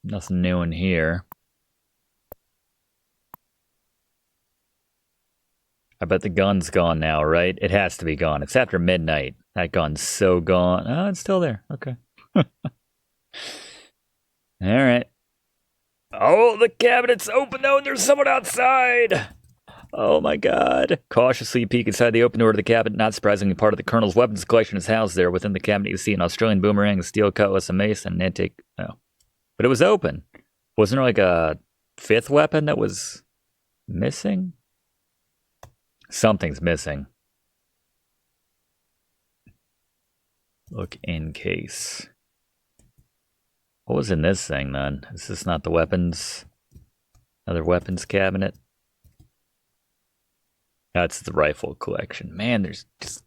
Nothing new in here. I bet the gun's gone now, right? It has to be gone. It's after midnight. That gun's so gone. Oh, it's still there. Okay. All right. Oh, the cabinet's open though, and there's someone outside. Oh my god. Cautiously peek inside the open door to the cabinet. Not surprisingly, part of the Colonel's weapons collection is housed there. Within the cabinet, you see an Australian boomerang, a steel cutlass, a mace, and an antique. Oh. But it was open. Wasn't there like a fifth weapon that was missing? Something's missing. Look in case. What was in this thing then? Is this not the weapons? Another weapons cabinet? That's the rifle collection. Man, there's just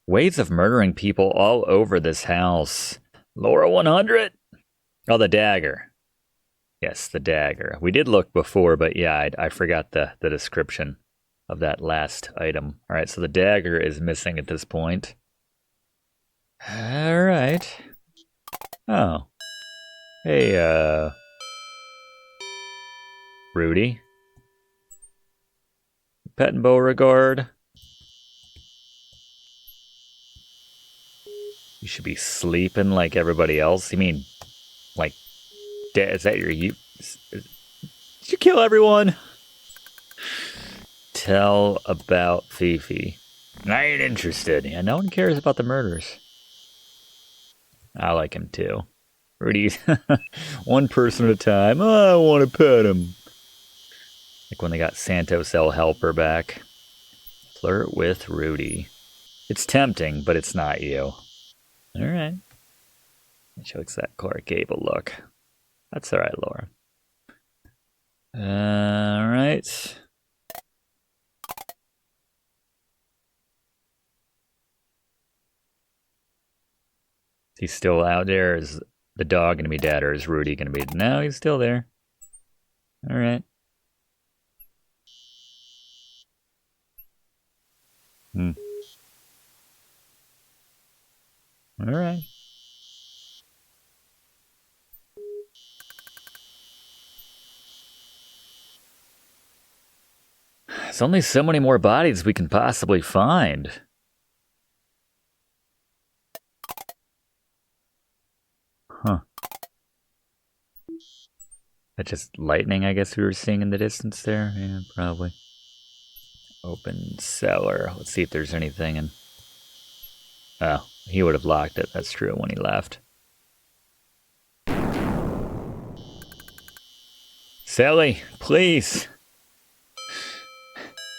ways of murdering people all over this house. Laura 100? Oh, the dagger. Yes, the dagger. We did look before, but yeah, I forgot the description of that last item. All right, so the dagger is missing at this point. All right. Oh. Hey, Rudy. Pet and Beauregard. You should be sleeping like everybody else. You mean, like, is that your... Did you kill everyone? Tell about Fifi. I ain't interested. Yeah, no one cares about the murders. I like him too. Rudy's one person at a time. Oh, I want to pet him. Like when they got Santos El Helper back. Flirt with Rudy. It's tempting, but it's not you. Alright. She looks that Clark Gable look. That's alright, Laura. Alright. He's still out there? Is the dog going to be dead, or is Rudy going to be... No, he's still there. Alright. Alright. There's only so many more bodies we can possibly find. Huh. That's just lightning, I guess we were seeing in the distance there? Yeah, probably. Open cellar. Let's see if there's anything in... Oh, he would have locked it. That's true when he left. Celie, please.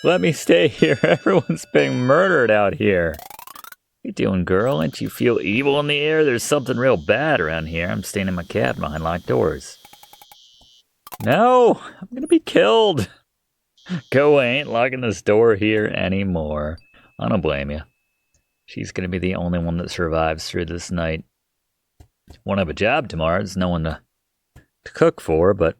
Let me stay here. Everyone's being murdered out here. you doing, girl? Ain't you feel evil in the air? There's something real bad around here. I'm staying in my cabin behind locked doors. No! I'm gonna be killed! Go away, I ain't locking this door here anymore. I don't blame you. She's gonna be the only one that survives through this night. Won't have a job tomorrow. There's no one to cook for, but...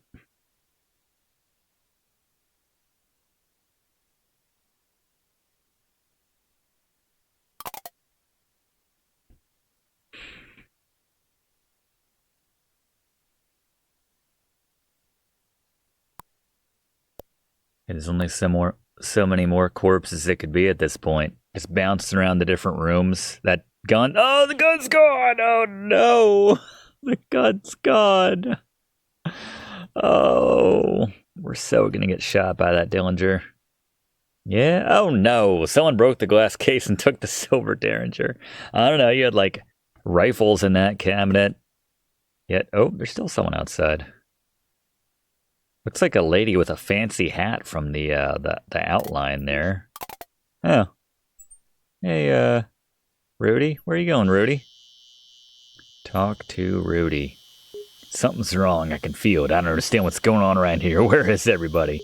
There's only so many more corpses it could be at this point. Just bouncing around the different rooms. That gun. Oh, the gun's gone! Oh no! The gun's gone. Oh, we're so gonna get shot by that Dillinger. Yeah? Oh no! Someone broke the glass case and took the silver Derringer. I don't know, you had like rifles in that cabinet. Yet, oh, there's still someone outside. Looks like a lady with a fancy hat from the outline there. Oh. Hey, Rudy? Where are you going, Rudy? Talk to Rudy. Something's wrong. I can feel it. I don't understand what's going on around here. Where is everybody?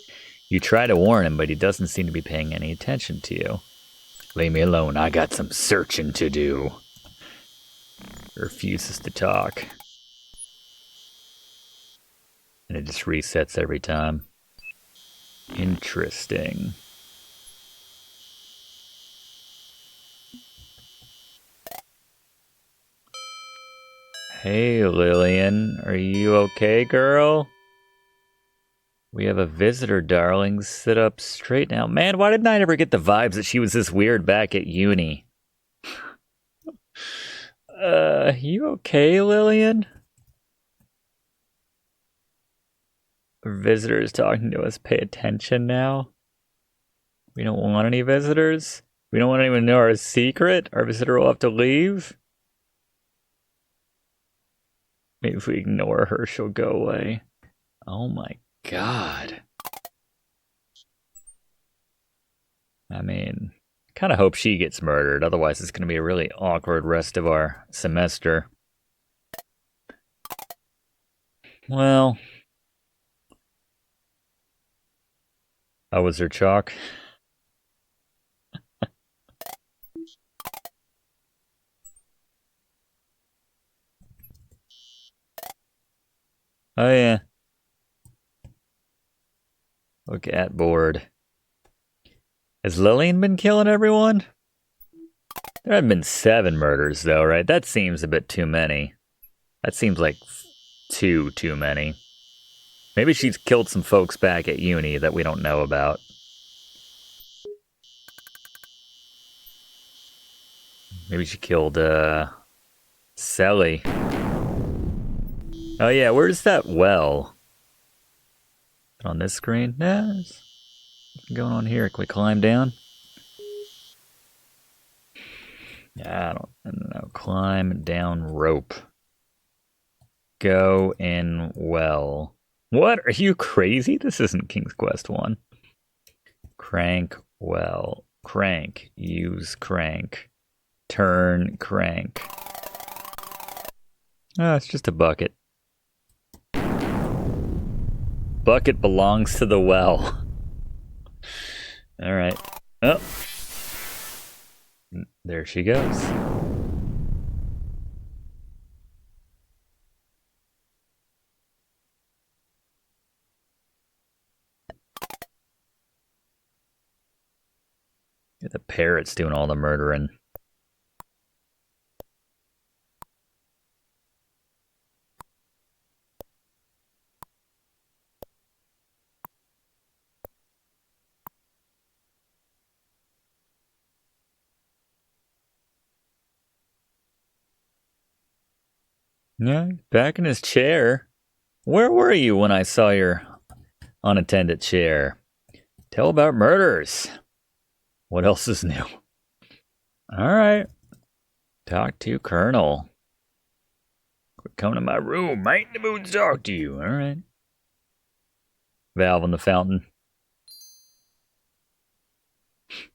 You try to warn him, but he doesn't seem to be paying any attention to you. Leave me alone. I got some searching to do. Refuses to talk. And it just resets every time. Interesting. Hey, Lillian. Are you okay, girl? We have a visitor, darling. Sit up straight now. Man, why didn't I ever get the vibes that she was this weird back at uni? You okay, Lillian? Our visitor is talking to us. Pay attention now. We don't want any visitors. We don't want anyone to know our secret. Our visitor will have to leave. Maybe if we ignore her, she'll go away. Oh my god. I mean, kind of hope she gets murdered. Otherwise, it's going to be a really awkward rest of our semester. Well... How was her chalk? Oh yeah. Look at board. Has Lillian been killing everyone? There have been 7 murders though, right? That seems a bit too many. That seems like too many. Maybe she's killed some folks back at uni that we don't know about. Maybe she killed, Celie. Oh yeah, where's that well? On this screen? Nah, there's nothing going on here. Can we climb down? Yeah, I don't know. Climb down rope. Go in well. What? Are you crazy? This isn't King's Quest 1. Crank well. Crank. Use crank. Turn crank. Oh, it's just a bucket. Bucket belongs to the well. Alright. Oh. There she goes. The parrot's doing all the murdering. Yeah, back in his chair. Where were you when I saw your unattended chair? Tell about murders. What else is new? Alright. Talk to Colonel. Come to my room. I ain't in the mood to talk to you. Alright. Valve on the fountain.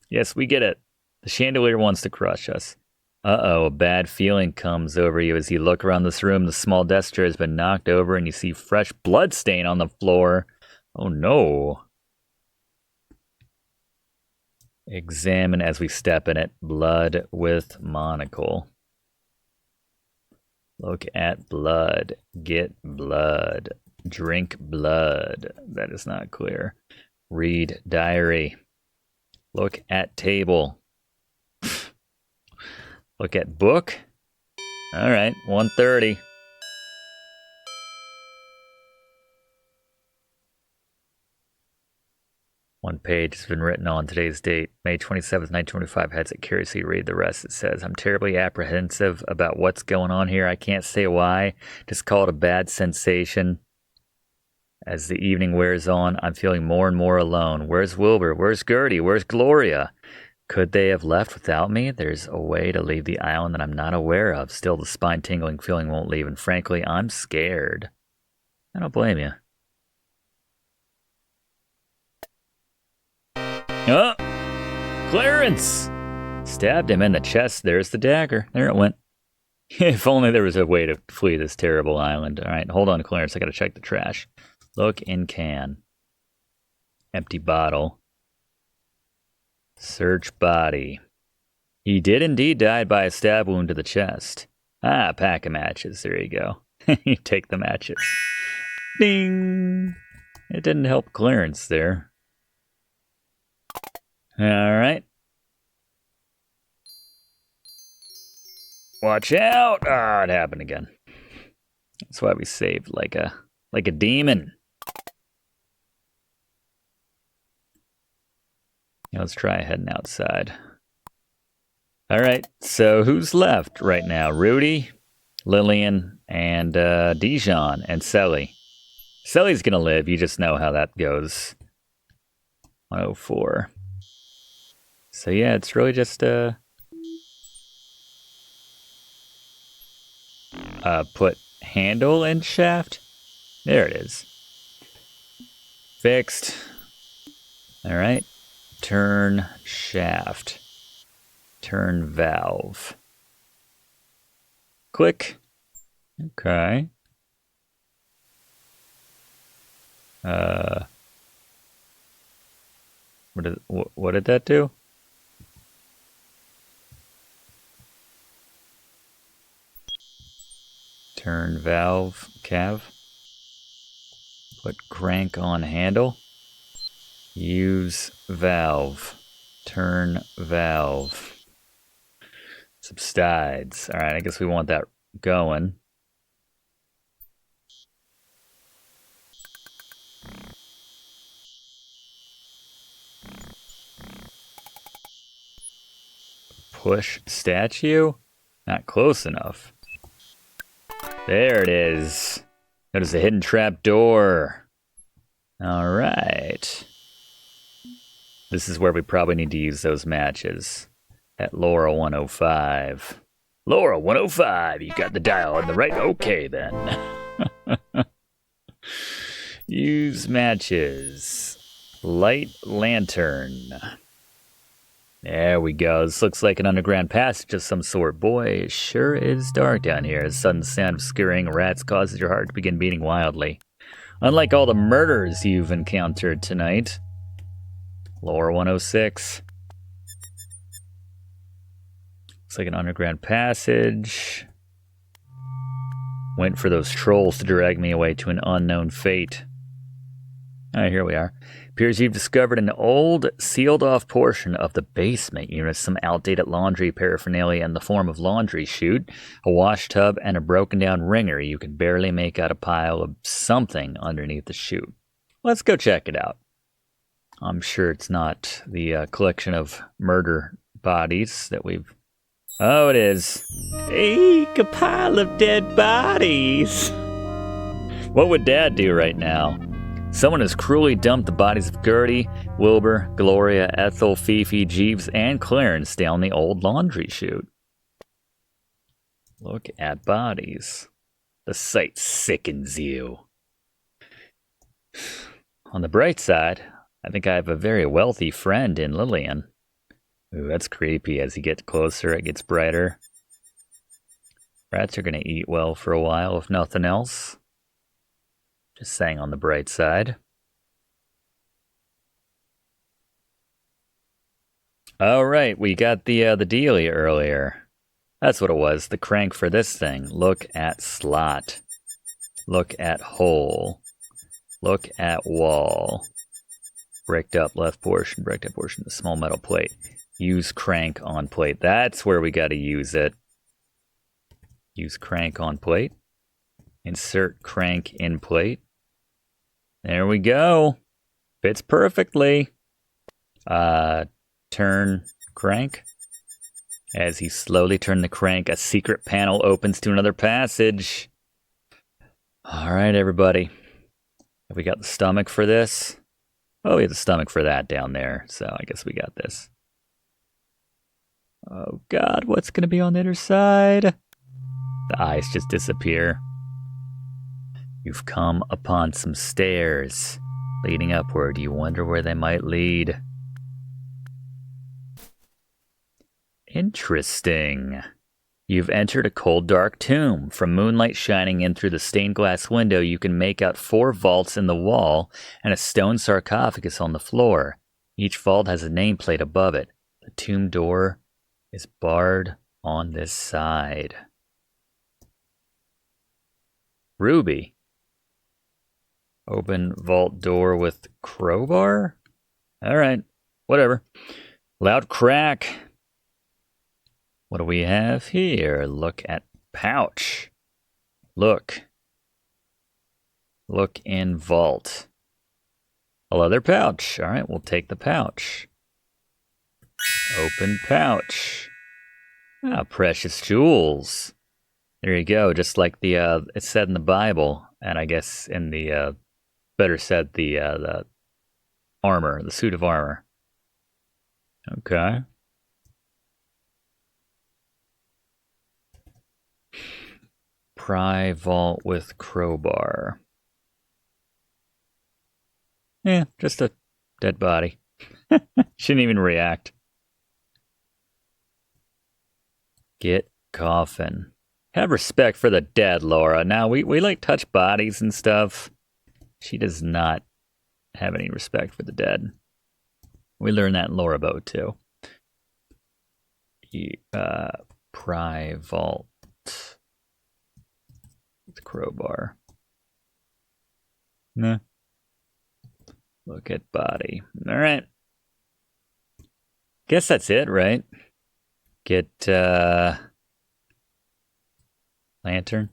Yes, we get it. The chandelier wants to crush us. Uh-oh, a bad feeling comes over you as you look around this room. The small desk chair has been knocked over and you see fresh blood stain on the floor. Oh no. Examine as we step in it. Blood with monocle. Look at blood. Get blood. Drink blood. That is not clear. Read diary. Look at table. Look at book. All right, 1:30. One page has been written on today's date, May 27th, 1925. Heads it curiously. Read the rest. It says, I'm terribly apprehensive about what's going on here. I can't say why. Just call it a bad sensation. As the evening wears on, I'm feeling more and more alone. Where's Wilbur? Where's Gertie? Where's Gloria? Could they have left without me? There's a way to leave the island that I'm not aware of. Still, the spine-tingling feeling won't leave, and frankly, I'm scared. I don't blame you. Oh! Clarence! Stabbed him in the chest. There's the dagger. There it went. If only there was a way to flee this terrible island. All right, hold on, Clarence. I gotta check the trash. Look in can. Empty bottle. Search body. He did indeed die by a stab wound to the chest. Ah, pack of matches. There you go. You take the matches. Ding! It didn't help Clarence there. All right. Watch out! Ah, it happened again. That's why we saved like a demon. Yeah, let's try heading outside. All right, so who's left right now? Rudy, Lillian, and Dijon, and Celie. Celie's gonna live. You just know how that goes. 104. So yeah, it's really just put handle and shaft. There it is. Fixed. All right. Turn shaft. Turn valve. Click. Okay. What did that do? Turn valve, cav. Put crank on handle. Use valve. Turn valve. Subsides. All right, I guess we want that going. Push statue? Not close enough. There it is. Notice the hidden trap door. All right. This is where we probably need to use those matches. At Laura 105. Laura 105, you got the dial on the right. Okay, then. Use matches. Light lantern. There we go. This looks like an underground passage of some sort. Boy, it sure is dark down here. A sudden sound of scurrying rats causes your heart to begin beating wildly. Unlike all the murders you've encountered tonight. Lore 106. Looks like an underground passage. Went for those trolls to drag me away to an unknown fate. Alright, here we are. Appears you've discovered an old, sealed-off portion of the basement. You notice some outdated laundry paraphernalia in the form of laundry chute, a wash tub, and a broken-down wringer. You can barely make out a pile of something underneath the chute. Let's go check it out. I'm sure it's not the collection of murder bodies that we've... Oh, it is. Eek, a pile of dead bodies. What would Dad do right now? Someone has cruelly dumped the bodies of Gertie, Wilbur, Gloria, Ethel, Fifi, Jeeves, and Clarence down the old laundry chute. Look at bodies. The sight sickens you. On the bright side, I think I have a very wealthy friend in Lillian. Ooh, that's creepy. As you get closer, it gets brighter. Rats are gonna eat well for a while, if nothing else. Just saying on the bright side. All right, we got the dealie earlier. That's what it was, the crank for this thing. Look at slot. Look at hole. Look at wall. Bricked up left portion, bricked up portion, the small metal plate. Use crank on plate. That's where we gotta use it. Use crank on plate. Insert crank in plate. There we go. Fits perfectly. Turn crank. As he slowly turned the crank, a secret panel opens to another passage. All right, everybody. Have we got the stomach for this? Oh, we have the stomach for that down there, so I guess we got this. Oh, God, what's going to be on the other side? The eyes just disappear. You've come upon some stairs leading upward. You wonder where they might lead. Interesting. You've entered a cold, dark tomb. From moonlight shining in through the stained glass window, you can make out 4 vaults in the wall and a stone sarcophagus on the floor. Each vault has a nameplate above it. The tomb door is barred on this side. Ruby. Open vault door with crowbar? All right, whatever. Loud crack. What do we have here? Look at pouch. Look. Look in vault. A leather pouch. All right, we'll take the pouch. Open pouch. Ah, precious jewels. There you go, just like the it said in the Bible, and I guess in the better said the armor, the suit of armor. Okay. Pry vault with crowbar. Yeah, just a dead body. Shouldn't even react. Get coffin. Have respect for the dead, Laura. Now, we like touch bodies and stuff. She does not have any respect for the dead. We learned that in Laura Bow, too. Pry vault. With crowbar. Nah. Look at body. All right. Guess that's it, right? Get lantern.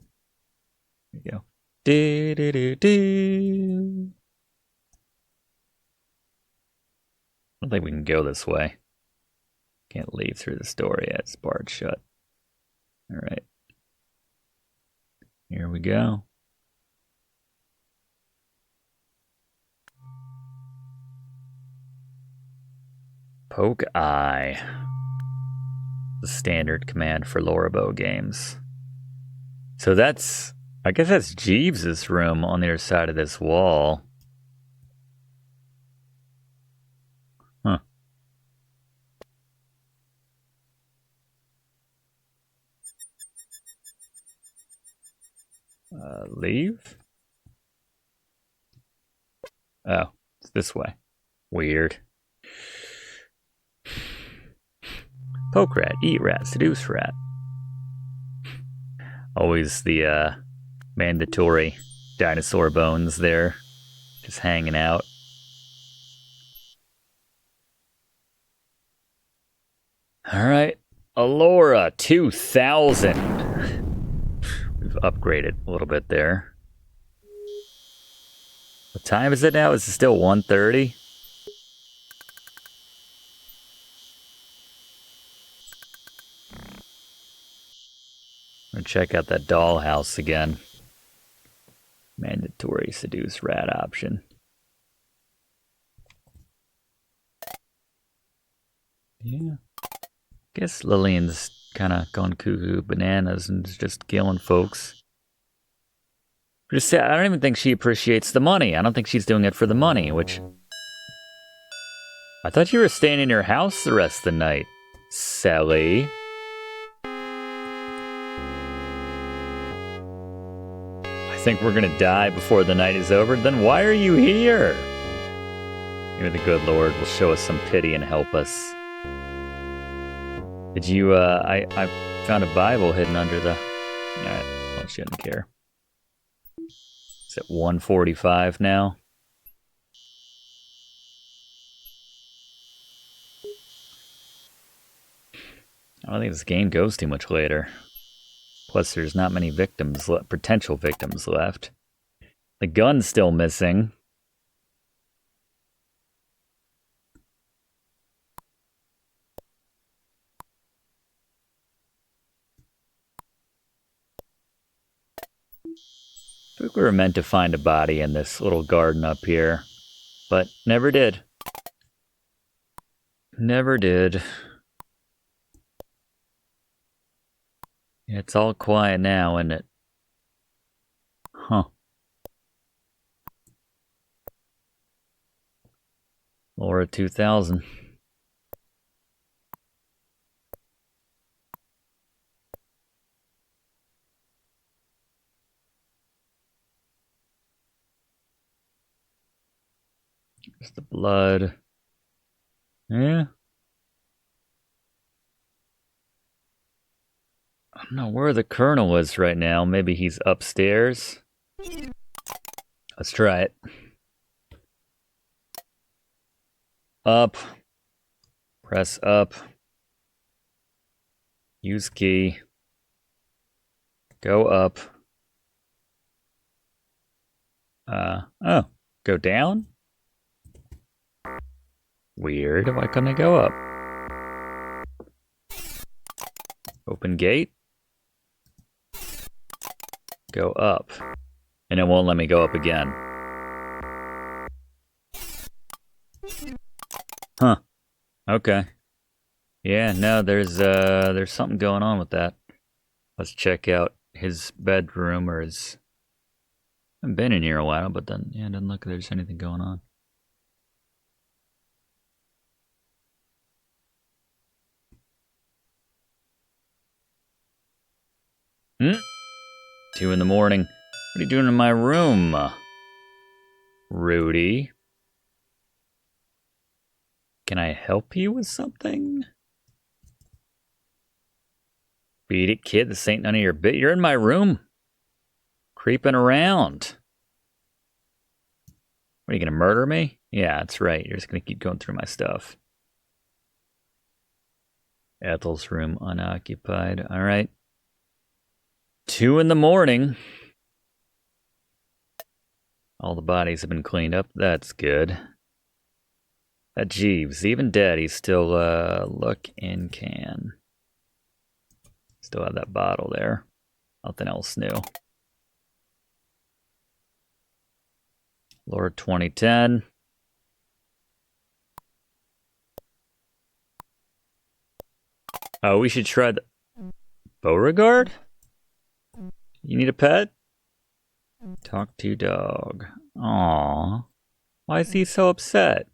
There you go. Do do do do. I don't think we can go this way. Can't leave through this door yet. It's barred shut. All right. Here we go. Poke eye. The standard command for Lorabo games. So that's, I guess that's Jeeves's room on the other side of this wall. Huh. Leave? Oh, it's this way. Weird. Poke rat, eat rat, seduce rat. Always the mandatory dinosaur bones there, just hanging out. All right, Alora 2000. We've upgraded a little bit there. What time is it now? Is it still 1:30? I'm gonna check out that dollhouse again. Mandatory seduce rat option. Yeah. Guess Lillian's kind of gone cuckoo bananas and is just killing folks. Just say, I don't even think she appreciates the money. I don't think she's doing it for the money, which... I thought you were staying in your house the rest of the night, Celie. think we're gonna die before the night is over? Then why are you here? Maybe the good Lord will show us some pity and help us. Did you, I found a Bible hidden under the... Alright, well, she doesn't care. It's at 1:45 now. I don't think this game goes too much later. Plus, there's not many victims, potential victims left. The gun's still missing. I think we were meant to find a body in this little garden up here, but never did. Never did. It's all quiet now, isn't it? Huh. Laura 2000. There's the blood. Yeah. I don't know where the colonel is right now. Maybe he's upstairs. Let's try it. Up. Press up. Use key. Go up. Oh. Go down? Weird. Why couldn't I go up? Open gate. Go up. And it won't let me go up again. Huh. Okay. Yeah, no, there's something going on with that. Let's check out his bedroom or his... I haven't been in here a while, but then, yeah, it doesn't look like there's anything going on. Hmm? 2 in the morning. What are you doing in my room? Rudy? Can I help you with something? Beat it, kid. This ain't none of your bit. You're in my room. Creeping around. What, are you gonna murder me? Yeah, that's right. You're just gonna keep going through my stuff. Ethel's room unoccupied. Alright. 2 in the morning. All the bodies have been cleaned up. That's good. That Jeeves, even dead, he's still, look in can. Still have that bottle there. Nothing else new. Lord 2010. Oh, we should try the... Beauregard? You need a pet? Talk to dog. Aww. Why is he so upset?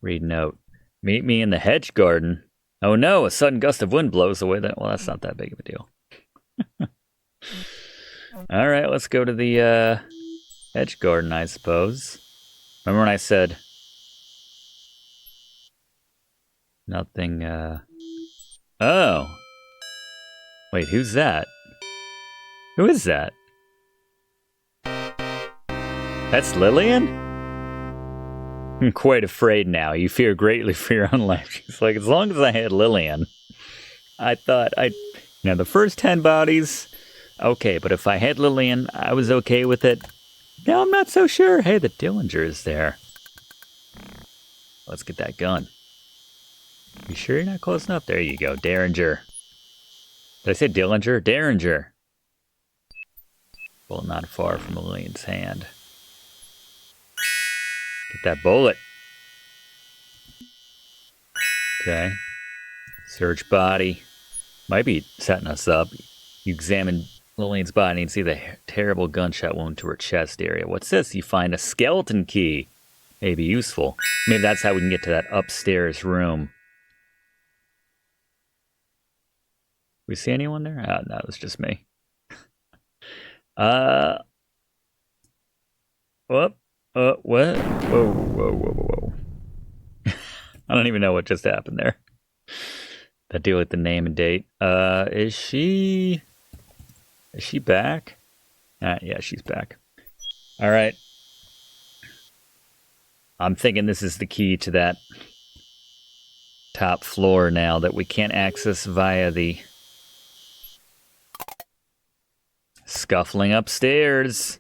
Read note. Meet me in the hedge garden. Oh no, a sudden gust of wind blows away that... Well, that's not that big of a deal. Alright, let's go to the hedge garden, I suppose. Remember when I said... Nothing, Oh. Wait, who's that? Who is that? That's Lillian? I'm quite afraid now. You fear greatly for your own life. She's like, as long as I had Lillian, I thought I'd... You know, the first 10 bodies, okay, but if I had Lillian, I was okay with it. Now I'm not so sure. Hey, the Dillinger is there. Let's get that gun. You sure you're not close enough? There you go, Derringer. Did I say Dillinger? Derringer. Well, not far from Lillian's hand. Get that bullet. Okay. Search body. Might be setting us up. You examine Lillian's body and see the terrible gunshot wound to her chest area. What's this? You find a skeleton key. May be useful. Maybe that's how we can get to that upstairs room. We see anyone there? Oh, no, it was just me. What? What? Whoa, whoa, whoa, whoa, whoa. I don't even know what just happened there. That deal with the name and date. Is she back? Yeah, she's back. All right. I'm thinking this is the key to that top floor now that we can't access via the scuffling upstairs.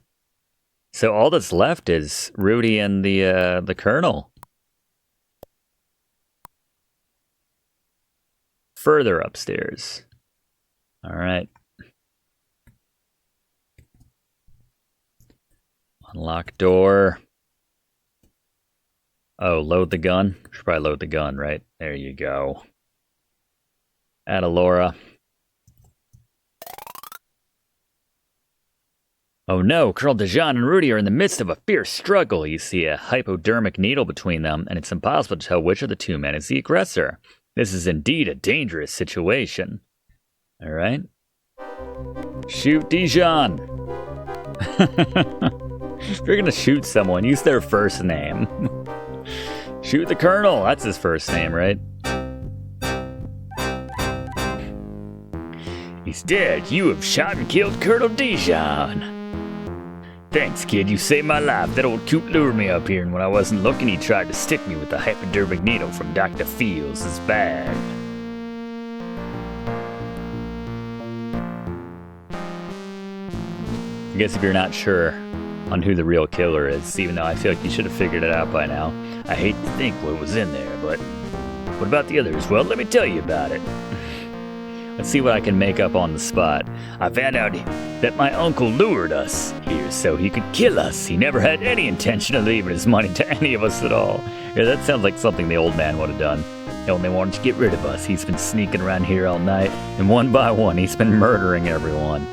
So all that's left is Rudy and the Colonel. Further upstairs. All right. Unlock door. Oh, load the gun? Should probably load the gun, right? There you go. Atta Laura. Oh no, Colonel Dijon and Rudy are in the midst of a fierce struggle. You see a hypodermic needle between them, and it's impossible to tell which of the two men is the aggressor. This is indeed a dangerous situation. All right. Shoot Dijon. If you're gonna shoot someone, use their first name. Shoot the Colonel. That's his first name, right? He's dead. You have shot and killed Colonel Dijon. Thanks, kid. You saved my life. That old coot lured me up here, and when I wasn't looking, he tried to stick me with the hypodermic needle from Dr. Fields' bag. I guess if you're not sure on who the real killer is, even though I feel like you should have figured it out by now, I hate to think what was in there, but what about the others? Well, let me tell you about it. Let's see what I can make up on the spot. I found out that my uncle lured us here so he could kill us. He never had any intention of leaving his money to any of us at all. Yeah, that sounds like something the old man would have done. He only wanted to get rid of us. He's been sneaking around here all night, and one by one, he's been murdering everyone.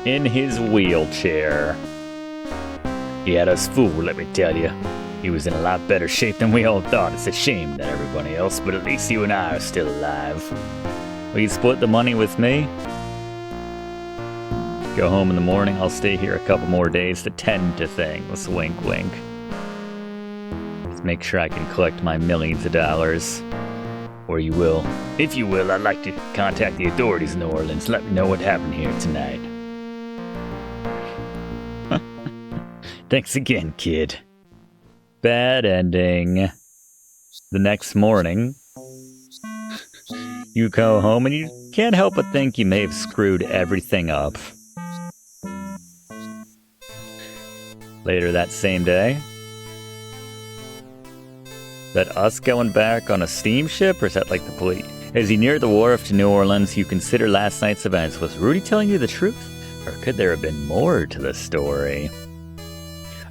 In his wheelchair. He had us fooled, let me tell you. He was in a lot better shape than we all thought. It's a shame that everybody else, but at least you and I are still alive. Will you split the money with me? Go home in the morning. I'll stay here a couple more days to tend to things. Wink, wink. Let's make sure I can collect my millions of dollars. Or you will. If you will, I'd like to contact the authorities in New Orleans. Let me know what happened here tonight. Thanks again, kid. Bad ending. The next morning, you go home and you can't help but think you may have screwed everything up. Later that same day, is that us going back on a steamship, or is that like the police? As you near the wharf to New Orleans, you consider last night's events. Was Rudy telling you the truth? Or could there have been more to the story?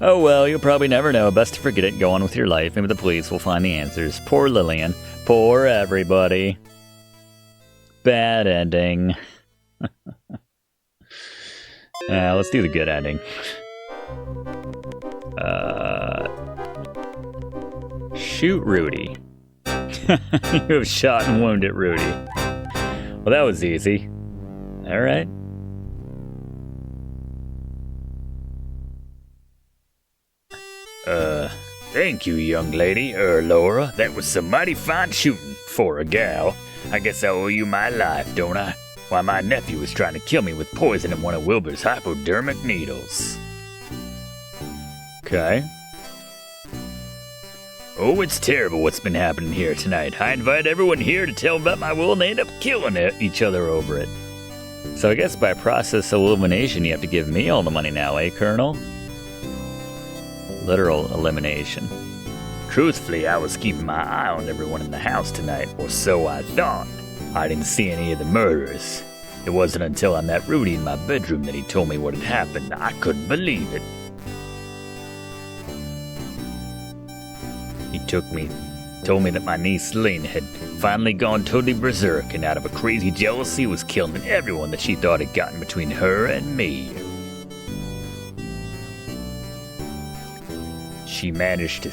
Oh well, you'll probably never know. Best to forget it and go on with your life. Maybe the police will find the answers. Poor Lillian. Poor everybody. Bad ending. Let's do the good ending. Shoot Rudy. You have shot and wounded Rudy. Well, that was easy. Alright. Thank you, young lady, Laura. That was some mighty fine shooting for a gal. I guess I owe you my life, don't I? Why, my nephew was trying to kill me with poison in one of Wilbur's hypodermic needles. Okay. Oh, it's terrible what's been happening here tonight. I invite everyone here to tell about my will, and they end up killing each other over it. So I guess by process of elimination, you have to give me all the money now, eh, Colonel? Literal elimination. Truthfully, I was keeping my eye on everyone in the house tonight, or so I thought. I didn't see any of the murderers. It wasn't until I met Rudy in my bedroom that he told me what had happened. I couldn't believe it. He told me that my niece Celine had finally gone totally berserk, and out of a crazy jealousy was killing everyone that she thought had gotten between her and me. She managed to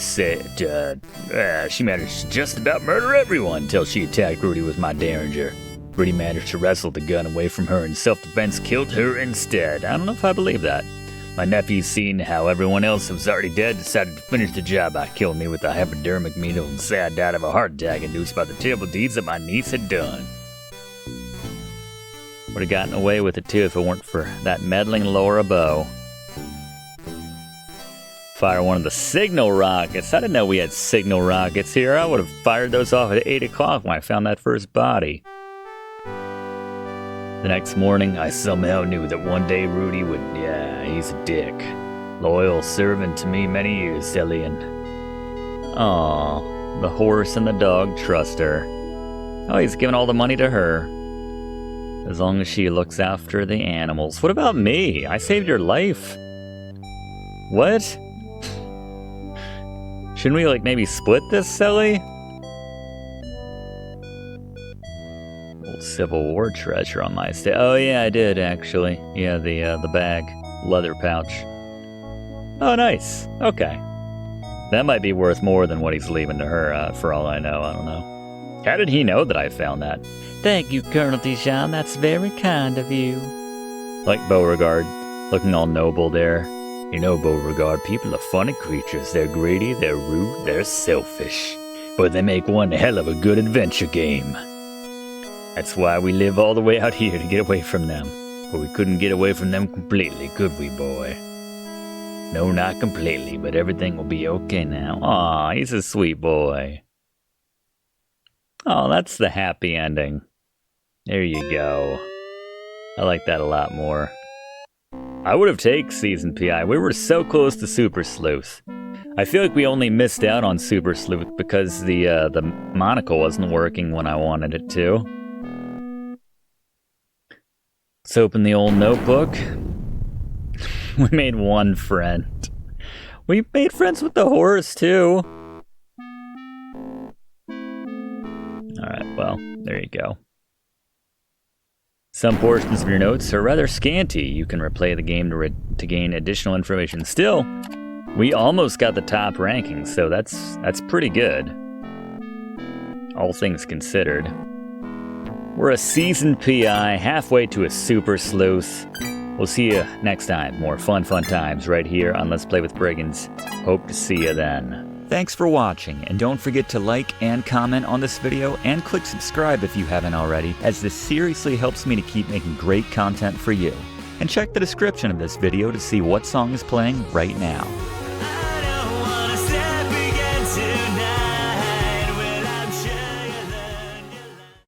just about murder everyone until she attacked Rudy with my derringer. Rudy managed to wrestle the gun away from her, and self-defense killed her instead. I don't know if I believe that. My nephew, seeing how everyone else was already dead, decided to finish the job by killing me with a hypodermic needle and say I died of a heart attack induced by the terrible deeds that my niece had done. Would have gotten away with it too if it weren't for that meddling Laura Bow. Fire one of the signal rockets. I didn't know we had signal rockets here. I would have fired those off at 8 o'clock when I found that first body. The next morning, I somehow knew that one day Rudy would... Yeah, he's a dick. Loyal servant to me many years, Celie, and... Aw, the horse and the dog trust her. Oh, he's giving all the money to her. As long as she looks after the animals. What about me? I saved your life. What? Shouldn't we, like, maybe split this, Celie? Civil War treasure on my estate. Oh yeah, I did actually. Yeah, the bag, leather pouch. Oh, nice. Okay, that might be worth more than what he's leaving to her. For all I know, I don't know. How did he know that I found that? Thank you, Colonel Dijon. That's very kind of you. Like Beauregard, looking all noble there. You know, Beauregard, people are funny creatures. They're greedy, they're rude, they're selfish, but they make one hell of a good adventure game. That's why we live all the way out here to get away from them. But we couldn't get away from them completely, could we, boy? No, not completely, but everything will be okay now. Aw, he's a sweet boy. Oh, that's the happy ending. There you go. I like that a lot more. I would have taken Season PI. We were so close to Super Sleuth. I feel like we only missed out on Super Sleuth because the monocle wasn't working when I wanted it to. Let's open the old notebook. We made one friend. We made friends with the horse, too. Alright, well, there you go. Some portions of your notes are rather scanty. You can replay the game to gain additional information. Still, we almost got the top ranking, so that's pretty good. All things considered. We're a seasoned PI, halfway to a super sleuth. We'll see you next time. More fun times right here on Let's Play with Brigands. Hope to see you then. Thanks for watching, and don't forget to like and comment on this video, and click subscribe if you haven't already, as this seriously helps me to keep making great content for you. And check the description of this video to see what song is playing right now.